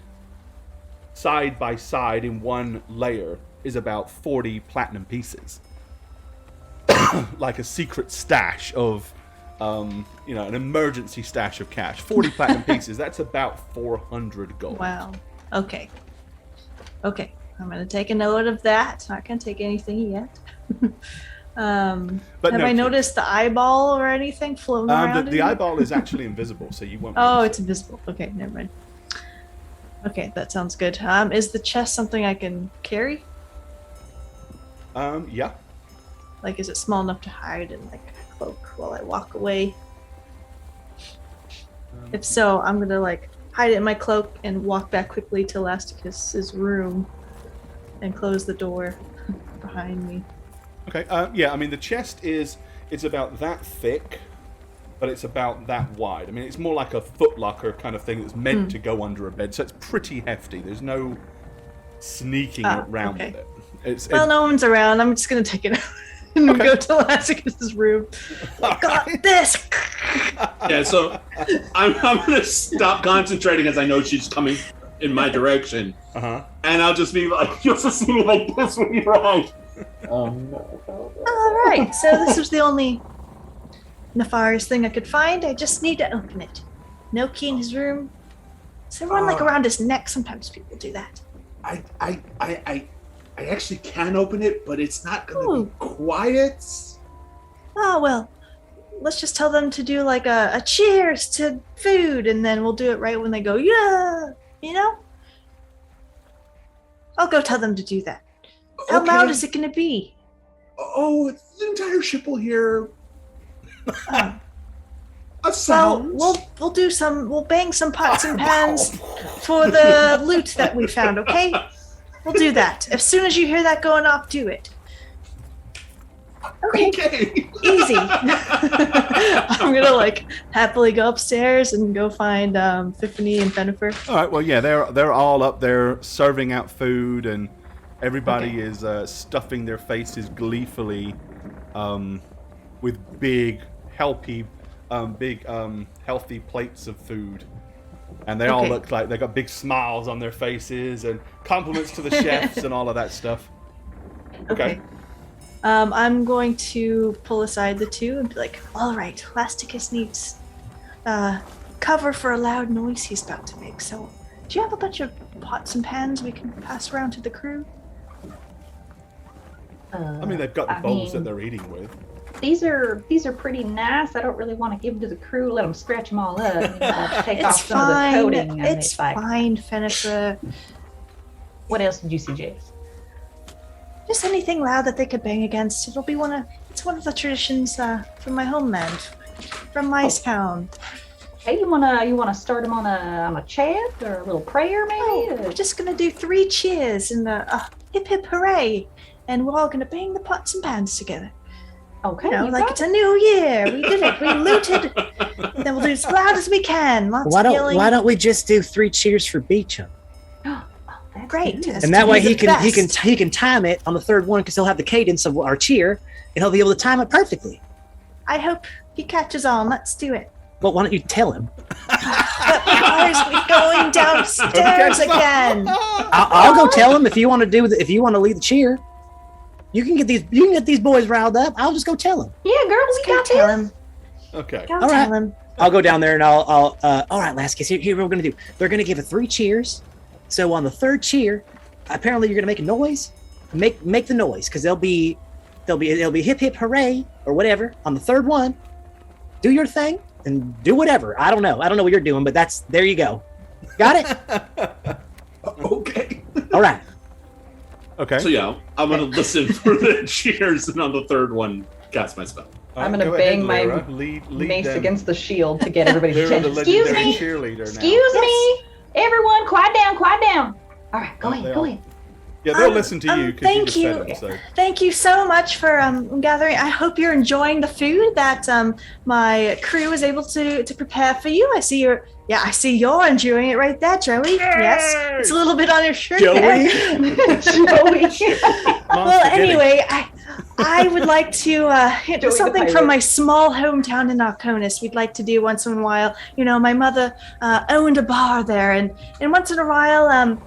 side by side in one layer, is about 40 platinum pieces. Like a secret stash of, an emergency stash of cash. 40 platinum pieces, that's about 400 gold. Wow. Okay. I'm going to take a note of that. Not going to take anything yet. But have no I key. noticed the eyeball or anything floating around? The eyeball is actually invisible, so you won't. Oh, it's invisible. Okay, never mind. Okay, that sounds good. Is the chest something I can carry? Yeah. Like, is it small enough to hide in like a cloak while I walk away? If so, I'm gonna like hide it in my cloak and walk back quickly to Elasticus's room and close the door behind me. Okay. Yeah. I mean, the chest it's about that thick, but it's about that wide. I mean, it's more like a footlocker kind of thing that's meant to go under a bed, so it's pretty hefty. There's no sneaking around with it. No one's around. I'm just gonna take it out and go to Elasticus's room. I got this. Yeah, so I'm gonna stop concentrating as I know she's coming in my direction, and I'll just be like, "You'll just see me like this when you're right." All right. So this was the only nefarious thing I could find. I just need to open it. No key in his room. Is there one like around his neck? Sometimes people do that. I actually can open it, but it's not gonna be quiet. Oh well. Let's just tell them to do like a cheers to food, and then we'll do it right when they go, yeah, you know? I'll go tell them to do that. How loud is it going to be? Oh, the entire ship will hear a Well, sound. we'll bang some pots and pans for the loot that we found, okay? We'll do that. As soon as you hear that going off, do it. Okay. Easy. I'm gonna like happily go upstairs and go find Tiffany and Jennifer. All right. Well, yeah, they're all up there serving out food, and everybody is stuffing their faces gleefully with big, healthy plates of food. And they all look like they got big smiles on their faces and compliments to the chefs and all of that stuff. Okay. I'm going to pull aside the two and be like, all right, Elasticus needs cover for a loud noise he's about to make. So do you have a bunch of pots and pans we can pass around to the crew? I mean, they've got the bowls that they're eating with. These are pretty nice. I don't really want to give them to the crew. Let them scratch them all up. And, take off some of the coating. It's fine, Jennifer. What else did you suggest? Just anything loud that they could bang against. It's one of the traditions from my homeland, from my town. Hey, you wanna start them on a chant or a little prayer, maybe? Oh, we're just gonna do 3 cheers and a hip hip hooray, and we're all gonna bang the pots and pans together. Okay. It's a new year. We did it. We looted. Then we'll do as loud as we can. Lots of yelling. Why don't we just do 3 cheers for Beecham? That's great. good. And that way he can time it on the third one because he'll have the cadence of our cheer and he'll be able to time it perfectly. I hope he catches on. Let's do it. Well, why don't you tell him? Because we're going downstairs again. I'll go tell him if you want to if you want to lead the cheer. You can get these boys riled up. I'll just go tell him. Yeah, girl, we Go got tell this. him. Okay. Go All tell right. him. I'll go down there and I'll all right, Laskis, here what we're gonna do. They're gonna give it 3 cheers. So on the 3rd cheer, apparently you're gonna make a noise. Make the noise, because it'll be hip hip hooray or whatever. On the 3rd one, do your thing and do whatever. I don't know what you're doing, but there you go. Got it? Okay. All right. Okay. So yeah, I'm gonna listen for the cheers, and on the 3rd one, cast my spell. I'm gonna Go ahead, bang my Lyra. Lead Mace them. against the shield to get everybody's Lyra, the attention. Excuse legendary me. cheerleader now. Excuse me. Everyone, quiet down. All right, go ahead. Yeah, they'll listen to you because you thank just you. fed them. So. Thank you so much for gathering. I hope you're enjoying the food that my crew was able to prepare for you. I see you're enjoying it right there, Joey. Yes, it's a little bit on your shirt there. Joey. Well, anyway, I would like to Joey the something pirate. from my small hometown in Arconis. We'd like to do once in a while. You know, my mother owned a bar there, and once in a while,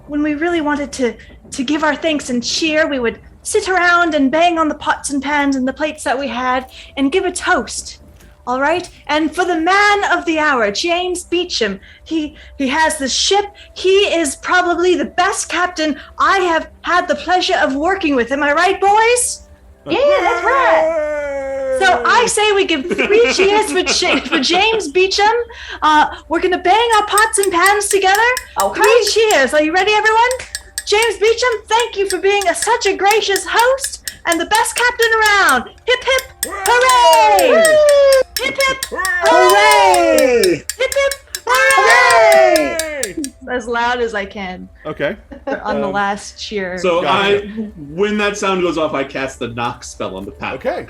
when we really wanted to give our thanks and cheer, we would sit around and bang on the pots and pans and the plates that we had and give a toast. All right? And for the man of the hour, James Beecham, he has the ship. He is probably the best captain I have had the pleasure of working with. Am I right, boys? Yeah, that's right. So I say we give 3 cheers for James Beecham. We're going to bang our pots and pans together. Okay. 3 cheers. Are you ready, everyone? James Beecham, thank you for being such a gracious host and the best captain around. Hip, hip, hooray! Hip, hip, hooray! Hip, hip, hooray! As loud as I can Okay. on the last cheer. So Got when that sound goes off, I cast the knock spell on the padlock. Okay.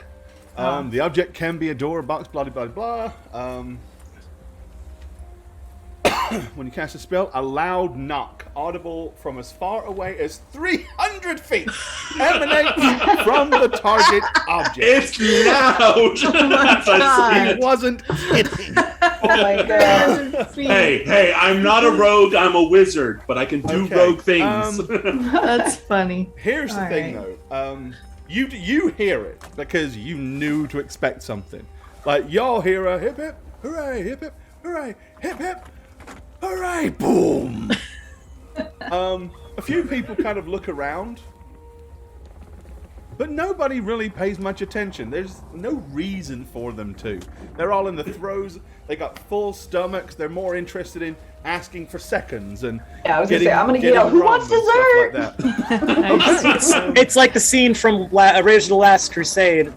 The object can be a door, box, blah, blah, blah, blah. When you cast a spell, a loud knock, audible from as far away as 300 feet, emanates from the target object. It's loud. God. He wasn't kidding. Oh my god. Hey, I'm not a rogue. I'm a wizard, but I can do Okay, rogue things. That's funny. Here's the All thing, right. though. You hear it because you knew to expect something. Like, y'all hear a hip hip, hooray, hip hip, hooray, hip hip, hooray, boom. A few people kind of look around, but nobody really pays much attention. There's no reason for them to. They're all in the throes. They got full stomachs. They're more interested in asking for seconds and Yeah, I was gonna getting, say, I'm gonna getting yell, "Who rum wants and stuff like that. It's like the scene from original Last Crusade,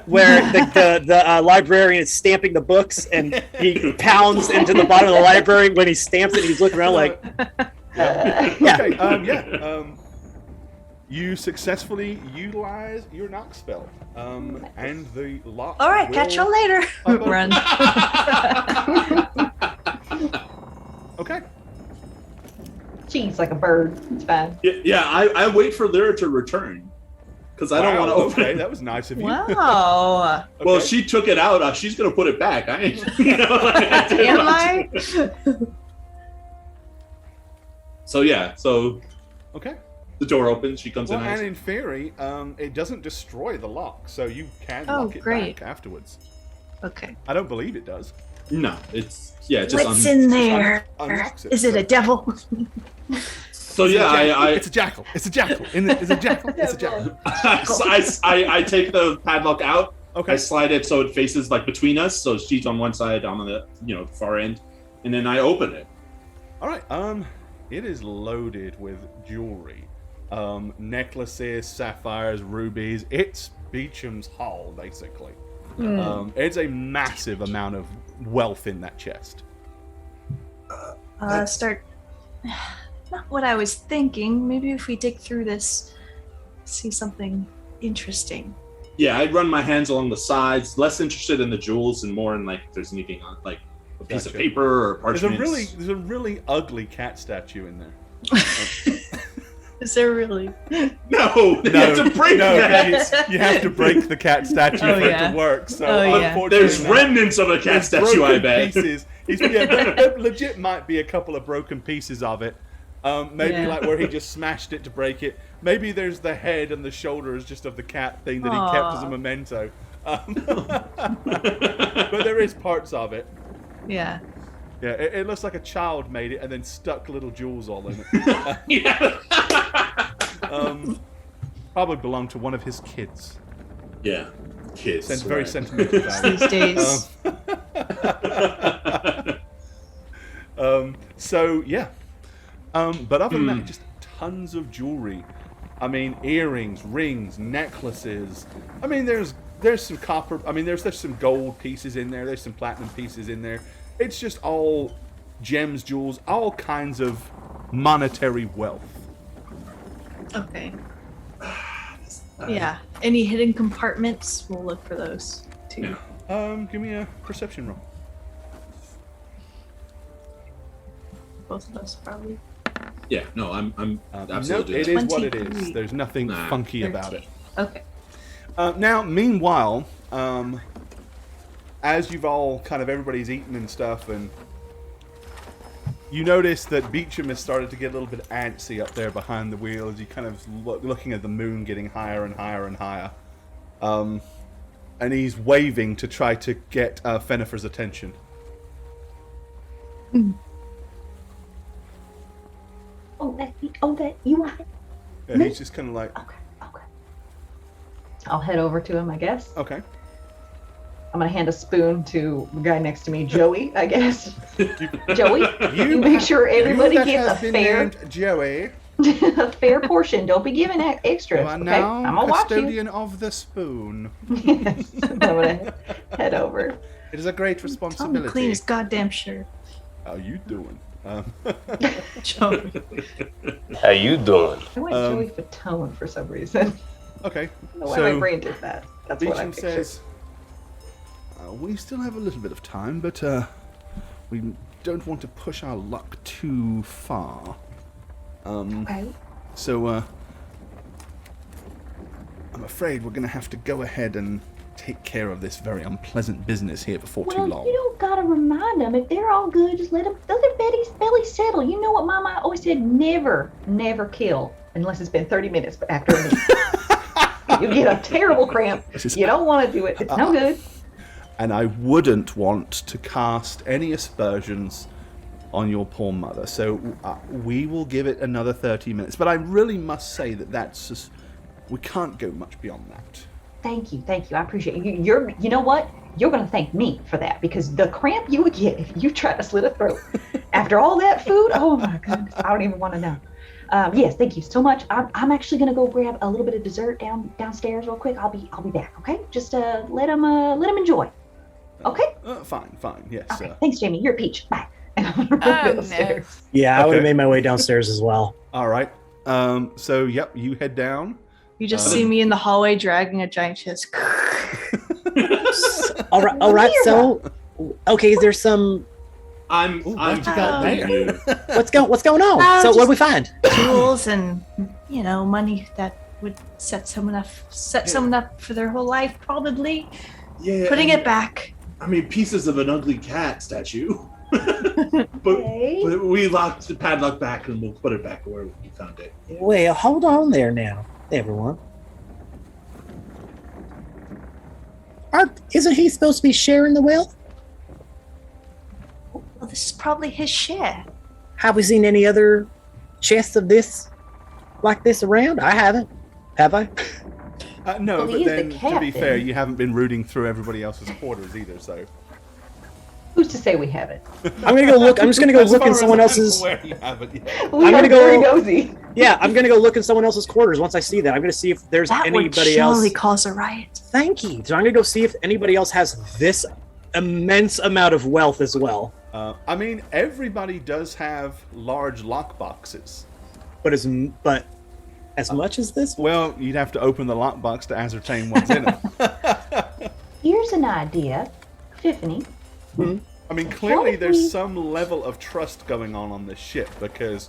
where the librarian is stamping the books, and he pounds into the bottom of the library. When he stamps it, he's looking around like, Okay, you successfully utilize your knock spell, and the lock. All right, catch y'all later. Run. Okay. Cheese like a bird. It's fine. Yeah, I wait for Lyra to return because I don't want to open Okay, it. that was nice of you. Wow. Well, Okay. she took it out. She's gonna put it back. I ain't. You know, like, I didn't Am want I? to. So yeah, so Okay. the door opens. She comes Well, in. and in theory, it doesn't destroy the lock, so you can Oh, lock it great. back afterwards. Okay. I don't believe it does. No, it's just What's in there? Unlocks it. Is it a devil? So yeah, It's a jackal. It's a jackal. It's a jackal. It's a jackal. I take the padlock out. I Okay. slide it so it faces like between us, so she's on one side, I'm on the far end, and then I open it. All right. It is loaded with jewelry, necklaces, sapphires, rubies. It's Beecham's Hall, basically. It's a massive amount of wealth in that chest. Start. Not what I was thinking. Maybe if we dig through this, see something interesting. Yeah, I run my hands along the sides, less interested in the jewels and more in like if there's anything on like a piece of Gotcha. paper or There's a parchment. really ugly cat statue in there. Is there really? No, you have to break that. You have to break the cat statue for it to work. So unfortunately, there's remnants of a cat statue, I bet. Pieces. There legit might be a couple of broken pieces of it. Maybe like where he just smashed it to break it. Maybe there's the head and the shoulders just of the cat thing that he kept as a memento. But there is parts of it. Yeah. Yeah, it looks like a child made it and then stuck little jewels all in it. Yeah. Probably belonged to one of his kids. Yeah, kids. Very sentimental about it. These days. So yeah. But other than that, just tons of jewelry. I mean, earrings, rings, necklaces. I mean, there's some copper. I mean, there's some gold pieces in there. There's some platinum pieces in there. It's just all gems, jewels, all kinds of monetary wealth. Okay. Yeah. Any hidden compartments? We'll look for those too. Yeah. Give me a perception roll. Both of us probably. Yeah, no, I'm absolutely. No, it is what it 23. is. There's nothing funky 13. about it. Okay. Now, meanwhile, as you've all everybody's eaten and stuff, and you notice that Beecham has started to get a little bit antsy up there behind the wheel as you looking at the moon getting higher and higher and higher. And he's waving to try to get Fenifer's attention. That you want it? Yeah, he's just kind of like, Okay. I'll head over to him, I guess. okay. I'm gonna hand a spoon to the guy next to me, Joey, I guess. Joey, you make sure everybody gets a fair Joey. a fair portion. Don't be giving extras. You are Okay, now I'm gonna watch you. custodian of the spoon. Yes, I'm gonna head over. It is a great Tell him to responsibility. clean his goddamn shirt. How you doing? Joey. How you doing? I went Joey for tone for some reason. Okay. I don't know why my brain did that. That's what I Beecham pictured. says, we still have a little bit of time, but we don't want to push our luck too far. Okay. So I'm afraid we're going to have to go ahead and take care of this very unpleasant business here before too Well, long. you don't gotta remind them. If they're all good, just let their belly settle. You know what Mama always said: never kill unless it's been 30 minutes after a meal. You get a terrible cramp. You don't want to do it. It's no good. And I wouldn't want to cast any aspersions on your poor mother. So we will give it another 30 minutes. But I really must say that's just, we can't go much beyond that. Thank you. I appreciate you. You know what? You're gonna thank me for that because the cramp you would get if you tried to slit a throat after all that food. Oh my goodness, I don't even want to know. Yes, thank you so much. I'm actually gonna go grab a little bit of dessert downstairs real quick. I'll be back. Okay, just let him enjoy. Okay. Fine. Yes. Okay. Thanks, Jamie. You're a peach. Bye. And I'm gonna run upstairs. Yeah, I would Okay. have made my way downstairs as well. All right. So yep, you head down. You just see me in the hallway dragging a giant chest. All right. So, okay, is there some? I'm what you got thanking there? you. What's going on? So, what did we find? Jewels and money that would set someone up for their whole life, probably. Yeah. Putting it back. I mean, pieces of an ugly cat statue. but Okay. we locked the padlock back and we'll put it back where we found it. Well, hold on there now, everyone. Isn't he supposed to be sharing the wealth? Well, this is probably his share. Have we seen any other chests of this, like this around? I haven't. Have I? No, Well, but he's the then to be captain. fair, you haven't been rooting through everybody else's quarters either. So Who's to say we haven't? I'm gonna go look. I'm just gonna go As look far in as someone I'm else's. aware, you haven't yet. We I'm are gonna go- very nosy. Yeah, I'm gonna go look in someone else's quarters. Once I see that, I'm gonna see if there's That would anybody else. surely cause a riot. Thank you. So I'm gonna go see if anybody else has this immense amount of wealth as well. I mean, everybody does have large lock boxes. But as much as this? Well, you'd have to open the lockbox to ascertain what's in it. Here's an idea, Tiffany. I mean, clearly if there's we- some level of trust going on this ship because,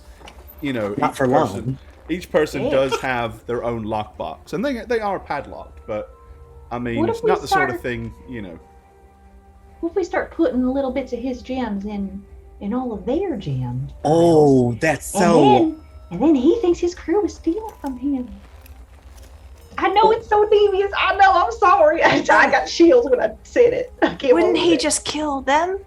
Not each for person, long. Each person Yeah. does have their own lockbox, and they are padlocked, but I mean, What it's if we not the sort of started- thing, you know. What if we start putting little bits of his gems in all of their gems? Oh, that's so. And then he thinks his crew is stealing from him. I know it's so devious. I know. I'm sorry. I got chills when I said it. I can't Wouldn't believe he it. just kill them?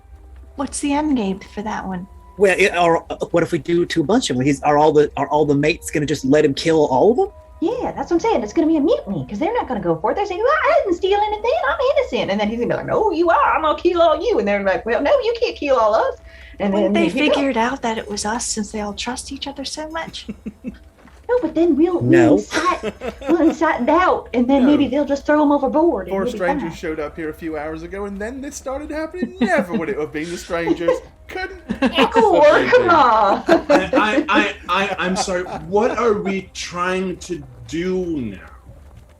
What's the end game for that one? Well, or what if we do it to a bunch of them? Are all the mates gonna just let him kill all of them? Yeah, that's what I'm saying. It's going to be a mutiny because they're not going to go for it. They're saying, well, I didn't steal anything. I'm innocent. And then he's going to be like, no, you are. I'm going to kill all you. And they're like, well, no, you can't kill all us. And Wouldn't then they here you go. figured out that it was us since they all trust each other so much? No, but then we'll incite doubt. And then No. maybe they'll just throw them overboard. And Four we'll be strangers fine. showed up here a few hours ago, and then this started happening. Never would it have been the strangers. Couldn't Or, possibly come be. on. I'm sorry. What are we trying to do now?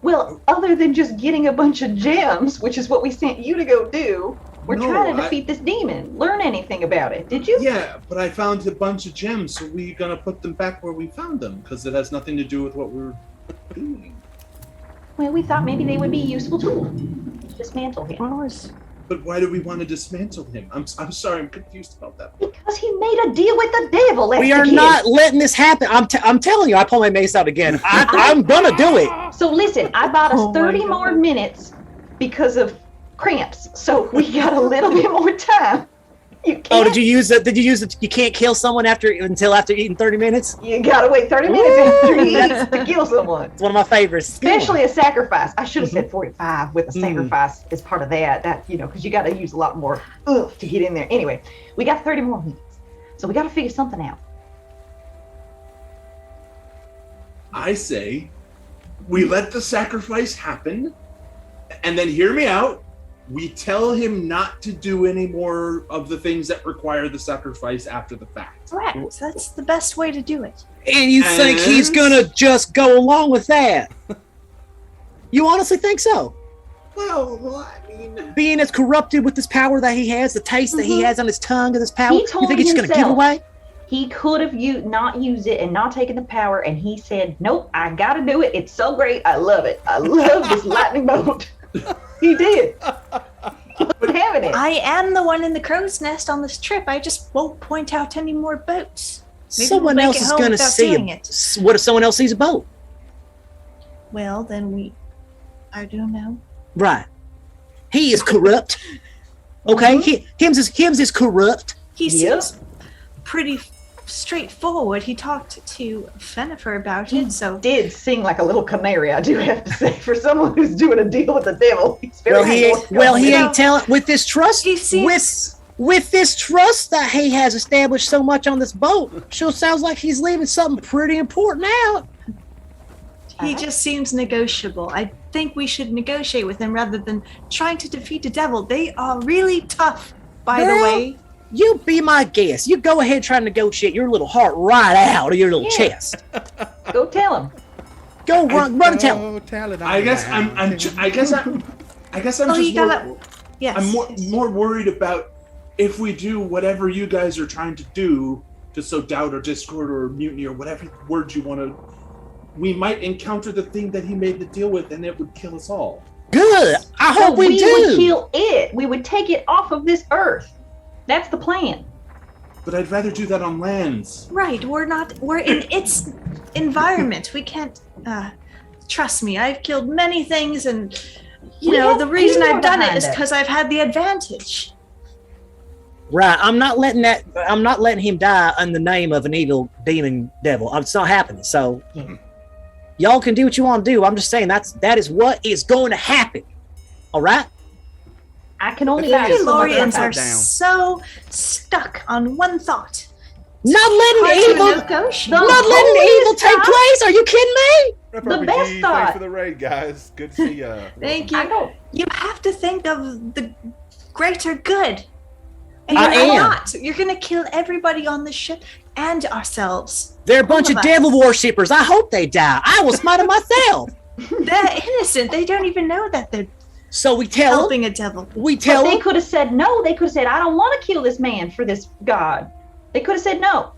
Well, other than just getting a bunch of gems, which is what we sent you to go do, we're No, trying to defeat this demon. Learn anything about it. Did you? Yeah, but I found a bunch of gems, so we're gonna put them back where we found them because it has nothing to do with what we're doing. Well, we thought maybe they would be a useful tool. Dismantle him. But why do we want to dismantle him? I'm sorry, I'm confused about that. Because he made a deal with the devil. That's We the are kid. not letting this happen. I'm telling you, I pull my mace out again. I'm gonna do it. So listen, I bought us Oh my 30 God. more minutes because of cramps. So we got a little bit more time. You can't. Oh, did you use it? You can't kill someone until after eating 30 minutes? You gotta wait 30 minutes after you eat to kill someone. It's one of my favorites. Especially a sacrifice. I should have said 45 with a Mm. sacrifice as part of that. That, because you got to use a lot more oomph to get in there. Anyway, we got 30 more minutes. So we got to figure something out. I say we let the sacrifice happen, and then hear me out. We tell him not to do any more of the things that require the sacrifice after the fact. Right. That's the best way to do it. And you think he's And- gonna just go along with that? You honestly think so? Well, I mean, Being as corrupted with this power that he has, the taste that he has on his tongue and this power, He you told think he's just gonna give himself. away? He could have not used it and not taken the power, and he said, nope, I got to do it. It's so great. I love it. I love this lightning bolt. He did. But having it. I am the one in the crow's nest on this trip. I just won't point out any more boats. Maybe Someone we'll else make it is home gonna without see doing him. it. What if someone else sees a boat? Well, then I don't know. Right. He is corrupt. Okay, Hims is corrupt. He Yep. seems pretty straightforward. He talked to Fenifer about it, so Did sing like a little canary, I do have to say, for someone who's doing a deal with the devil. He's very He ain't telling with this trust. He seems- With this trust that he has established so much on this boat, sure sounds like he's leaving something pretty important out. he just seems negotiable. I think we should negotiate with him rather than trying to defeat the devil. They are really tough, by the Girl, way. You be my guest. You go ahead and try to negotiate your little heart right out of your little Yeah. chest. Go tell him. Go run and tell him. I guess I'm just Oh, you gotta. Yes. I'm yes. more worried about if we do whatever you guys are trying to do to sow doubt or discord or mutiny or whatever words you want to, we might encounter the thing that he made the deal with, and it would kill us all. Good. I hope we would do. kill it. We would take it off of this earth. That's the plan. But I'd rather do that on lands. Right, we're in its environment. We can't, trust me, I've killed many things, and, We have the reason people I've done it behind is us. because I've had the advantage. Right. I'm not letting him die in the name of an evil demon devil. It's not happening. So y'all can do what you want to do. I'm just saying that is what is going to happen. All right? I can only The thing guide is, so much Lorians that are down. so stuck on one thought. Not Hard letting to evil negotiate. No. not letting Holiest evil take time. place. Are you kidding me? The best Thanks thought. for the raid, guys. Good to see ya. Thank I you. know. You have to think of the greater good. And I you're am. not. You're going to kill everybody on the ship and ourselves. They're a bunch All of of us. devil worshippers. I hope they die. I will smite them myself. They're innocent. They don't even know that they're So we tell them. helping a devil. We But tell they them. could have said no. They could have said, I don't want to kill this man for this god. They could have said no.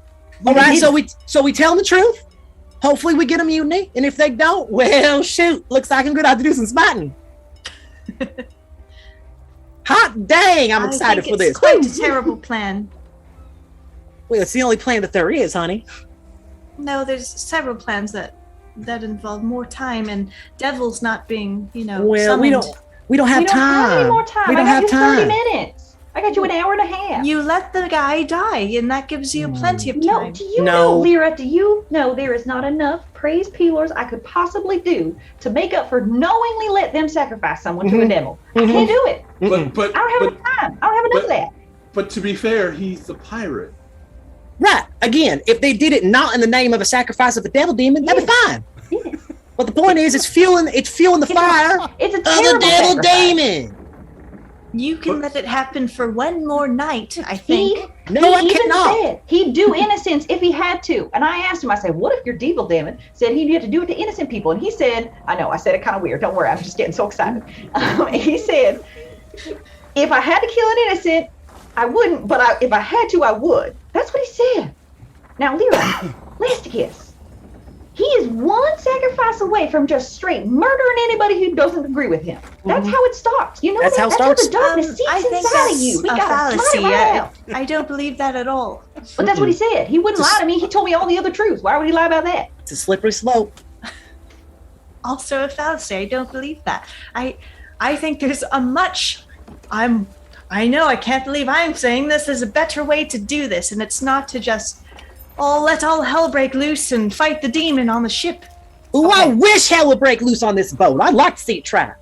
All right. So we tell them the truth. Hopefully we get a mutiny, and if they don't, well, shoot, looks like I'm gonna have to do some spotting. Hot dang, I'm excited for this. It's quite a terrible plan. Well, it's the only plan that there is, honey. No, there's several plans that involve more time and devils not being, Well, summoned. we don't have we don't time. have any more time. We don't I got have you time. 30 minutes. I got you an hour and a half. You let the guy die, and that gives you plenty of No, time. do you No. know, Lyra, do you know there is not enough praise peelers I could possibly do to make up for knowingly let them sacrifice someone to a devil? I can't do it. But I don't have enough time. I don't have enough of that. But to be fair, he's a pirate. Right. Again, if they did it not in the name of a sacrifice of a devil demon, that'd be fine. Yes. But the point is, it's fueling the fire It's a of the terrible devil sacrifice. demon. You can let it happen for one more night, I think. No, I He even cannot. said he'd do innocence if he had to. And I asked him, I said, what if your devil demon said he'd have to do it to innocent people? And he said, I know, I said it kind of weird. Don't worry, I'm just getting so excited. He said, if I had to kill an innocent, I wouldn't, but if I had to, I would. That's what he said. Now, Lyra, Lasticus, he is one sacrifice away from just straight murdering anybody who doesn't agree with him. That's how it starts. You know That's that? how it That's starts. the darkness seeps I think inside that's of you. We a gotta fallacy. smite it right out. I don't believe that at all. But that's what he said. He wouldn't lie to me. He told me all the other truths. Why would he lie about that? It's a slippery slope. Also a fallacy. I don't believe that. I think there's a much. I know. I can't believe I'm saying this. There's a better way to do this, and it's not to just let all hell break loose and fight the demon on the ship. Ooh, I wish hell would break loose on this boat. I'd like to see it try.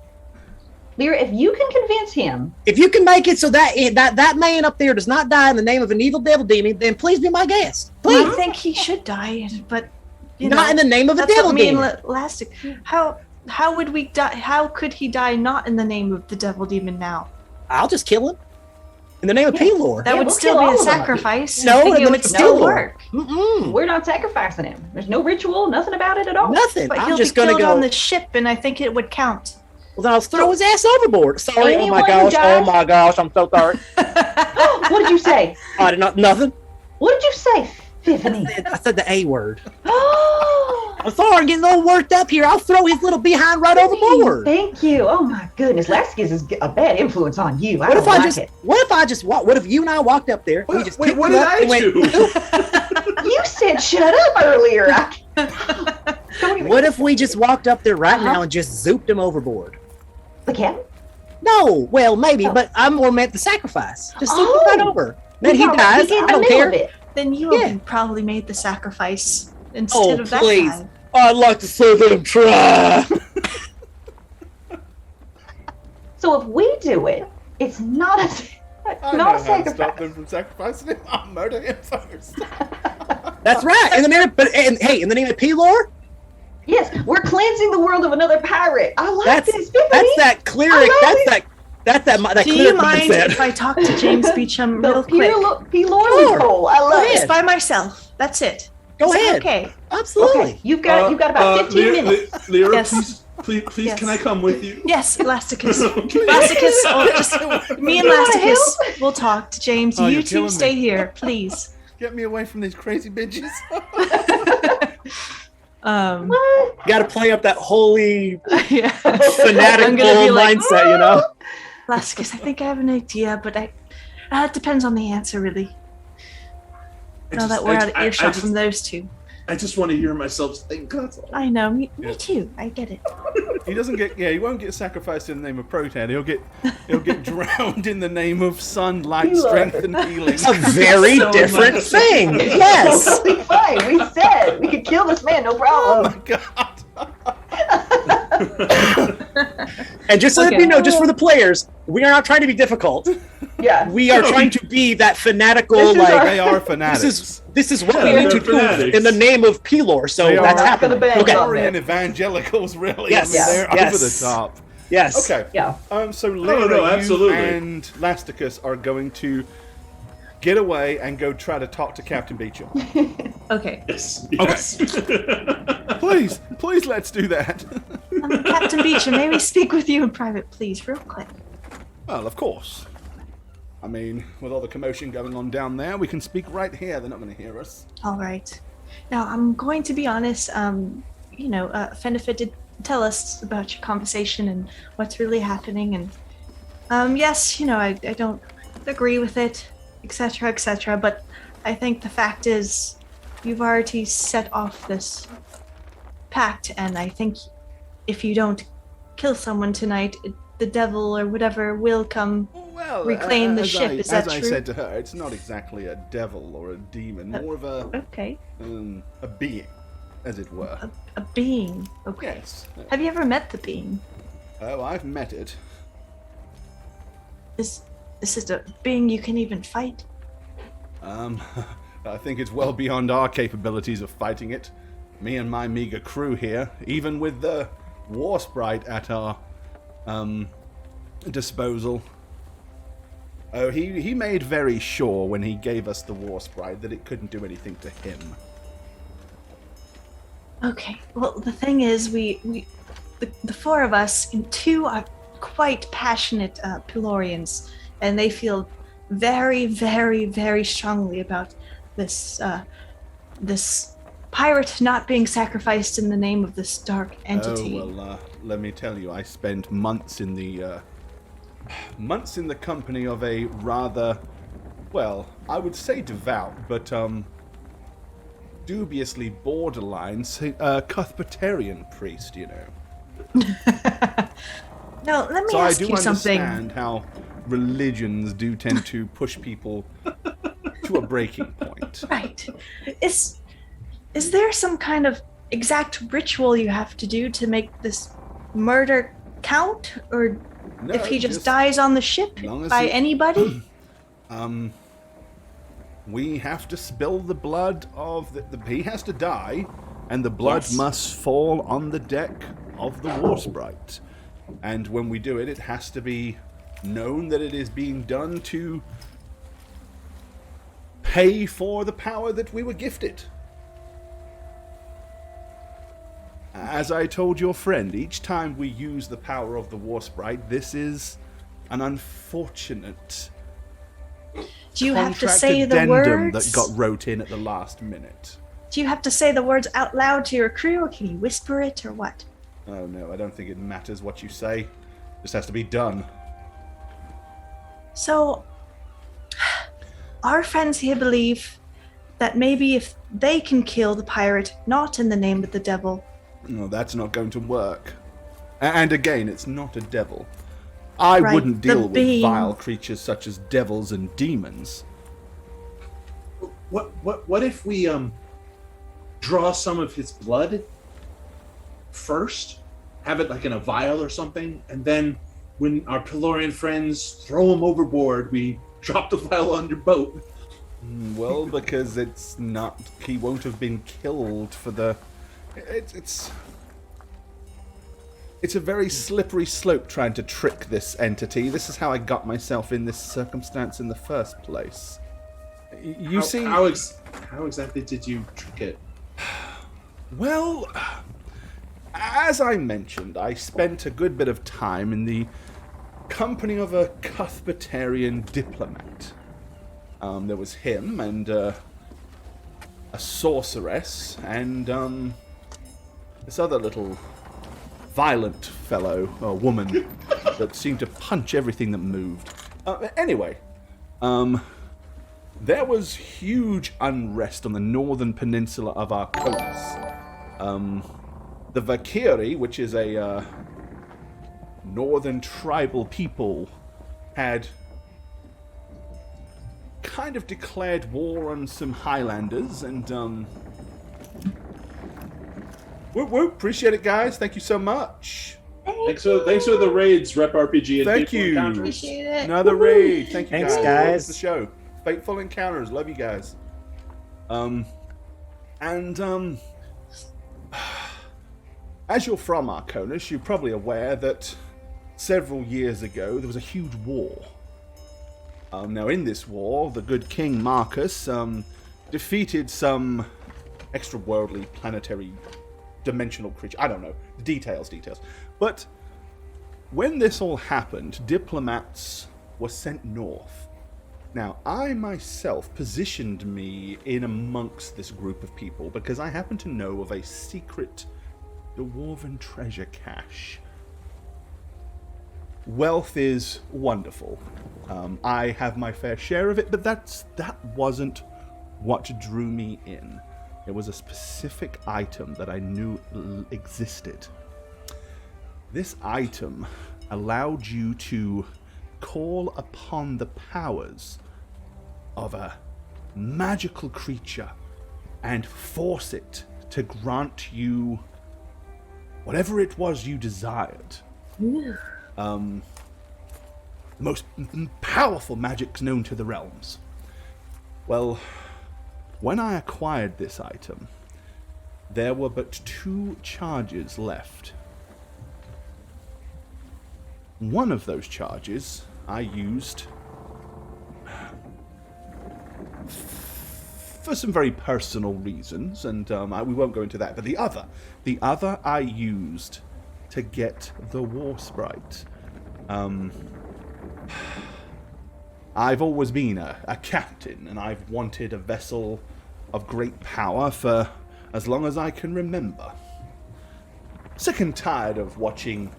Lyra, if you can convince him, If you can make it so that man up there does not die in the name of an evil devil demon, then please be my guest. Please. I think he should die, but Not in the name of a that's devil what me and demon. Elastic. How would we die? How could he die not in the name of the devil demon now? I'll just kill him. In the name of Pelor. That would we'll still kill be all a of them. sacrifice. No, I think then it would it's still still- work. Mm-mm. we're not sacrificing him. There's no ritual, nothing about it at all. Nothing. But I'm he'll just be gonna killed go. on the ship, and I think it would count. Well, then I'll throw his ass overboard. Sorry. Oh Anyone my who gosh. Oh dies- my gosh. I'm so sorry. What did you say? I did not. Nothing. What did you say, Tiffany? I said the A word. Oh, I'm sorry. I'm getting a little worked up here. I'll throw his little behind right overboard. thank you. Oh my goodness, Lasticus is a bad influence on you. What if don't I like just? it. What if you and I walked up there? We just Wait, picked what you did up I and went, do? You said shut up earlier. Don't even- What if we just walked up there right now and just zooped him overboard? the captain? No, well, maybe, but I'm more meant the sacrifice. Just zoop him Oh. right over. Then he You dies. get in I the don't middle care. of it. Then you Yeah. probably made the sacrifice instead Oh, of that please. guy. I'd like to see them try. So if we do it, it's not a I know not a how to stop sacrifice. them from sacrificing him. I'll murder him first. That's right. In the name of, hey, in the name of Pelor, Yes, we're cleansing the world of another pirate. I like that's this, Tiffany. that's that cleric. I love That's that Do cleric you mind mindset. if I talk to James Beecham the real quick? Pelor Sure. loophole. I love Go it. ahead. Just by myself. That's it. Go Is that ahead. Okay. Absolutely. Okay, you've got about 15 minutes. Lyra, Yes. please, Yes. can I come with you? Yes, Elasticus. Okay. Elasticus, just me and You wanna Elasticus will talk to James. Oh, You you're two killing stay me. here, please. Get me away from these crazy bitches. What? Got to play up that holy Yeah. fanatical I'm gonna be like, mindset, you know. Elasticus, I think I have an idea, but it depends on the answer, really. Now that we're out of earshot from those two. I just want to hear myself think. That's all. I know, me Yeah. too. I get it. He doesn't get. Yeah, he won't get sacrificed in the name of Protan. He'll get drowned in the name of sun, light, You are- strength, and healing. It's a very So different much. thing. Yes. It'll be fine. We said we could kill this man, no Oh problem. my god. And just so that Okay. you know, just for the players, we are not trying to be difficult. Yeah. We are trying to be that fanatical, This is like our- They are fanatics. this is what Yeah, we need they're to do fanatics. in the name of Pelor. So They that's are- happening. Gonna bang Okay. on Victorian that. evangelicals, really. Yes, I mean, they're yes. over the top. Yes. Okay. Yeah. So Lyra, no, you absolutely. and Lasticus are going to get away and go try to talk to Captain Beecham. Okay. Yes. Yes. Please, let's do that. Captain Beecham, may we speak with you in private, please, real quick? Well, of course. I mean, with all the commotion going on down there, we can speak right here. They're not going to hear us. All right. Now, I'm going to be honest. Fenifit did tell us about your conversation and what's really happening. And, yes, I don't agree with it, etc., etc. But I think the fact is you've already set off this pact. And I think if you don't kill someone tonight, the devil or whatever will come reclaim the ship. Is that true? As I said to her, it's not exactly a devil or a demon, more of a being, as it were. A being. Okay. Yes. Have you ever met the being? Oh, I've met it. Is it a being you can even fight? I think it's well beyond our capabilities of fighting it. Me and my meager crew here, even with the War Sprite at our disposal. Oh, he made very sure when he gave us the War Sprite that it couldn't do anything to him. Okay, well, the thing is, the four of us, and two are quite passionate Pelorians, and they feel very, very, very strongly about this pirate not being sacrificed in the name of this dark entity. Oh, well, let me tell you, I spent months in the company of a rather, well, I would say devout, but dubiously borderline Cuthbertarian priest, you know. Now, let me so ask I do you something. understand how religions do tend to push people to a breaking point. Right. Is there some kind of exact ritual you have to do to make this murder count? Or No, if he just dies on the ship by anybody? We have to spill the blood of he has to die, and the blood must fall on the deck of the War Sprite. And when we do it, it has to be known that it is being done to pay for the power that we were gifted. As I told your friend, each time we use the power of the War Sprite, this is an unfortunate Do you have to contract say the addendum words? that got wrote in at the last minute. Do you have to say the words out loud to your crew, or can you whisper it, or what? Oh no, I don't think it matters what you say. It just has to be done. So, our friends here believe that maybe if they can kill the pirate, not in the name of the devil. No, that's not going to work. And again, it's not a devil. I Right, wouldn't the deal with being- vile creatures such as devils and demons. What if we draw some of his blood first, have it like in a vial or something, and then when our Pelorian friends throw him overboard, we drop the vial on your boat? Well, because it's not. He won't have been killed for the. It's a very slippery slope trying to trick this entity. This is how I got myself in this circumstance in the first place. How exactly did you trick it? Well, as I mentioned, I spent a good bit of time in the company of a Cuthbertarian diplomat. There was him and a sorceress and this other little violent fellow, or woman, that seemed to punch everything that moved. Anyway, there was huge unrest on the northern peninsula of Arconus. The Vakiri, which is a northern tribal people, had kind of declared war on some Highlanders, and whoop whoop, appreciate it, guys. Thank you so much. Thanks for the raids, Rep RPG. And Thank Fateful you. Encounters. Appreciate it. Another raid. Thank you, Thanks, guys. guys. Love the show. Fateful Encounters. Love you guys. As you're from Arconus, you're probably aware that several years ago there was a huge war. Now, in this war, the good King Marcus defeated some extraworldly, planetary, dimensional creature. I don't know. Details. But when this all happened, diplomats were sent north Now, I myself positioned me in amongst this group of people because I happen to know of a secret dwarven treasure cache. Wealth is wonderful. I have my fair share of it, but that wasn't what drew me in. It was a specific item that I knew existed. This item allowed you to call upon the powers of a magical creature and force it to grant you whatever it was you desired. Most powerful magics known to the realms. Well, when I acquired this item, there were but 2 charges left. One of those charges I used for some very personal reasons, and we won't go into that, but the other I used to get the war sprite. I've always been a captain, and I've wanted a vessel of great power for as long as I can remember. Sick and tired of watching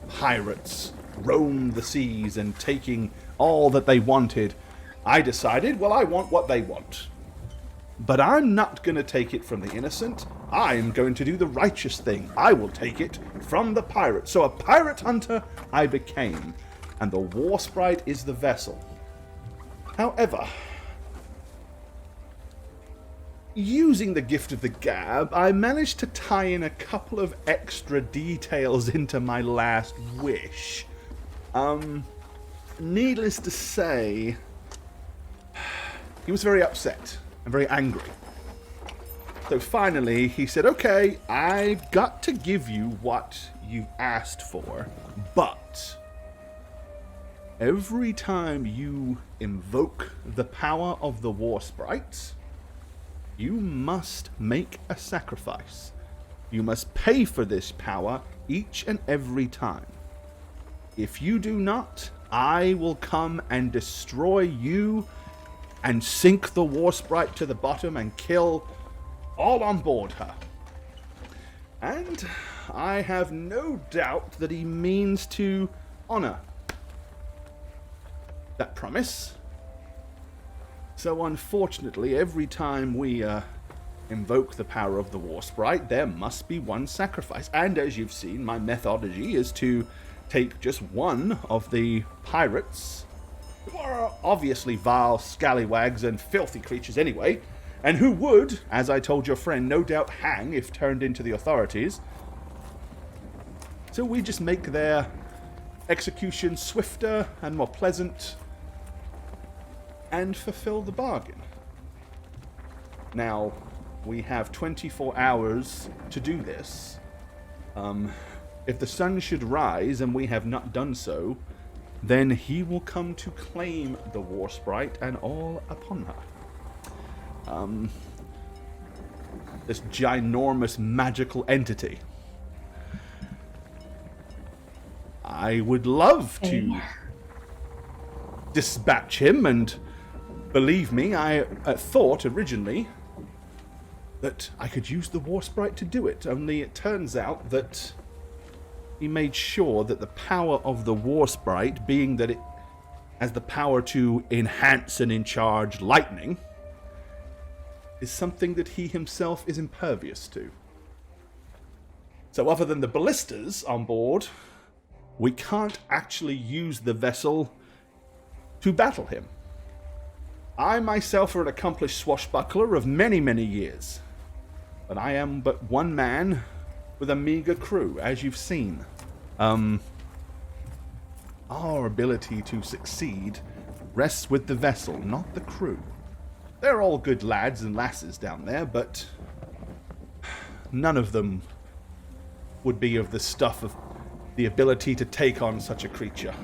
pirates roam the seas and taking all that they wanted, I decided, well, I want what they want. But I'm not going to take it from the innocent. I'm going to do the righteous thing. I will take it from the pirate. So a pirate hunter I became, and the war sprite is the vessel. However, using the gift of the gab, I managed to tie in a couple of extra details into my last wish. Needless to say, he was very upset and very angry. So finally, he said, okay, I've got to give you what you've asked for, but every time you invoke the power of the war sprites, you must make a sacrifice. You must pay for this power each and every time. If you do not, I will come and destroy you and sink the war sprite to the bottom and kill all on board her. And I have no doubt that he means to honor that promise. So unfortunately, every time we invoke the power of the war sprite, there must be one sacrifice. And as you've seen, my methodology is to take just one of the pirates, who are obviously vile scallywags and filthy creatures anyway, and who would, as I told your friend, no doubt hang if turned into the authorities. So we just make their execution swifter and more pleasant, and fulfill the bargain. Now, we have 24 hours to do this. If the sun should rise and we have not done so, then he will come to claim the war sprite and all upon her. This ginormous magical entity. I would love to dispatch him, and believe me, I thought originally that I could use the war sprite to do it, only it turns out that he made sure that the power of the war sprite, being that it has the power to enhance and in-charge lightning, is something that he himself is impervious to. So other than the ballistas on board, we can't actually use the vessel to battle him. I myself are an accomplished swashbuckler of many, many years, but I am but one man with a meager crew, as you've seen. Our ability to succeed rests with the vessel, not the crew. They're all good lads and lasses down there, but none of them would be of the stuff of the ability to take on such a creature.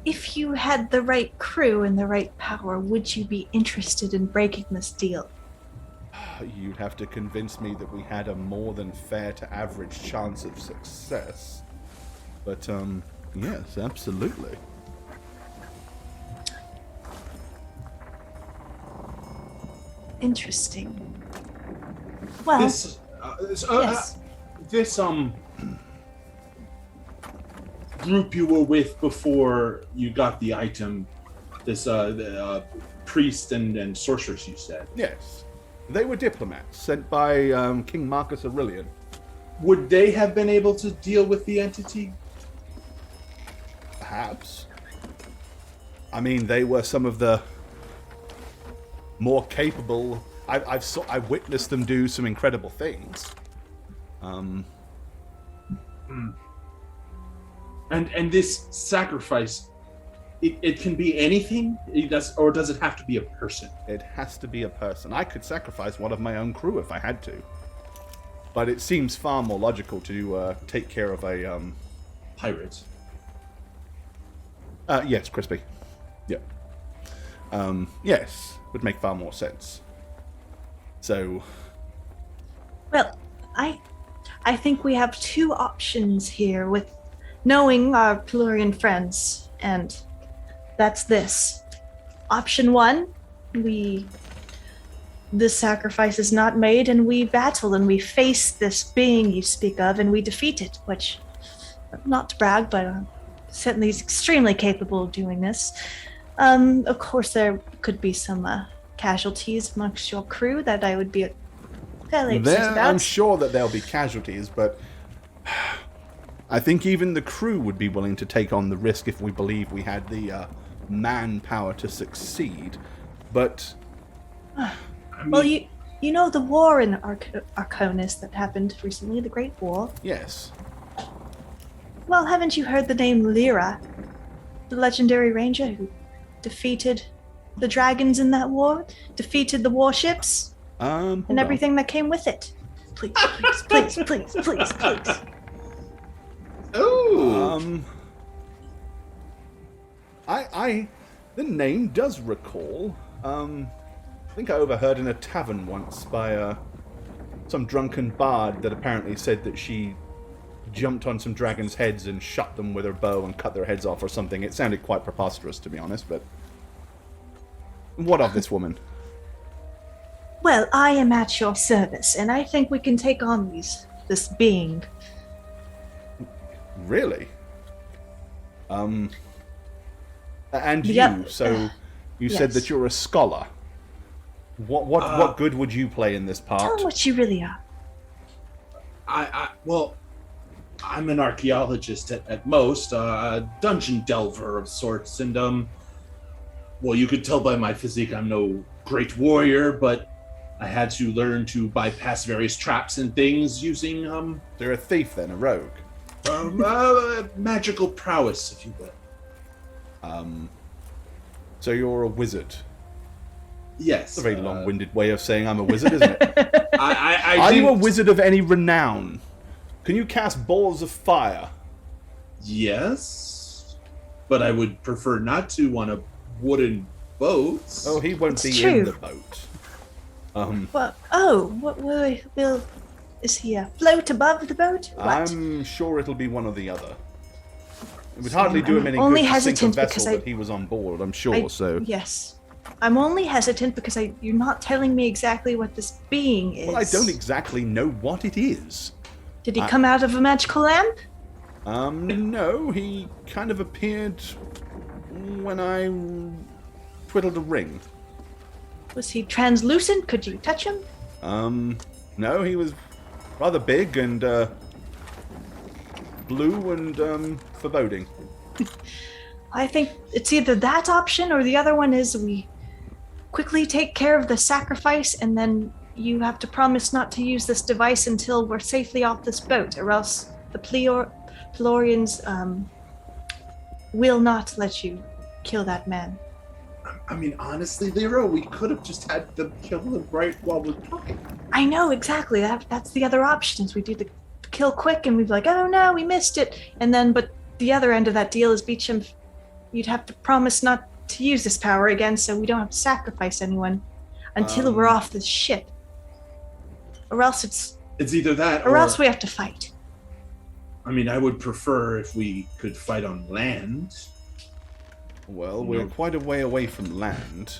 If you had the right crew and the right power, would you be interested in breaking this deal? You'd have to convince me that we had a more than fair to average chance of success. But, yes, absolutely. Interesting. Well, This, yes. This group you were with before you got the item, this the priest and sorceress, you said. Yes. They were diplomats sent by King Marcus Aurelian. Would they have been able to deal with the entity? Perhaps. I mean, they were some of the more capable. I've witnessed them do some incredible things. And this sacrifice, it can be anything. Or does it have to be a person? It has to be a person. I could sacrifice one of my own crew if I had to, but it seems far more logical to take care of a Pirate. Yes, Crispy. Yep. Yes, would make far more sense. So, Well, I think we have two options here with knowing our Pelurian friends, and that's this. Option one, the sacrifice is not made, and we battle and we face this being you speak of, and we defeat it, which, not to brag, but certainly is extremely capable of doing this. Of course, there could be some casualties amongst your crew that I would be fairly upset about. I'm sure that there'll be casualties, but I think even the crew would be willing to take on the risk if we believe we had the manpower to succeed. But Well, you know the war in Arconus that happened recently, the Great War? yes, Well, haven't you heard the name Lyra? The legendary ranger who defeated the dragons in that war? Defeated the warships? And everything that came with it? Please, please, please, please, please, please. Ooh. The name does recall. I think I overheard in a tavern once by some drunken bard that apparently said that she jumped on some dragons' heads and shot them with her bow and cut their heads off or something. It sounded quite preposterous, to be honest, but what of this woman? Well, I am at your service, and I think we can take on this being. Really? And Yep. you, so you said Yes. that you're a scholar. What good would you play in this Tell part? them what you really are. Well, I'm an archaeologist at most, a dungeon delver of sorts, and well, you could tell by my physique I'm no great warrior, but I had to learn to bypass various traps and things using You're a thief then, a rogue. Magical prowess, if you will. So you're a wizard. Yes. It's a very long-winded way of saying I'm a wizard, isn't it? Are you a wizard of any renown? Can you cast balls of fire? Yes, but I would prefer not to on a wooden boat. Oh, he won't It's be true. in the boat. What will is he float above the boat? What? I'm sure it'll be one or the other. It would hardly do him any only good to sink a hesitant because vessel that he was on board, I'm sure, so... Yes. I'm only hesitant because you're not telling me exactly what this being is. Well, I don't exactly know what it is. Did he come out of a magical lamp? No, he kind of appeared when I twiddled a ring. Was he translucent? Could you touch him? No, he was rather big and, blue and, foreboding. I think it's either that option or the other one is we quickly take care of the sacrifice and then you have to promise not to use this device until we're safely off this boat, or else the Pelorians will not let you kill that man. I mean, honestly, Lero, we could have just had them kill him right while we're talking. I know, exactly. That's the other option, is we do the kill quick and we'd be like, oh no, we missed it. And then, but the other end of that deal is Beecham, you'd have to promise not to use this power again so we don't have to sacrifice anyone until we're off this ship. Or else it's either that or else we have to fight. I mean, I would prefer if we could fight on land. Well, we're quite a way away from land.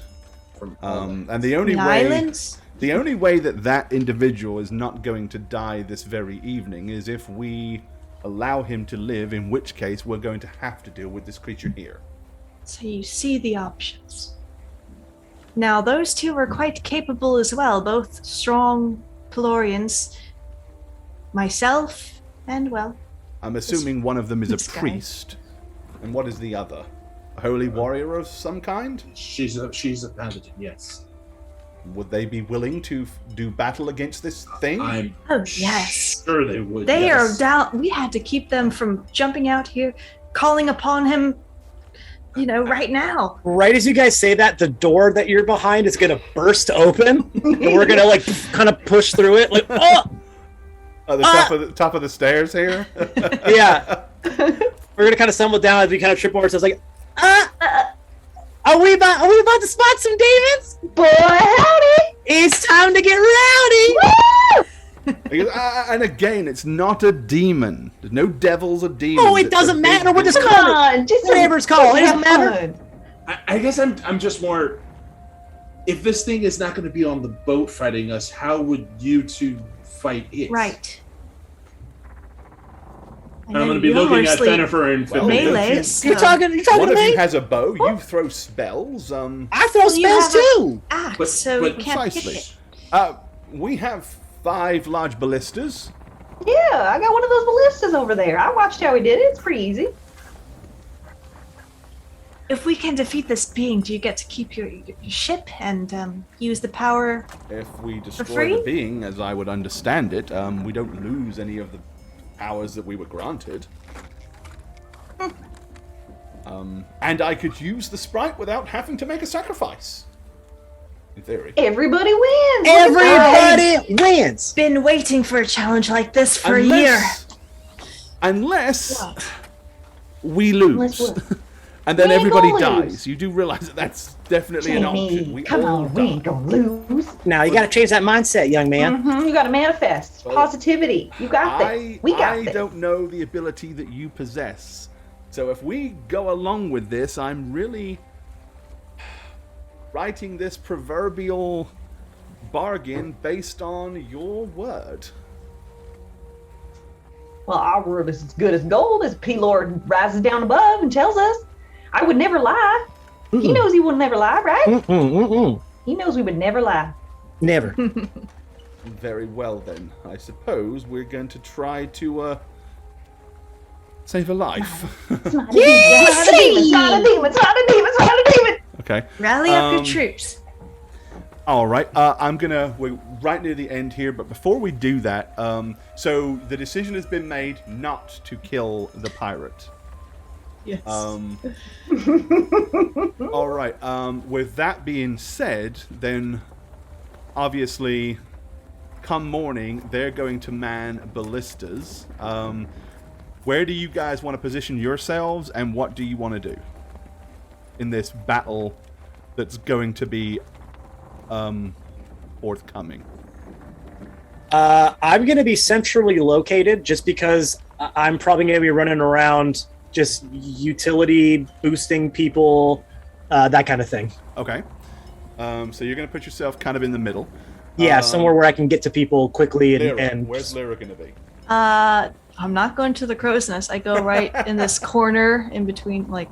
from And the only The way islands? the only way that individual is not going to die this very evening is if we allow him to live, in which case we're going to have to deal with this creature here. So you see the options. Now, those two were quite capable as well, both strong Pelorians. Myself, and well, I'm assuming one of them is a this guy. priest. And what is the other? A holy warrior of some kind? She's a paladin, yes. Would they be willing to do battle against this thing? I'm oh yes. sure they would. They yes. are down. We had to keep them from jumping out here, calling upon him, right now. Right as you guys say that, the door that you're behind is gonna burst open, and we're gonna like kind of push through it. Like, oh, At the top of the stairs here? yeah. We're gonna kind of stumble down as we kind of trip over. So it's like, are we about to spot some demons? Boy, howdy! It's time to get rowdy. And again, it's not a demon. There's no devils or demons. Oh, it It's a doesn't big matter. We're just demon. Come on, just Whatever it's called, it doesn't have matter. fun. I guess I'm just more. If this thing is not going to be on the boat fighting us, how would you two fight it? Right. And I'm going to be looking at Jennifer and Well, Phil. melee. you- So You're talking One to of you me? has a bow. You throw spells. I throw Well, you spells have a- too. axe, But- so but you can't hit Precisely. it. We have 5 large ballistas. Yeah, I got one of those ballistas over there. I watched how he did it. It's pretty easy. If we can defeat this being, do you get to keep your ship and use the power? If we destroy free? the being, as I would understand it, we don't lose any of the powers that we were granted. And I could use the sprite without having to make a sacrifice. In theory. Everybody wins. Look at that. Everybody wins. Been waiting for a challenge like this for a year. Unless What? we lose. Unless what? And then We ain't everybody gonna lose. dies. You do realize that that's definitely an option. Jamie, We come all on, we ain't die. gonna lose. Now you got to change that mindset, young man. You got to manifest Well, positivity. You got this. We got I this. don't know the ability that you possess. So if we go along with this, I'm really writing this proverbial bargain based on your word. Well, our word is as good as gold, as P. Lord rises down above and tells us. I would never lie. He knows he would never lie, right? He knows we would never lie. Never. Very well then. I suppose we're going to try to save a life. It's not a demon. It's not a demon. It's not a demon. It's not a demon. Okay. Rally up your troops. All right, we're right near the end here, but before we do that, so the decision has been made not to kill the pirate. Yes. All right, with that being said, then obviously come morning, they're going to man ballistas. Where do you guys want to position yourselves, and what do you want to do in this battle that's going to be forthcoming? I'm going to be centrally located just because I'm probably going to be running around just utility boosting people, that kind of thing. Okay. So you're going to put yourself kind of in the middle. Yeah, somewhere where I can get to people quickly Lyra, and where's Lyra going to be? I'm not going to the crow's nest. I go right in this corner in between, like,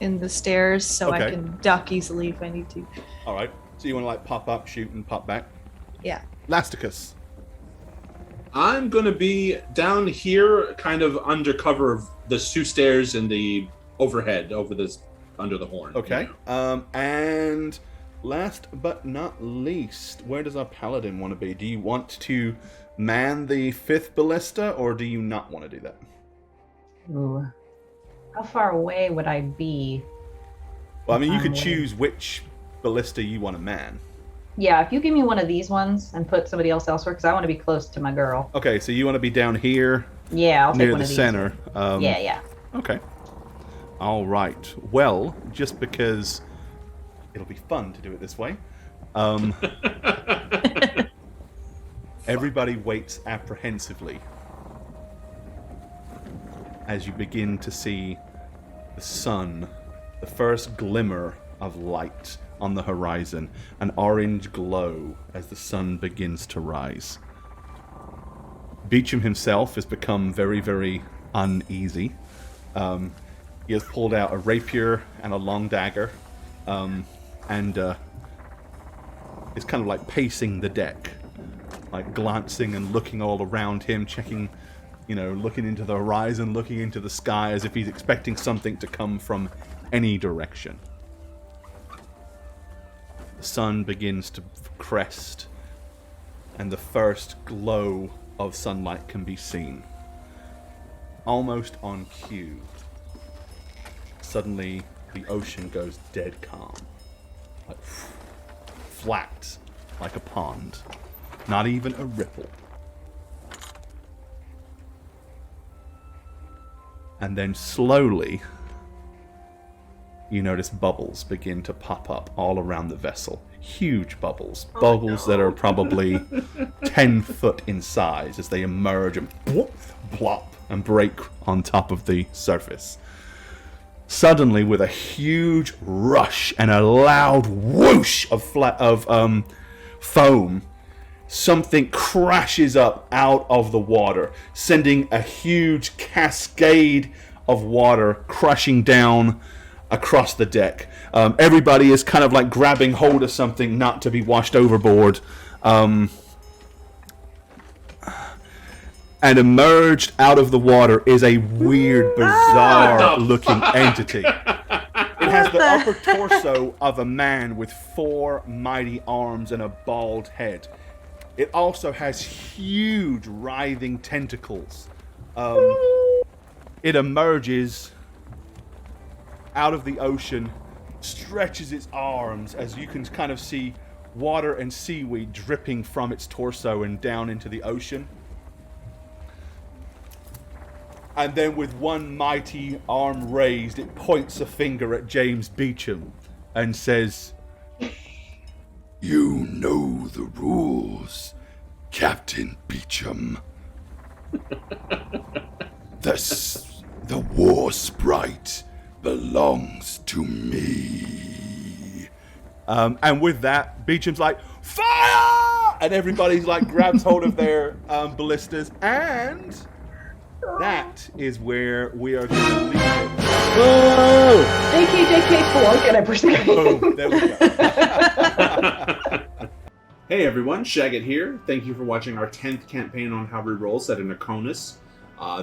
in the stairs, so I Okay. can duck easily if I need to. All right. So you want to like pop up, shoot, and pop back? Yeah. Lasticus. I'm going to be down here, kind of under cover of the 2 stairs and the overhead, under the horn. Okay. And last but not least, where does our paladin want to be? Do you want to man the 5th ballista, or do you not want to do that? Ooh. How far away would I be? Well, I mean, you could Away. choose which ballista you want to man. Yeah, if you give me one of these ones and put somebody else elsewhere, because I want to be close to my girl. Okay, so you want to be down here Yeah, I'll take near one the of these. center. Yeah. Okay. All right. Well, just because it'll be fun to do it this way, everybody waits apprehensively as you begin to see the sun, the first glimmer of light on the horizon, an orange glow as the sun begins to rise. Beecham himself has become very, very uneasy. He has pulled out a rapier and a long dagger, and is kind of like pacing the deck, like glancing and looking all around him, checking, looking into the horizon, looking into the sky as if he's expecting something to come from any direction. The sun begins to crest, and the first glow of sunlight can be seen. Almost on cue, suddenly the ocean goes dead calm. Like flat, like a pond. Not even a ripple. And then slowly, you notice bubbles begin to pop up all around the vessel. Huge bubbles. Bubbles that are probably 10 foot in size as they emerge and plop and break on top of the surface. Suddenly, with a huge rush and a loud whoosh of foam, something crashes up out of the water, sending a huge cascade of water crashing down across the deck. Everybody is kind of like grabbing hold of something not to be washed overboard. And emerged out of the water is a weird, bizarre-looking entity. It has the upper torso of a man with 4 mighty arms and a bald head. It also has huge, writhing tentacles. It emerges out of the ocean, stretches its arms, as you can kind of see water and seaweed dripping from its torso and down into the ocean. And then with one mighty arm raised, it points a finger at James Beecham and says, You know the rules, Captain Beecham. The war sprite belongs to me. And with that, Beecham's like, fire! And everybody's like grabs hold of their ballistas, and that is where we are going to leave it. Whoa! JK4. Can I push the game? Boom, there we go. Hey everyone, Shagget here. Thank you for watching our 10th campaign on How Reroll set in Akonis.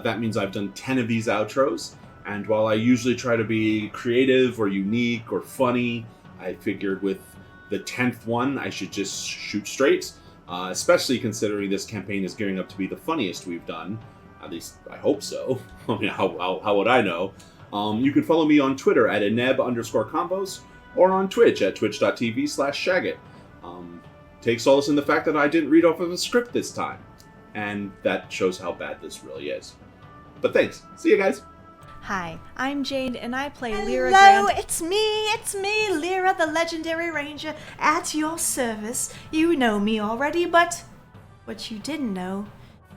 That means I've done 10 of these outros, and while I usually try to be creative or unique or funny, I figured with the 10th one I should just shoot straight, especially considering this campaign is gearing up to be the funniest we've done. At least, I hope so. I mean, how would I know? You can follow me on Twitter at @ineb_combos or on Twitch at twitch.tv/Shagget. Take solace in the fact that I didn't read off of a script this time. And that shows how bad this really is. But thanks. See you guys. Hi, I'm Jade, and I play Lyra Hello, Grant. it's me, Lyra, the legendary ranger, at your service. You know me already, but what you didn't know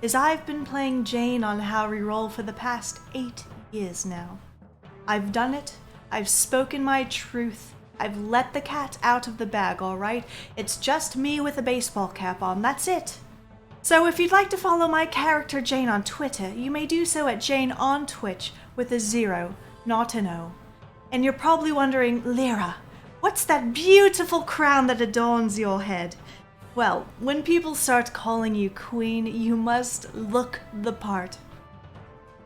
is I've been playing Jane on How Reroll for the past 8 years now. I've done it. I've spoken my truth. I've let the cat out of the bag, alright? It's just me with a baseball cap on, that's it. So if you'd like to follow my character Jane on Twitter, you may do so at Jane on Twitch with a 0, not an O. And you're probably wondering, Lyra, what's that beautiful crown that adorns your head? Well, when people start calling you queen, you must look the part.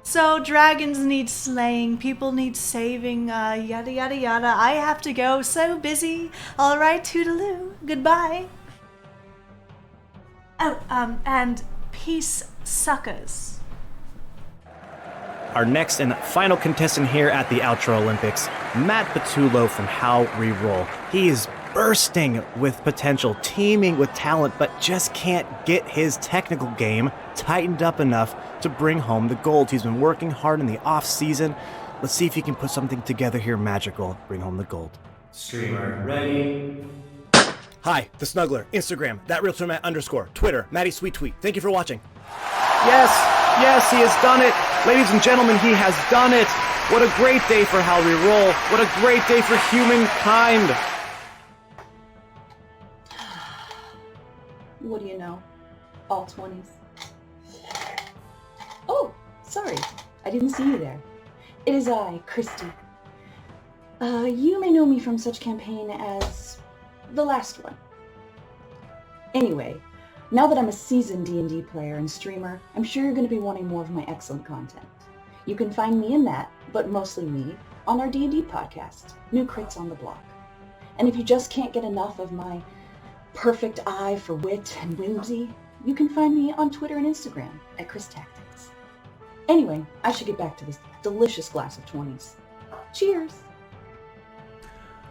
So dragons need slaying, people need saving, yada yada yada. I have to go, so busy. Alright, toodaloo, goodbye. Oh, and peace, suckers. Our next and final contestant here at the Outro Olympics, Matt Patullo from How Reroll. He is bursting with potential, teeming with talent, but just can't get his technical game tightened up enough to bring home the gold. He's been working hard in the off-season. Let's see if he can put something together here magical, bring home the gold. Streamer ready. Hi, The Snuggler, Instagram, @RealTourMatt_, Twitter, MattySweetTweet. Thank you for watching. Yes, he has done it. Ladies and gentlemen, he has done it. What a great day for How Reroll. What a great day for humankind. What do you know? All 20s. Oh, sorry. I didn't see you there. It is I, Christy. You may know me from such campaign as the last one. Anyway, now that I'm a seasoned D&D player and streamer, I'm sure you're going to be wanting more of my excellent content. You can find me and Matt, but mostly me, on our D&D podcast, New Crits on the Block. And if you just can't get enough of my perfect eye for wit and whimsy, you can find me on Twitter and Instagram at Chris Tactics. Anyway, I should get back to this delicious glass of 20s. Cheers!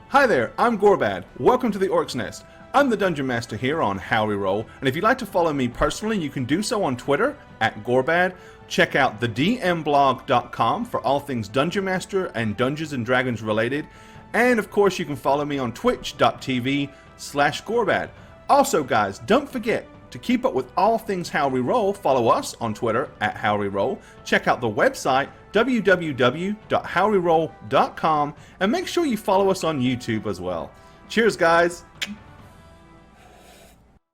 Hi there, I'm Gorbad. Welcome to the Orc's Nest. I'm the Dungeon Master here on How We Roll, and if you'd like to follow me personally, you can do so on Twitter at Gorbad. Check out thedmblog.com for all things Dungeon Master and Dungeons & Dragons related. And of course, you can follow me on twitch.tv/Gorbad. Also, guys, don't forget to keep up with all things How We Roll. Follow us on Twitter at How We Roll. Check out the website www.howweroll.com, and make sure you follow us on YouTube as well. Cheers, guys.